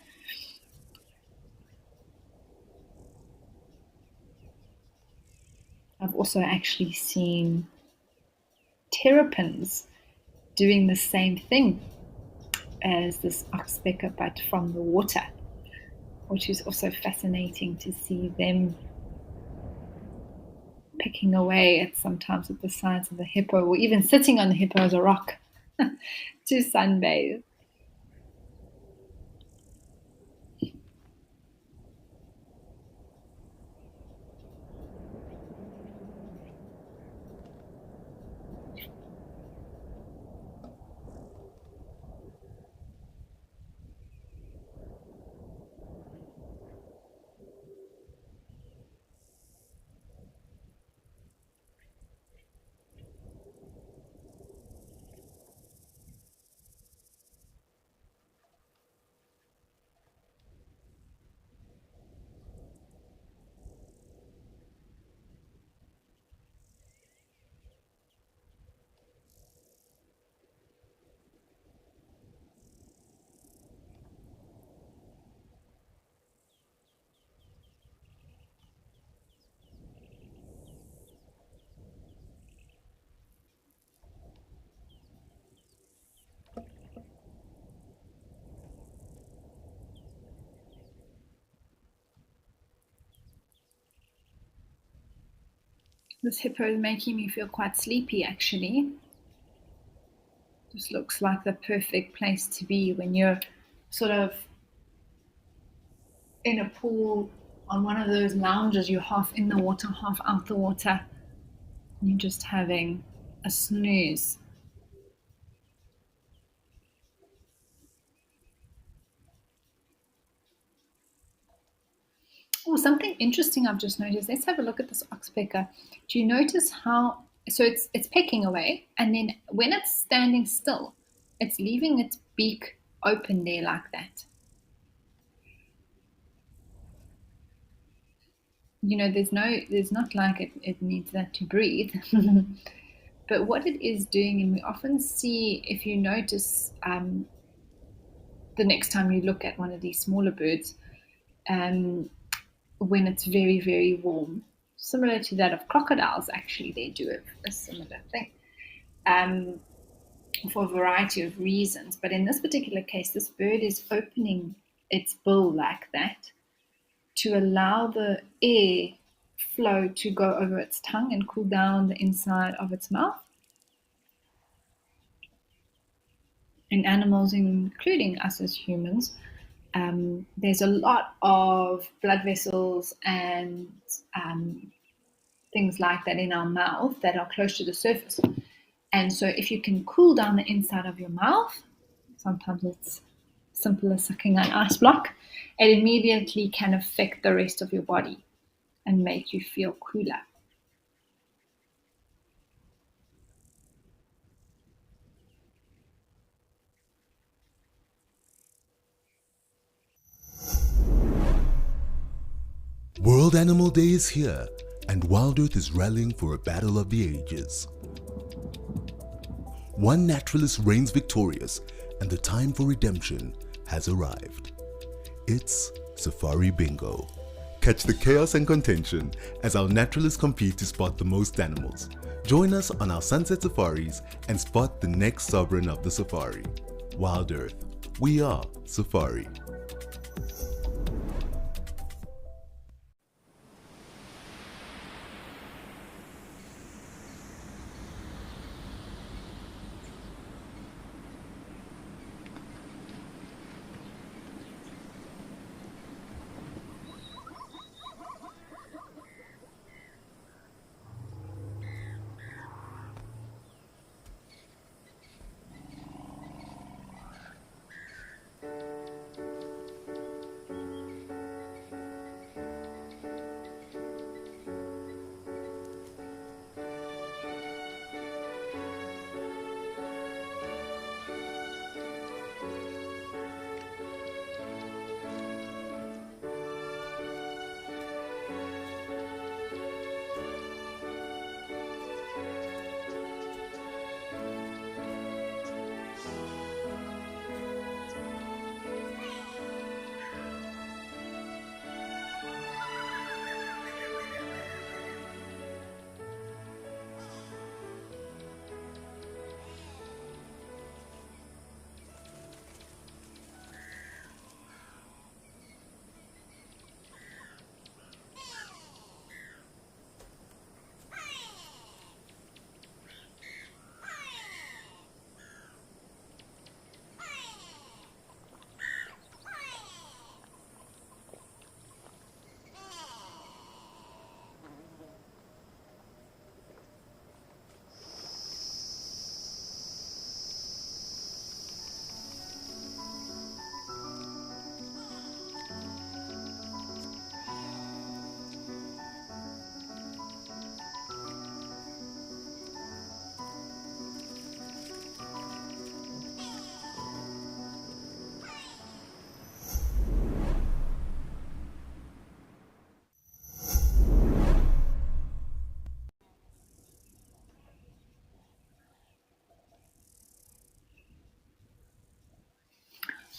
I've also actually seen terrapins doing the same thing as this oxpecker, but from the water, which is also fascinating to see them picking away at sometimes at the sides of the hippo, or even sitting on the hippo as a rock to sunbathe. This hippo is making me feel quite sleepy, actually. This looks like the perfect place to be when you're sort of in a pool on one of those lounges. You're half in the water, half out the water. And you're just having a snooze. Oh, something interesting I've just noticed. Let's have a look at this oxpecker. Do you notice how, so it's pecking away, and then when it's standing still, it's leaving its beak open there like that. There's not like it needs that to breathe. But what it is doing, and we often see, if you notice, the next time you look at one of these smaller birds, when it's very, very warm, similar to that of crocodiles, actually, they do a similar thing, for a variety of reasons. But in this particular case, this bird is opening its bill like that to allow the air flow to go over its tongue and cool down the inside of its mouth. In animals, including us as humans, there's a lot of blood vessels and things like that in our mouth that are close to the surface. And so if you can cool down the inside of your mouth, sometimes it's simple as sucking an ice block, it immediately can affect the rest of your body and make you feel cooler. World Animal Day is here, and WildEarth is rallying for a battle of the ages. One naturalist reigns victorious, and the time for redemption has arrived. It's Safari Bingo. Catch the chaos and contention as our naturalists compete to spot the most animals. Join us on our sunset safaris and spot the next sovereign of the safari. WildEarth, we are Safari.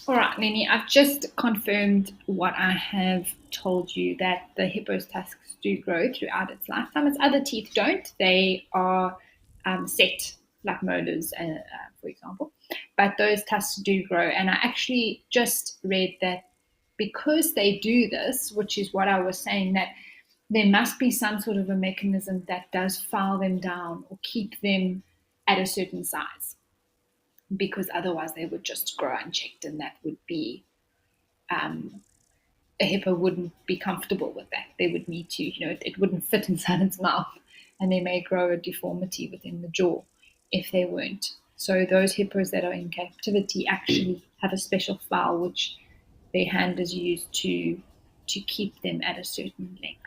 All right, Lenny, I've just confirmed what I have told you, that the hippo's tusks do grow throughout its lifetime. Its other teeth don't. They are set, like molars, for example. But those tusks do grow. And I actually just read that because they do this, which is what I was saying, that there must be some sort of a mechanism that does file them down or keep them at a certain size, because otherwise they would just grow unchecked, and that would be a hippo wouldn't be comfortable with that. They would need to, it wouldn't fit inside its mouth, and they may grow a deformity within the jaw if they weren't. So those hippos that are in captivity actually have a special file which their handlers use to keep them at a certain length.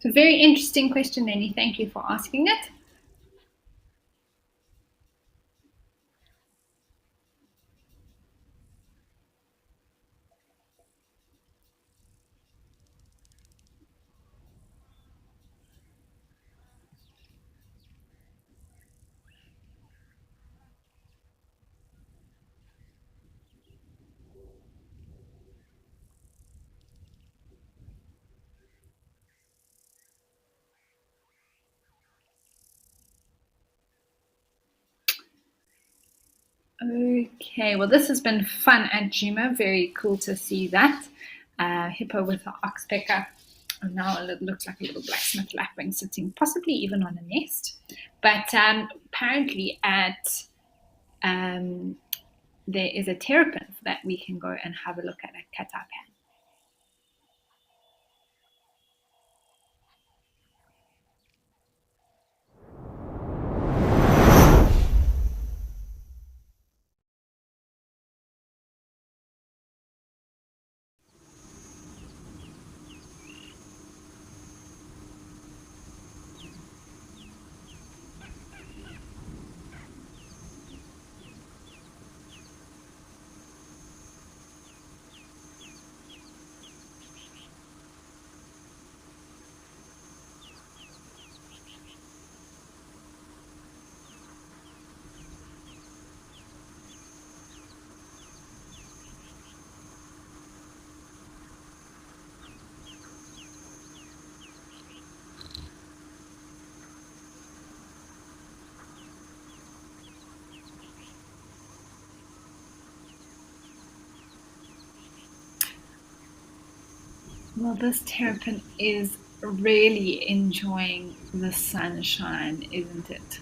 So very interesting question, Lenny. Thank you for asking it. Okay, well, this has been fun at Juma. Very cool to see that. Hippo with an oxpecker. And now it looks like a little blacksmith lapwing sitting possibly even on a nest. But apparently there is a terrapin that we can go and have a look at Katapan. Well, this terrapin is really enjoying the sunshine, isn't it?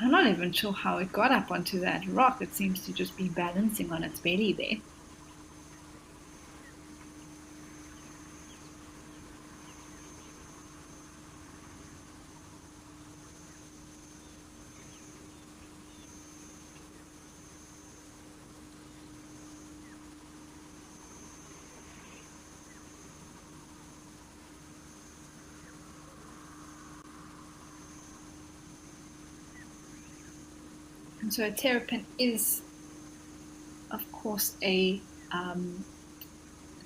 I'm not even sure how it got up onto that rock. It seems to just be balancing on its belly there. And so a terrapin is, of course, a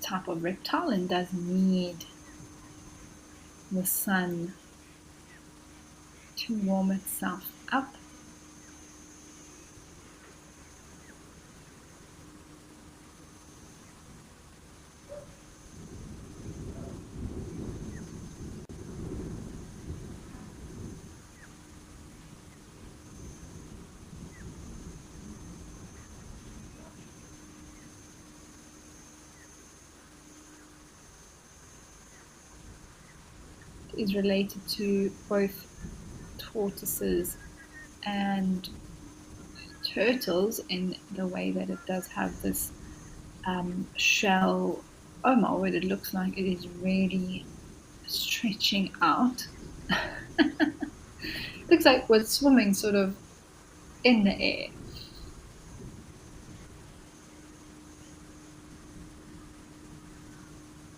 type of reptile and does need the sun to warm itself up. Is related to both tortoises and turtles in the way that it does have this shell. Oh my word, it looks like it is really stretching out. Looks like we're swimming sort of in the air.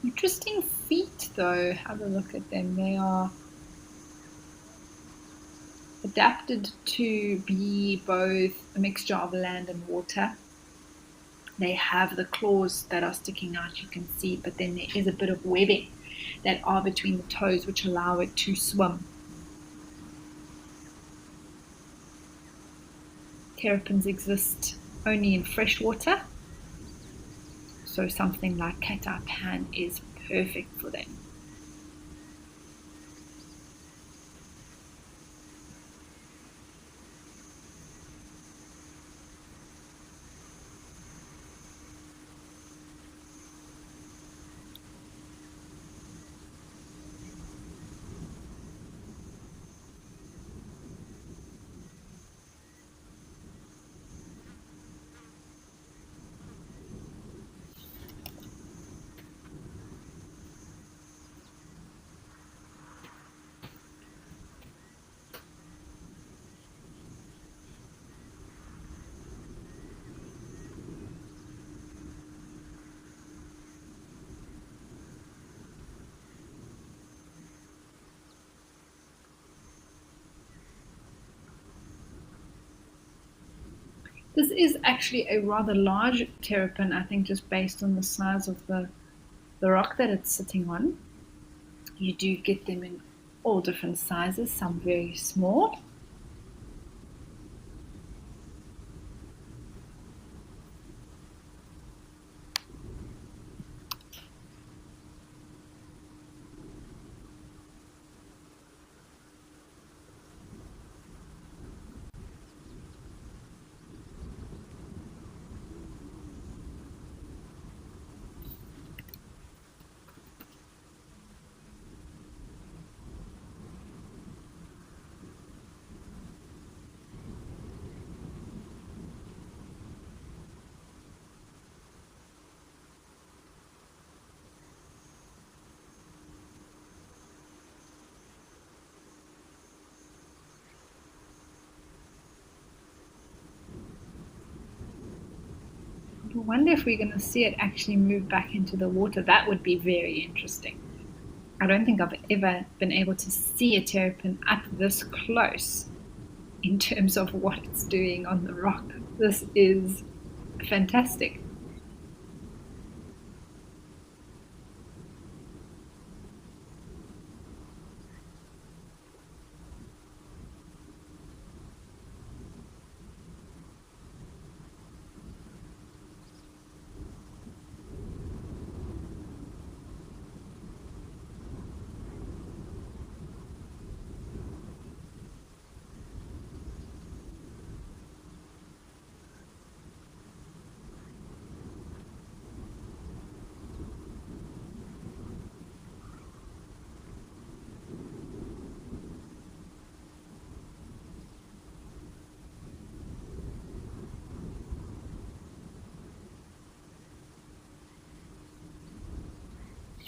Interesting feet though, have a look at them. They are adapted to be both a mixture of land and water. They have the claws that are sticking out, you can see, but then there is a bit of webbing that are between the toes which allow it to swim. Terrapins exist only in fresh water, so something like Katapan is perfect for them. This is actually a rather large terrapin, I think, just based on the size of the rock that it's sitting on. You do get them in all different sizes, some very small. I wonder if we're going to see it actually move back into the water. That would be very interesting. I don't think I've ever been able to see a terrapin up this close in terms of what it's doing on the rock. This is fantastic.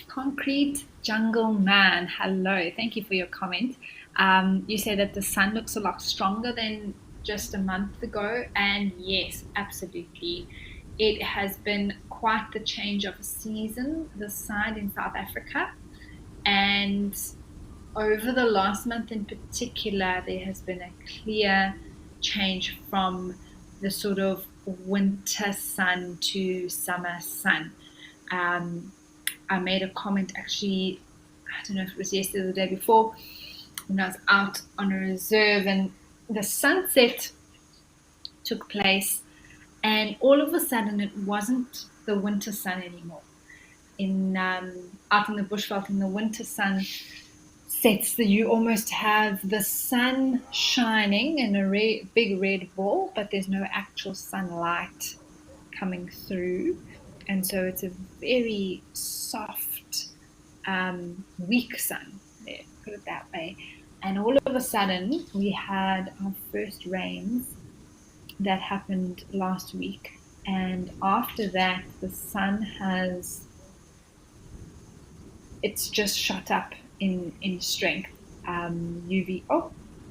Concrete Jungle Man, hello. Thank you for your comment. You say that the sun looks a lot stronger than just a month ago, and yes, absolutely. It has been quite the change of a season this side in South Africa, and over the last month in particular, there has been a clear change from the sort of winter sun to summer sun. I made a comment actually, I don't know if it was yesterday or the day before, when I was out on a reserve and the sunset took place, and all of a sudden it wasn't the winter sun anymore. Out in the bushveld, in the winter sun sets, that you almost have the sun shining in a big red ball, but there's no actual sunlight coming through. And so it's a very soft, weak sun, there, put it that way. And all of a sudden, we had our first rains that happened last week. And after that, the sun it's just shot up in strength. UV,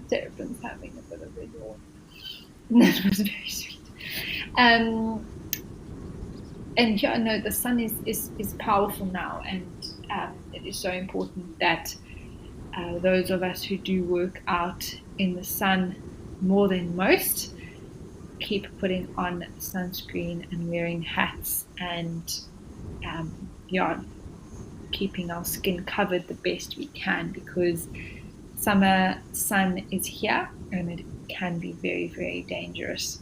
terrapin's having a bit of a yawn. That was very sweet. And yeah, no, the sun is powerful now, and it is so important that those of us who do work out in the sun more than most keep putting on sunscreen and wearing hats and keeping our skin covered the best we can, because summer sun is here and it can be very, very dangerous.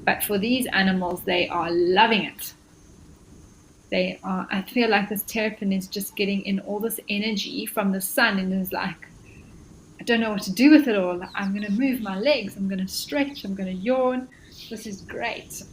But for these animals, they are loving it. I feel like this terrapin is just getting in all this energy from the sun and is like, I don't know what to do with it all. I'm going to move my legs. I'm going to stretch. I'm going to yawn. This is great.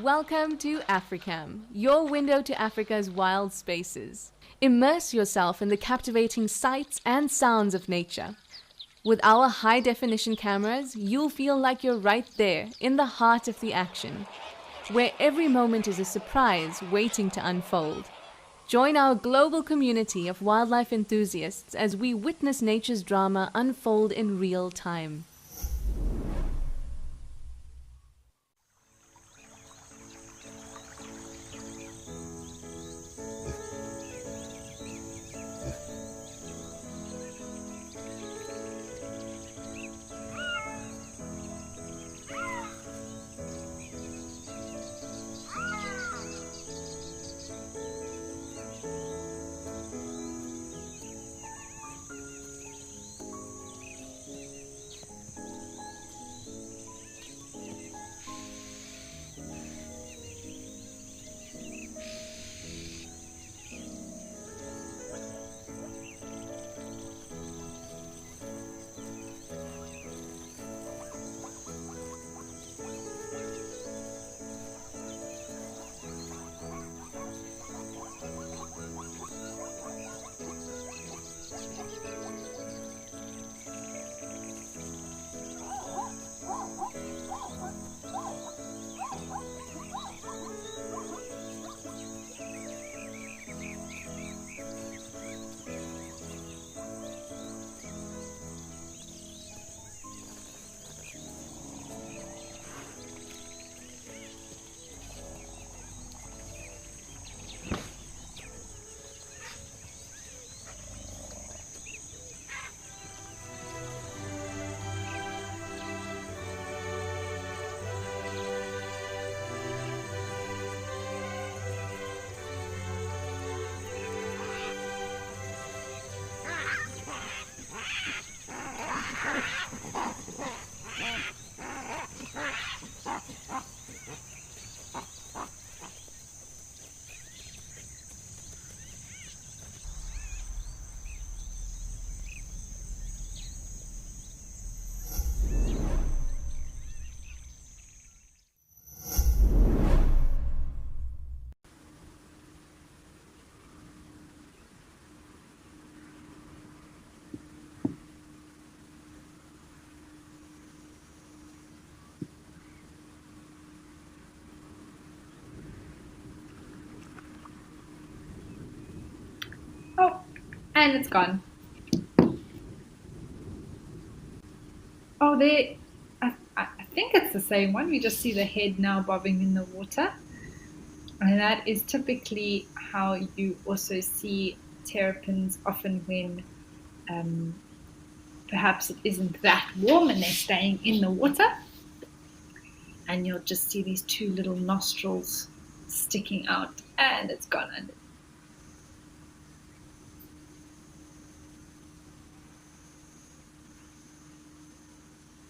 Welcome to Africam, your window to Africa's wild spaces. Immerse yourself in the captivating sights and sounds of nature. With our high-definition cameras, you'll feel like you're right there in the heart of the action, where every moment is a surprise waiting to unfold. Join our global community of wildlife enthusiasts as we witness nature's drama unfold in real time. Oh, and it's gone. Oh, there. I think it's the same one. We just see the head now bobbing in the water. And that is typically how you also see terrapins often when perhaps it isn't that warm and they're staying in the water. And you'll just see these two little nostrils sticking out, and it's gone under.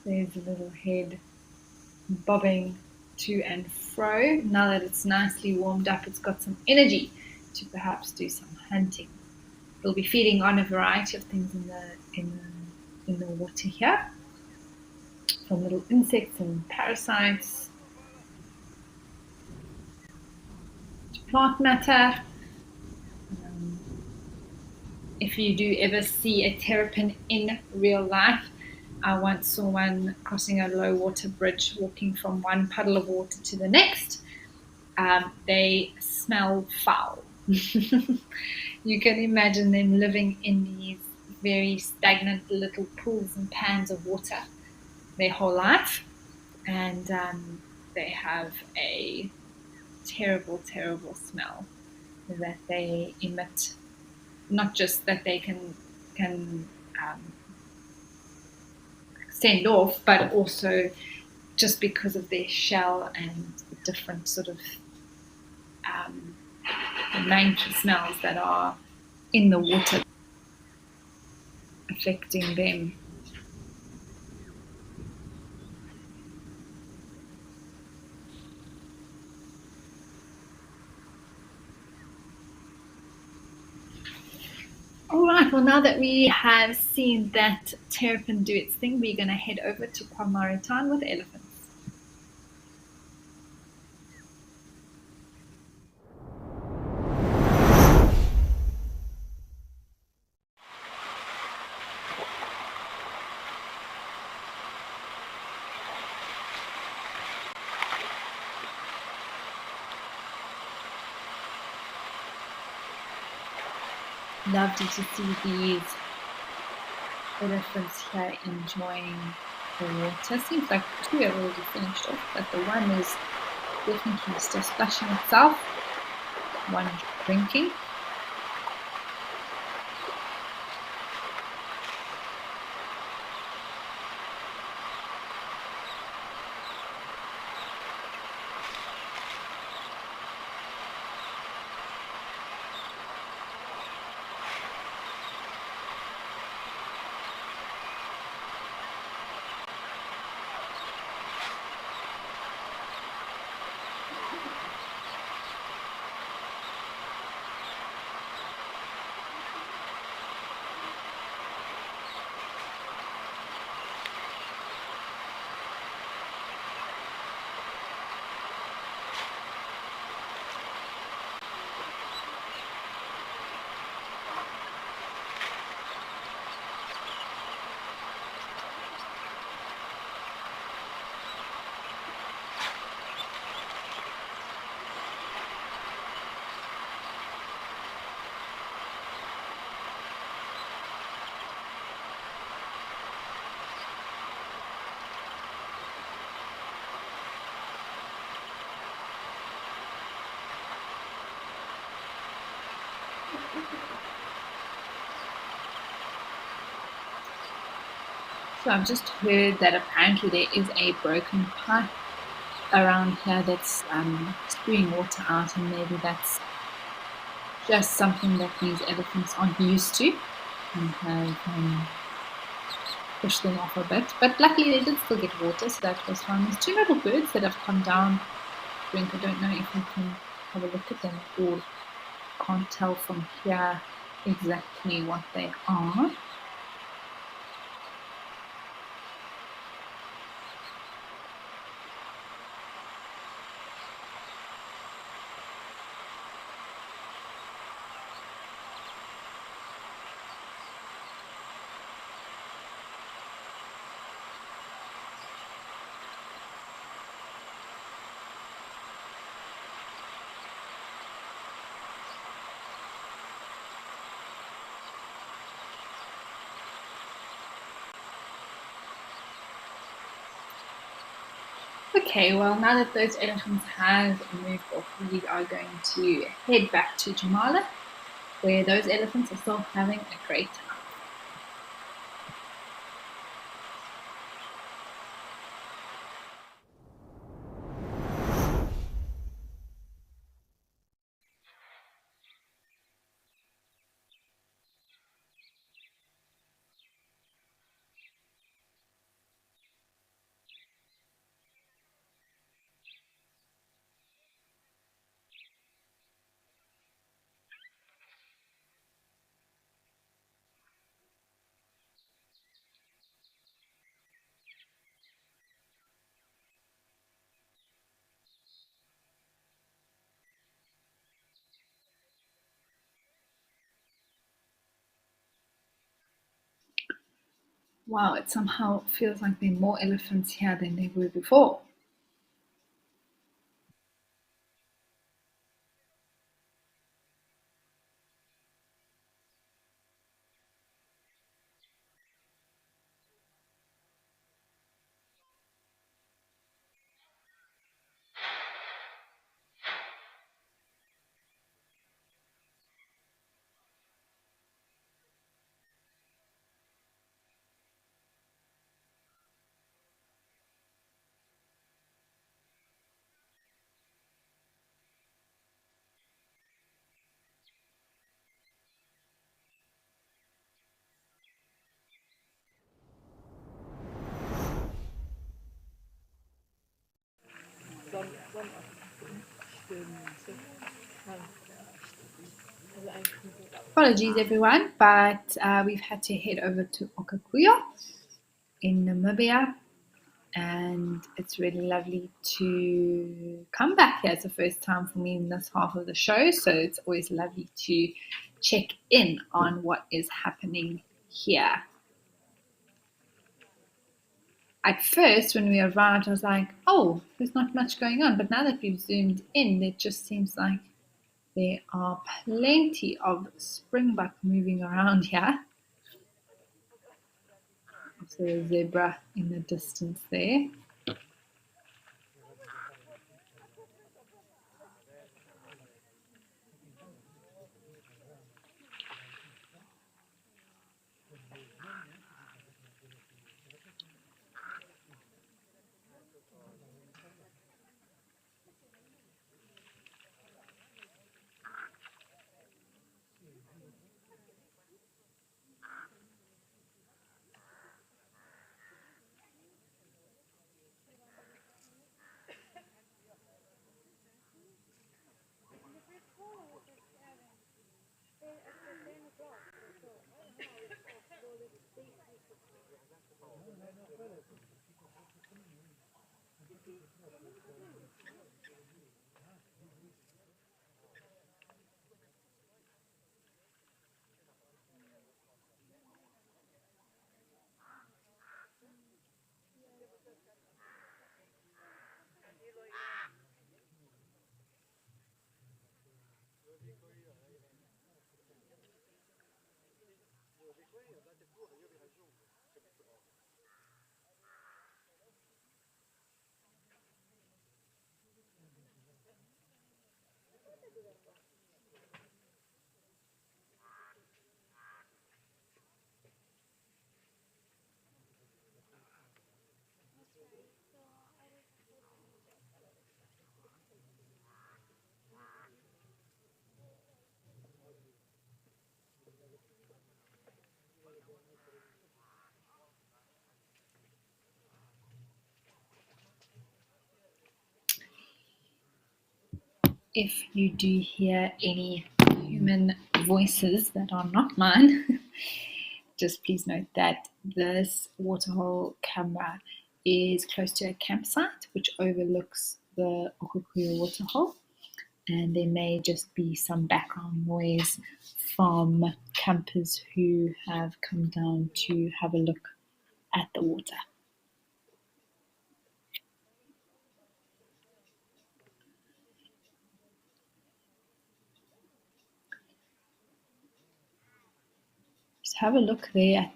There's a little head bobbing to and fro. Now that it's nicely warmed up, it's got some energy to perhaps do some hunting. It'll be feeding on a variety of things in the water here, from little insects and parasites to plant matter. If you do ever see a terrapin in real life, I once saw one crossing a low water bridge, walking from one puddle of water to the next. They smell foul. You can imagine them living in these very stagnant little pools and pans of water their whole life, and they have a terrible, terrible smell that they emit. Not just that they can send off, but also just because of their shell and different sort of manky smells that are in the water affecting them. All right, well, now that we have seen that terrapin do its thing, we're going to head over to Kwamaritan with elephants. Lovely to see these elephants here enjoying the water. Seems like two have already finished off, but the one is definitely still splashing itself. One drinking. So I've just heard that apparently there is a broken pipe around here that's spewing water out, and maybe that's just something that these elephants aren't used to and have pushed them off a bit. But luckily they did still get water, so that was fine. There's two little birds that have come down to drink. I don't know if we can have a look at them at all. Can't tell from here exactly what they are. Okay, well, now that those elephants have moved off, we are going to head back to Jamala, where those elephants are still having a great time. Wow, it somehow feels like there are more elephants here than there were before. Apologies, everyone, but we've had to head over to Okakuyo in Namibia, and it's really lovely to come back here. It's the first time for me in this half of the show, so it's always lovely to check in on what is happening here. At first, when we arrived, I was like, oh, there's not much going on. But now that we've zoomed in, it just seems like There are plenty of springbuck moving around here. Also a zebra in the distance there. If you do hear any human voices that are not mine, just please note that this Waterhole camera is close to a campsite which overlooks the Okukuya Waterhole, and there may just be some background noise from campers who have come down to have a look at the water. Just have a look there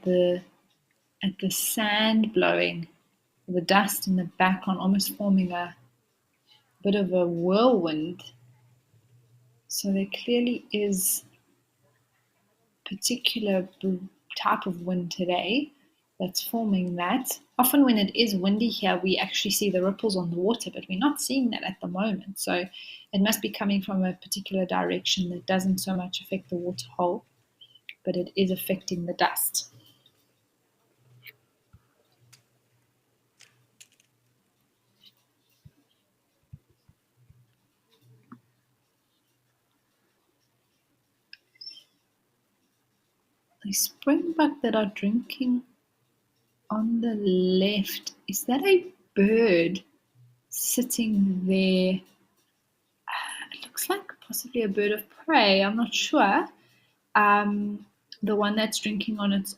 at the sand blowing, the dust in the background, almost forming a bit of a whirlwind. So there clearly is a particular type of wind today that's forming that. Often when it is windy here, we actually see the ripples on the water, but we're not seeing that at the moment. So it must be coming from a particular direction that doesn't so much affect the water hole, but it is affecting the dust. The springbuck that are drinking on the left, is that a bird sitting there? It looks like possibly a bird of prey. I'm not sure. The one that's drinking on its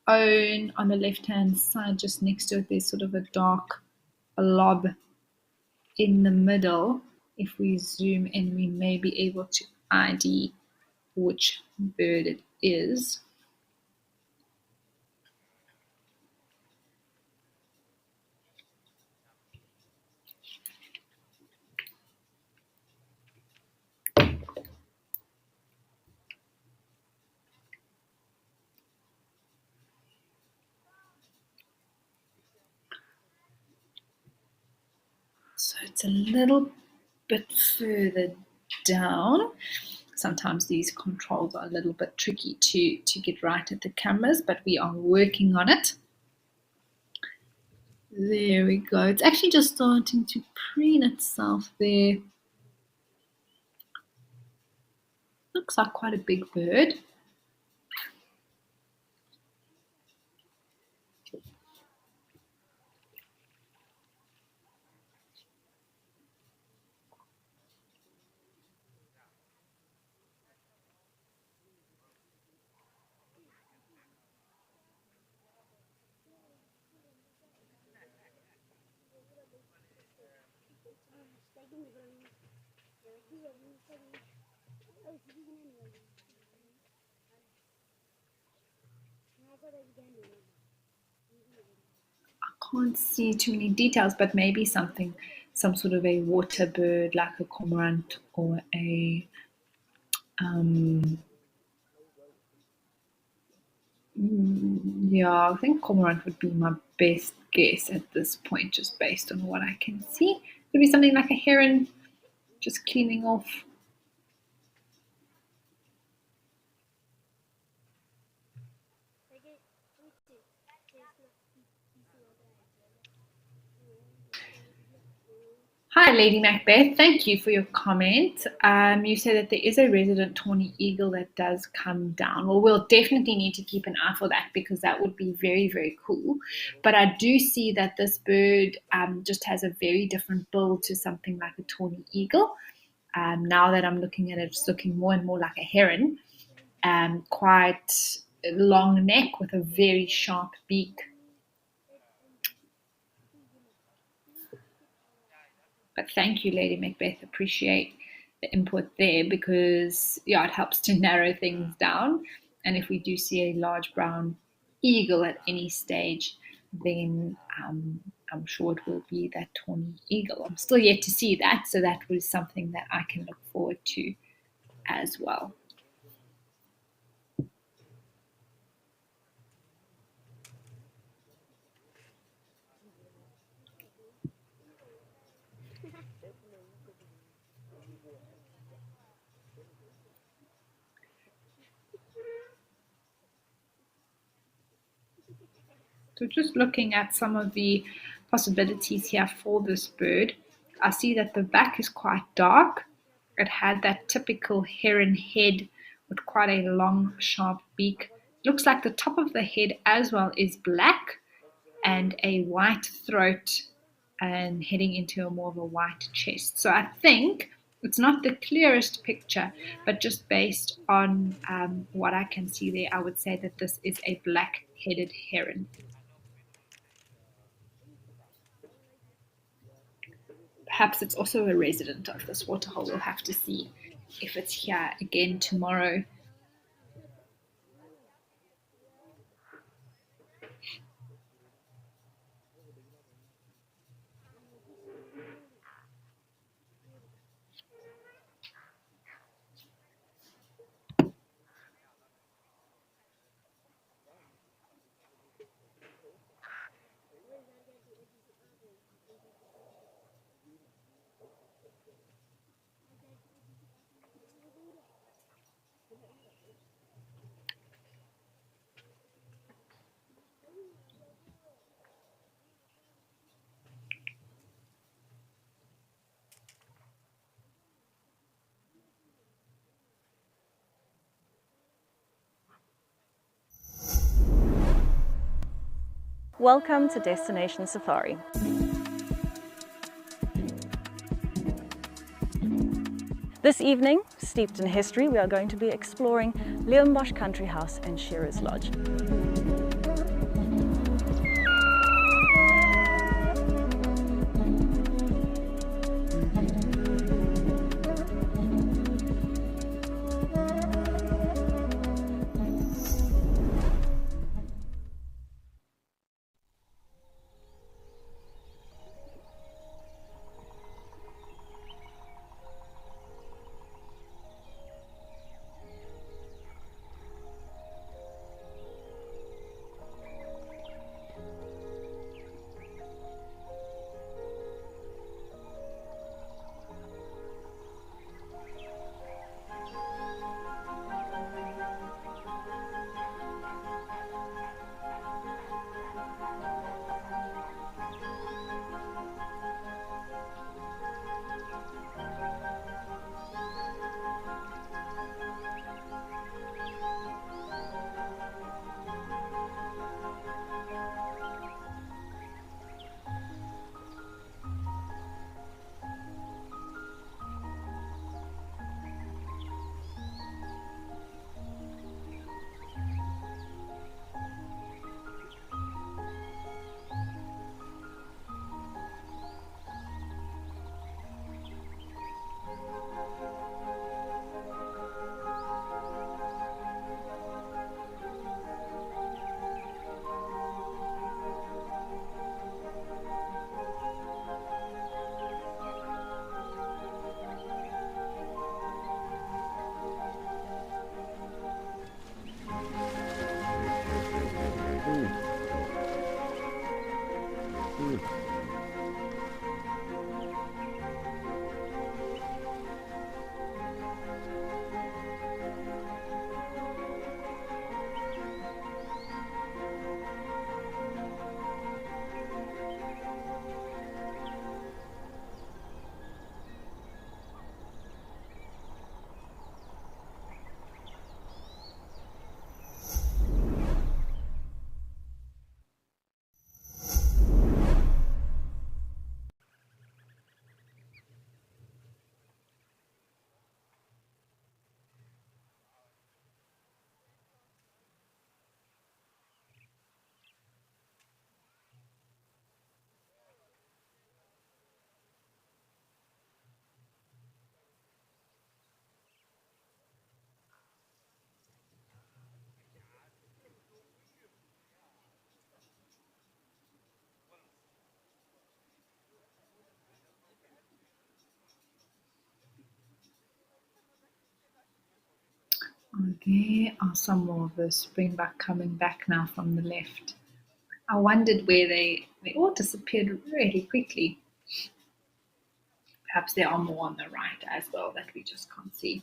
own on the left-hand side, just next to it, there's sort of a dark blob in the middle. If we zoom in, we may be able to ID which bird it is. So it's a little bit further down. Sometimes these controls are a little bit tricky to get right at the cameras, but we are working on it. There we go. It's actually just starting to preen itself there. Looks like quite a big bird. I can't see too many details, but maybe some sort of a water bird like a cormorant or a yeah, I think cormorant would be my best guess at this point, just based on what I can see. Could be something like a heron, just cleaning off. Hi, Lady Macbeth. Thank you for your comment. You say that there is a resident tawny eagle that does come down. Well, we'll definitely need to keep an eye for that because that would be very, very cool. But I do see that this bird just has a very different build to something like a tawny eagle. Now that I'm looking at it, it's looking more and more like a heron. Quite long neck with a very sharp beak. But thank you, Lady Macbeth. Appreciate the input there because yeah, it helps to narrow things down. And if we do see a large brown eagle at any stage, then I'm sure it will be that tawny eagle. I'm still yet to see that, so that was something that I can look forward to as well. So just looking at some of the possibilities here for this bird, I see that the back is quite dark. It had that typical heron head with quite a long, sharp beak. Looks like the top of the head as well is black and a white throat and heading into a more of a white chest. So I think it's not the clearest picture, but just based on what I can see there, I would say that this is a black-headed heron. Perhaps it's also a resident of this waterhole. We'll have to see if it's here again tomorrow. Welcome to Destination Safari. This evening, steeped in history, we are going to be exploring Leeuwenbosch Country House and Shearers Lodge. There are some more of the springbuck coming back now from the left. I wondered where they all disappeared really quickly. Perhaps there are more on the right as well that we just can't see.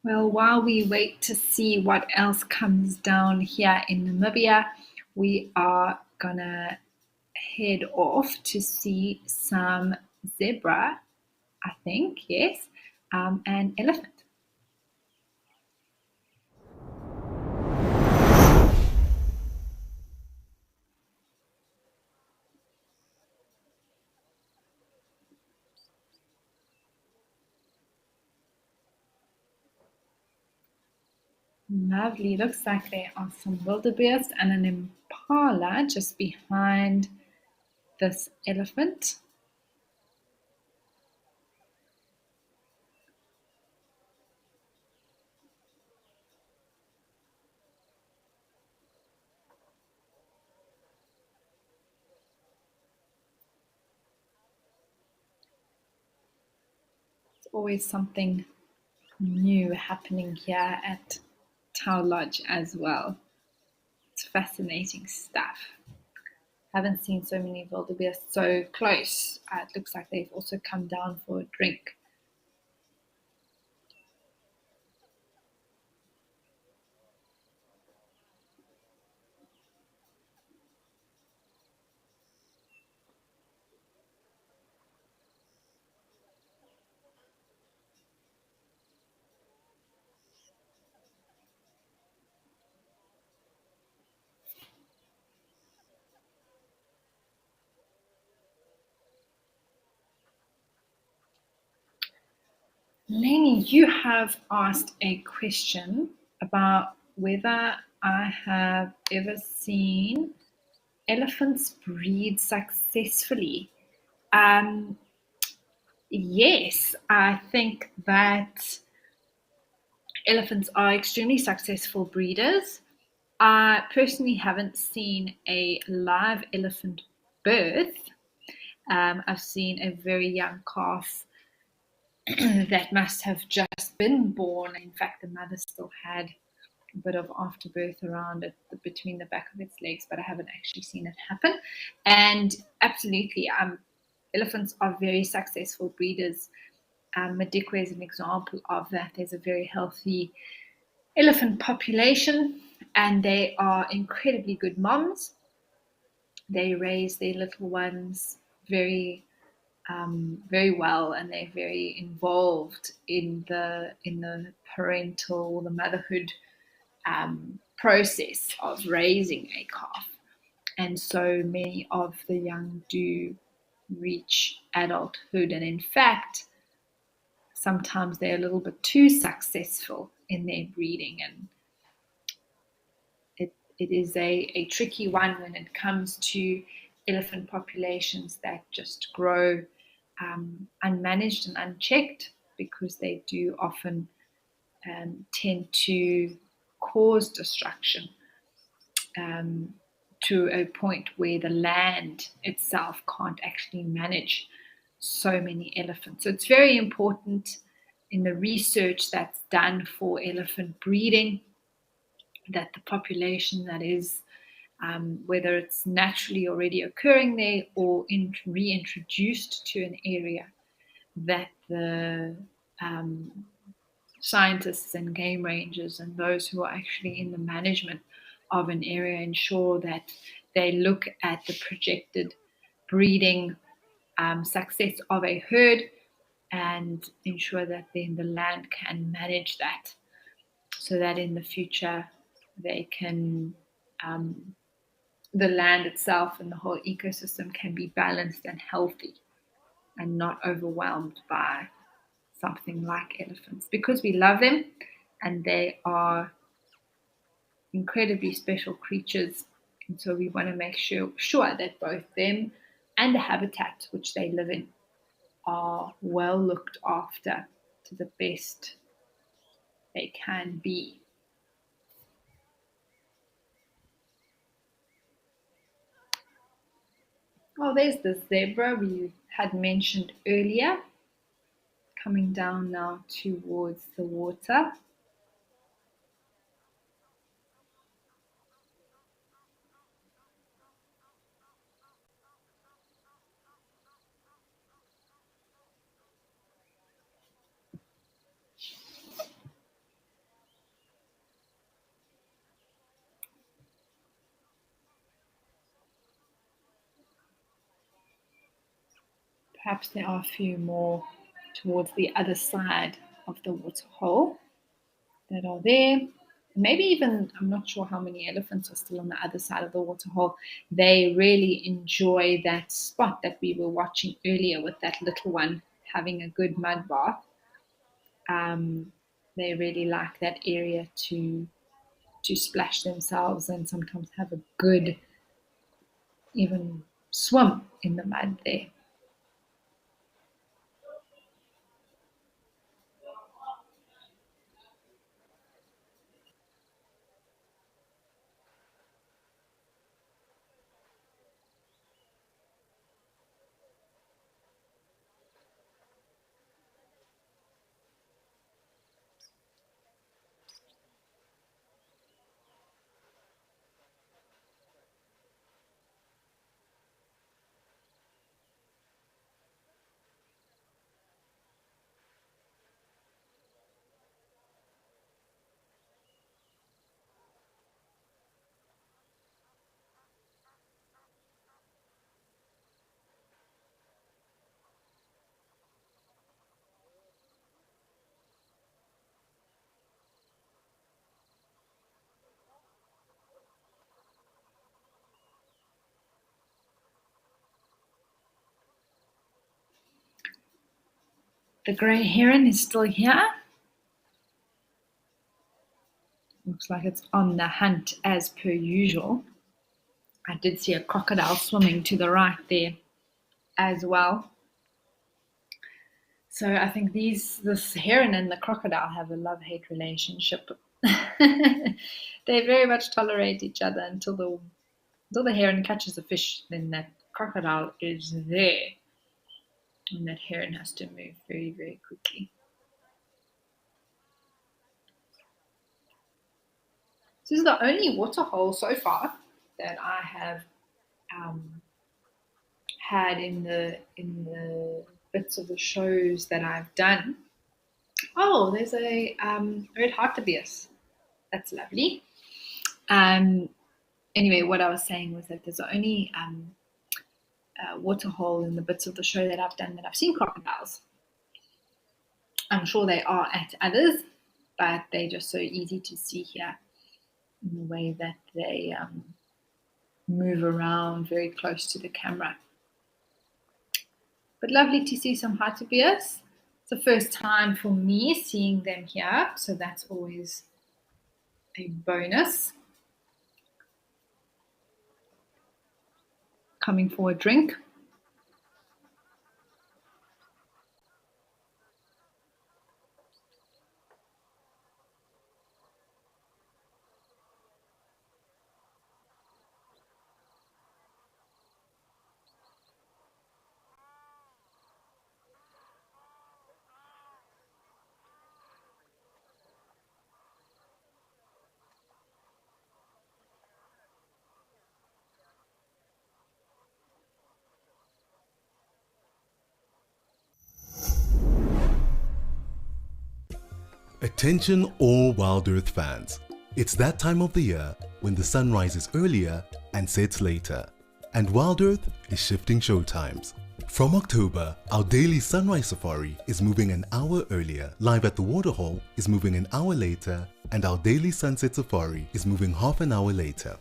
Well, while we wait to see what else comes down here in Namibia, we are gonna head off to see some zebra, I think, yes, and elephant. Lovely. Looks like there are some wildebeest and an impala just behind this elephant. It's always something new happening here at Tau Lodge as well. It's fascinating stuff. Haven't seen so many wildebeest so close. It looks like they've also come down for a drink. Lainey, you have asked a question about whether I have ever seen elephants breed successfully. Yes, I think that elephants are extremely successful breeders. I personally haven't seen a live elephant birth. I've seen a very young calf that must have just been born. In fact, the mother still had a bit of afterbirth around it between the back of its legs, but I haven't actually seen it happen. And absolutely, elephants are very successful breeders. Madikwe is an example of that. There's a very healthy elephant population, and they are incredibly good moms. They raise their little ones very well, and they're very involved in the parental, the motherhood process of raising a calf. And so many of the young do reach adulthood, and in fact, sometimes they're a little bit too successful in their breeding, and it is a tricky one when it comes to elephant populations that just grow unmanaged and unchecked, because they do often tend to cause destruction to a point where the land itself can't actually manage so many elephants. So it's very important in the research that's done for elephant breeding that the population that is, whether it's naturally already occurring there or reintroduced to an area, that the scientists and game rangers and those who are actually in the management of an area ensure that they look at the projected breeding success of a herd and ensure that then the land can manage that, so that in the future they can, the land itself and the whole ecosystem can be balanced and healthy and not overwhelmed by something like elephants, because we love them and they are incredibly special creatures. And so we want to make sure that both them and the habitat which they live in are well looked after to the best they can be. Oh, there's the zebra we had mentioned earlier, coming down now towards the water. Perhaps there are a few more towards the other side of the waterhole that are there. Maybe even, I'm not sure how many elephants are still on the other side of the waterhole. They really enjoy that spot that we were watching earlier with that little one having a good mud bath. They really like that area to splash themselves and sometimes have a good even swim in the mud there. The grey heron is still here. Looks like it's on the hunt as per usual. I did see a crocodile swimming to the right there as well. So I think this heron and the crocodile have a love-hate relationship. They very much tolerate each other until the heron catches a fish, then that crocodile is there. And that heron has to move very, very quickly. This is the only waterhole so far that I have had in the bits of the shows that I've done. Oh, there's a red hartebeest. That's lovely. Anyway, what I was saying was that there's the only waterhole in the bits of the show that I've done that I've seen crocodiles. I'm sure they are at others, but they're just so easy to see here in the way that they move around very close to the camera. But lovely to see some hartebeest. It's the first time for me seeing them here, so that's always a bonus. Coming for a drink. Attention all WildEarth fans. It's that time of the year when the sun rises earlier and sets later, and WildEarth is shifting showtimes. From October, our daily sunrise safari is moving an hour earlier. Live at the Waterhole is moving an hour later, and our daily sunset safari is moving half an hour later.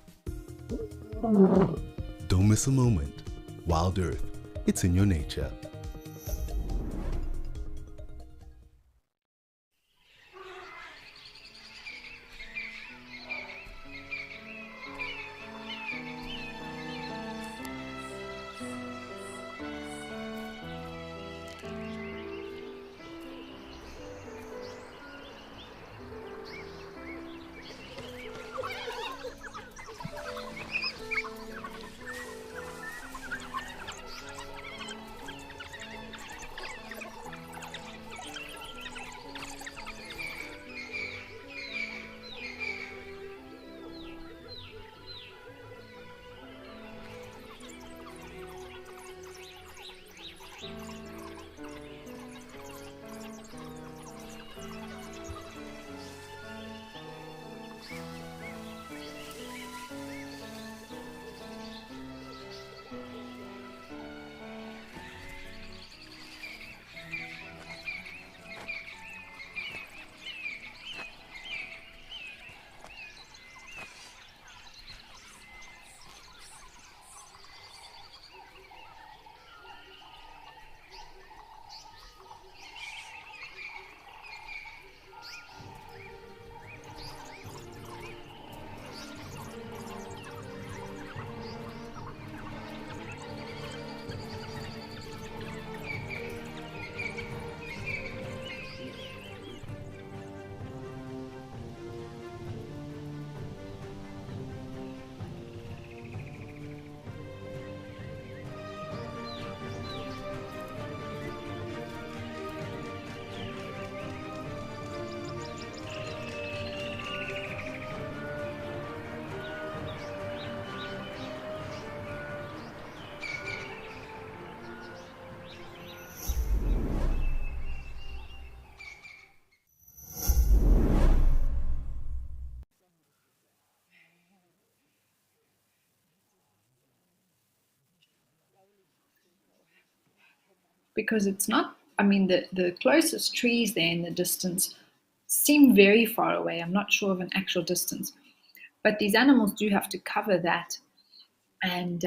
Don't miss a moment. Wild Earth, it's in your nature. Because it's not, I mean, the closest trees there in the distance seem very far away. I'm not sure of an actual distance, but these animals do have to cover that. And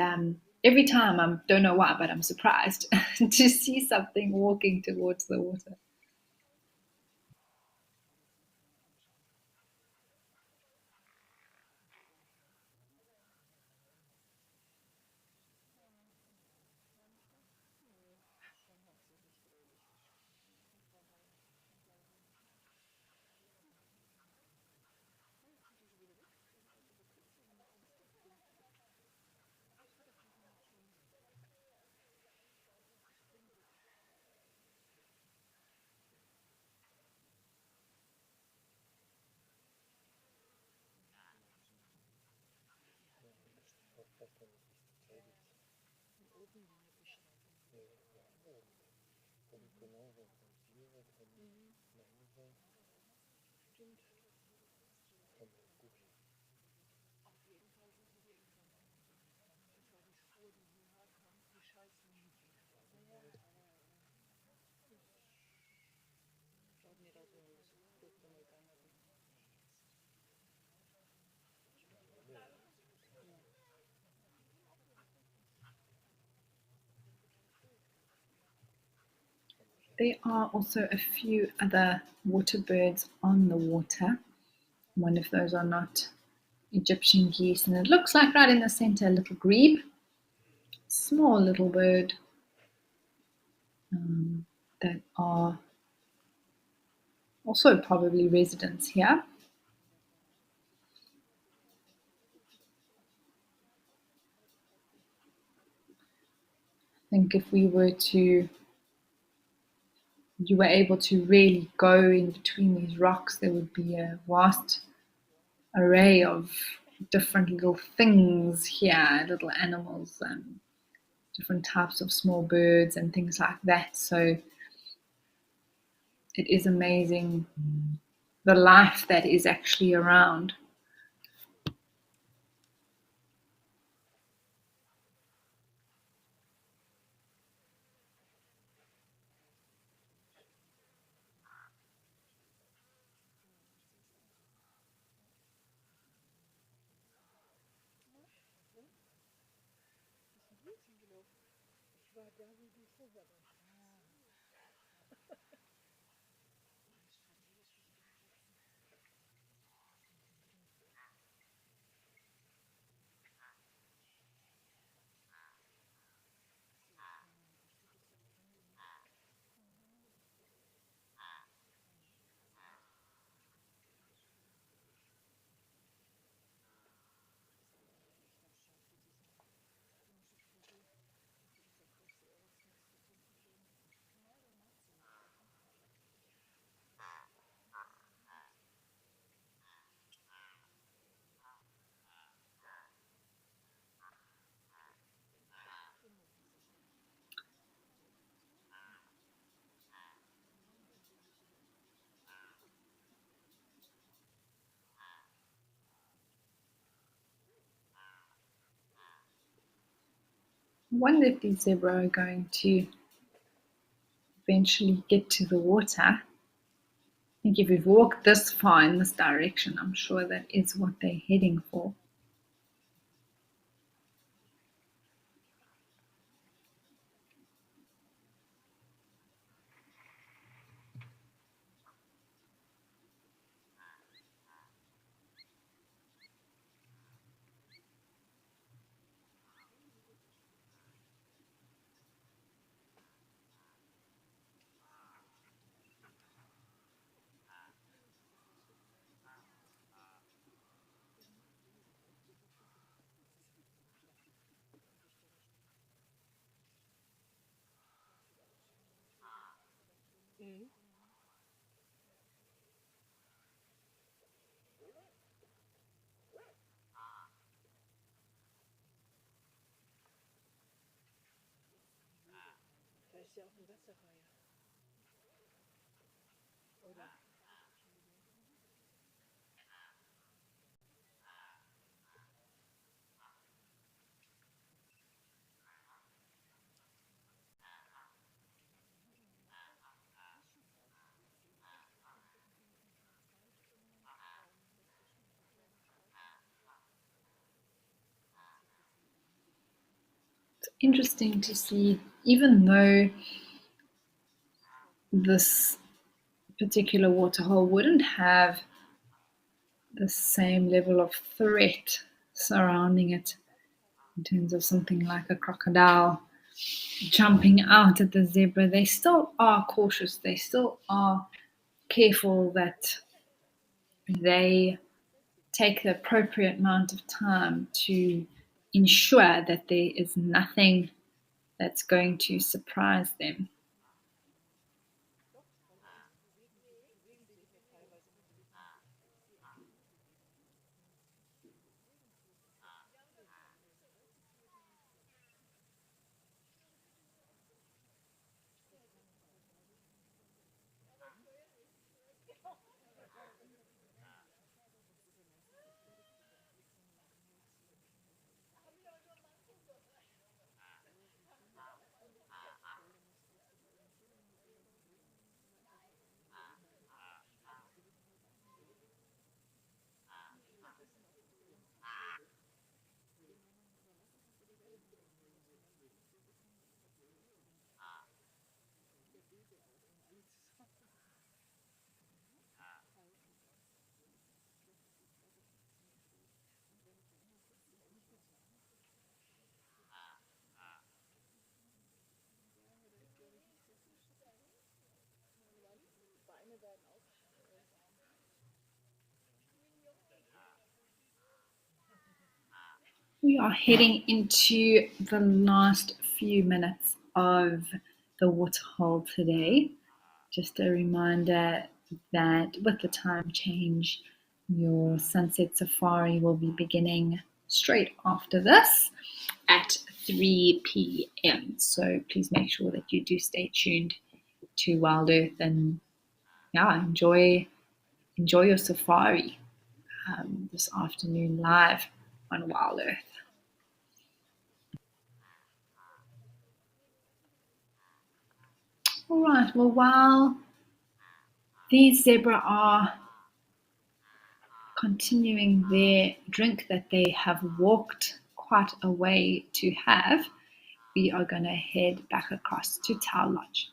every time, I don't know why, but I'm surprised to see something walking towards the water. There are also a few other water birds on the water. One of those are not Egyptian geese, and it looks like right in the center, a little grebe, small little bird that are also probably residents here. I think if you were able to really go in between these rocks, there would be a vast array of different little things here, little animals, different types of small birds and things like that. So it is amazing the life that is actually around. I wonder if these zebra are going to eventually get to the water. I think if we've walked this far in this direction, I'm sure that is what they're heading for. It's interesting to see, even though this particular waterhole wouldn't have the same level of threat surrounding it in terms of something like a crocodile jumping out at the zebra, they still are cautious. They still are careful that they take the appropriate amount of time to ensure that there is nothing that's going to surprise them. We are heading into the last few minutes of the waterhole today. Just a reminder that with the time change, your sunset safari will be beginning straight after this at 3 p.m. So please make sure that you do stay tuned to WildEarth and enjoy your safari this afternoon live on WildEarth. All right, well, while these zebra are continuing their drink that they have walked quite a way to have, we are going to head back across to Tau Lodge.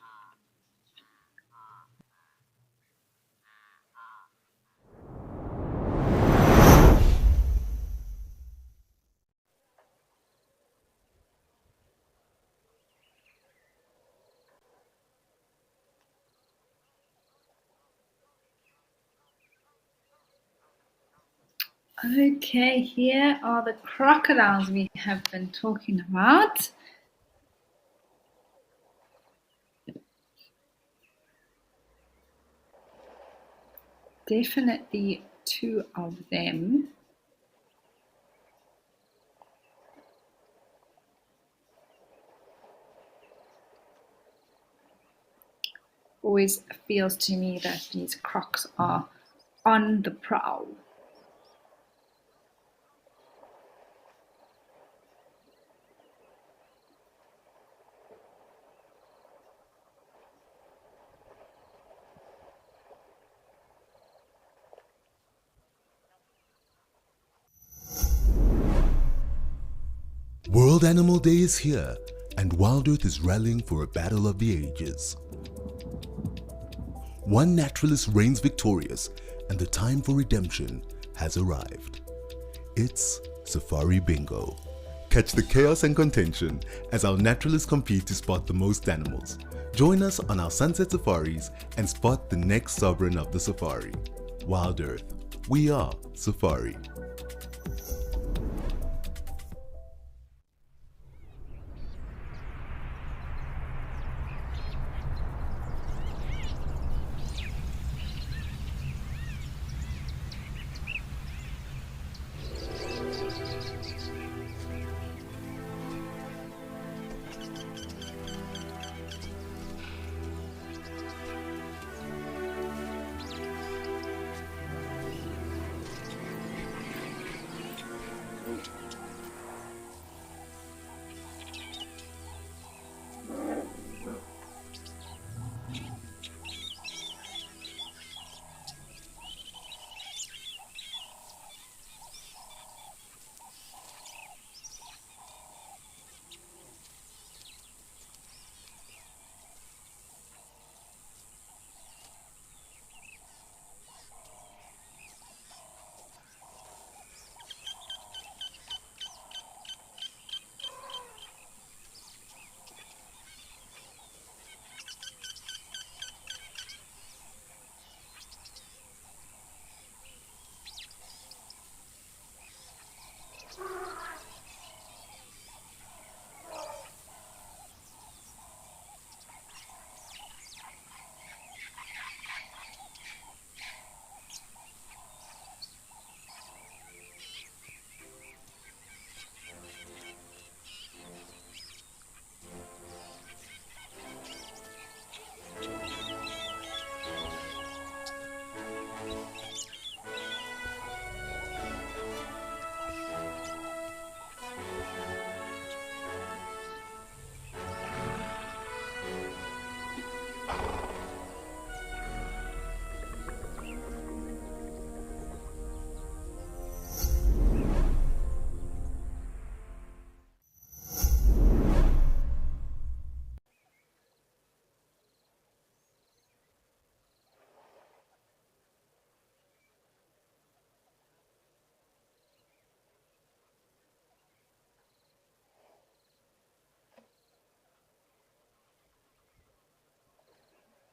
Okay, here are the crocodiles we have been talking about. Definitely two of them. Always feels to me that these crocs are on the prowl. World Animal Day is here, and WildEarth is rallying for a battle of the ages. One naturalist reigns victorious, and the time for redemption has arrived. It's Safari Bingo. Catch the chaos and contention as our naturalists compete to spot the most animals. Join us on our sunset safaris and spot the next sovereign of the safari. WildEarth, we are Safari.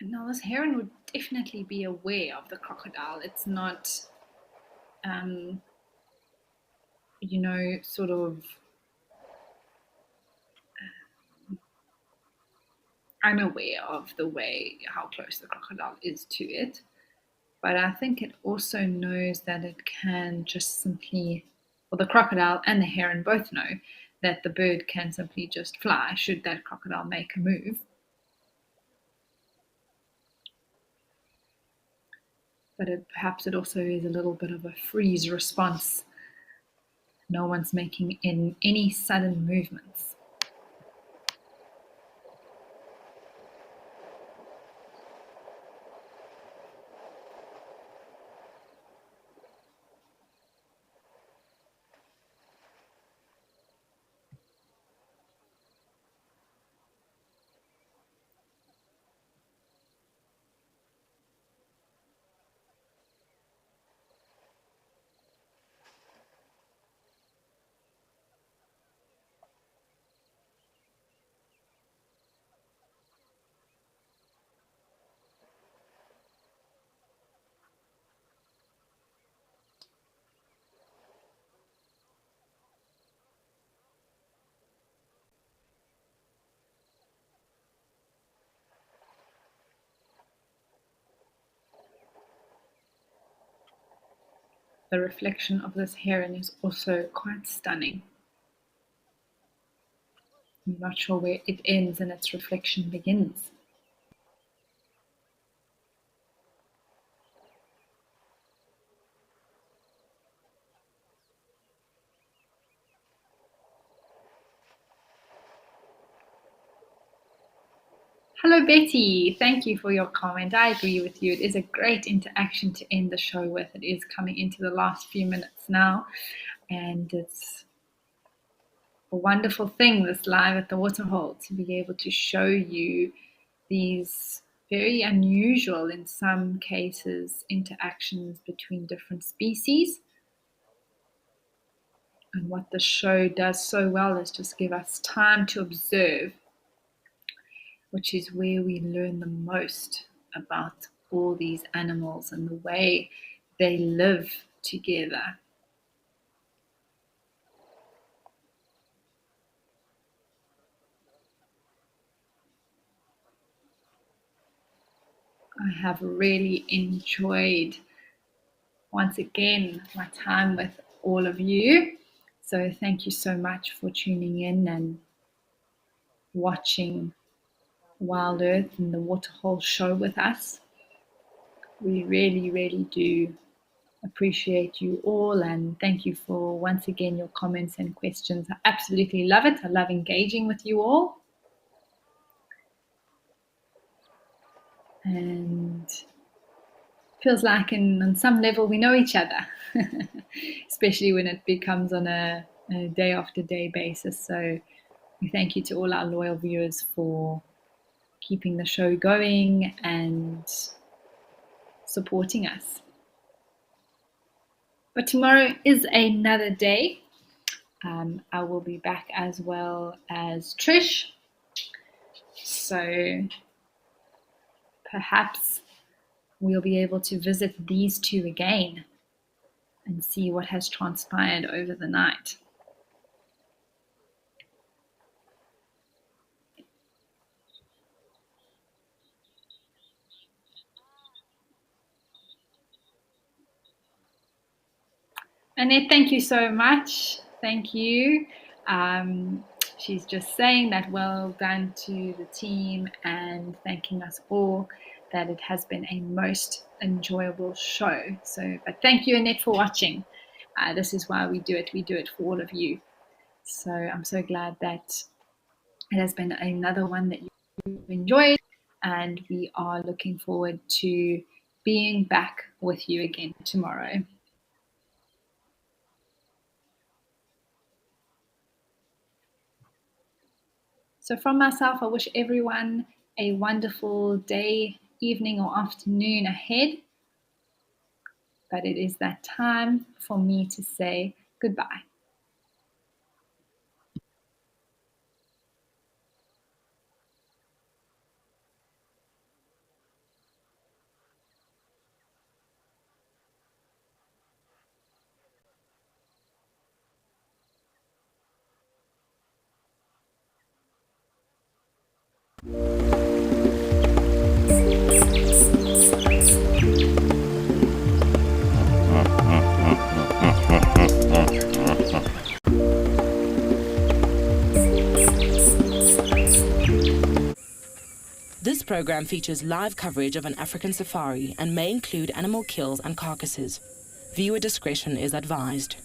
Now, this heron would definitely be aware of the crocodile. It's not, sort of unaware of how close the crocodile is to it. But I think it also knows that it can just simply, well, the crocodile and the heron both know that the bird can simply just fly should that crocodile make a move. But perhaps it also is a little bit of a freeze response. No one's making any sudden movements. the reflection of this heron is also quite stunning. I'm not sure where it ends and its reflection begins. Hello, Betty. Thank you for your comment. I agree with you. It is a great interaction to end the show with. It is coming into the last few minutes now, and it's a wonderful thing, this live at the Waterhole, to be able to show you these very unusual, in some cases, interactions between different species. And what the show does so well is just give us time to observe, which is where we learn the most about all these animals and the way they live together. I have really enjoyed, once again, my time with all of you. So thank you so much for tuning in and watching WildEarth and the Waterhole show with us. We really, really do appreciate you all, and thank you for, once again, your comments and questions. I absolutely love it. I love engaging with you all. And feels like on some level we know each other, especially when it becomes on a day after day basis. So we thank you to all our loyal viewers for keeping the show going and supporting us. But tomorrow is another day. I will be back as well as Trish. So perhaps we'll be able to visit these two again and see what has transpired over the night. Annette, thank you so much. Thank you. She's just saying that well done to the team and thanking us all, that it has been a most enjoyable show. So, but thank you, Annette, for watching. This is why we do it. We do it for all of you. So I'm so glad that it has been another one that you enjoyed, and we are looking forward to being back with you again tomorrow. So from myself, I wish everyone a wonderful day, evening, or afternoon ahead. But it is that time for me to say goodbye. This program features live coverage of an African safari and may include animal kills and carcasses. Viewer discretion is advised.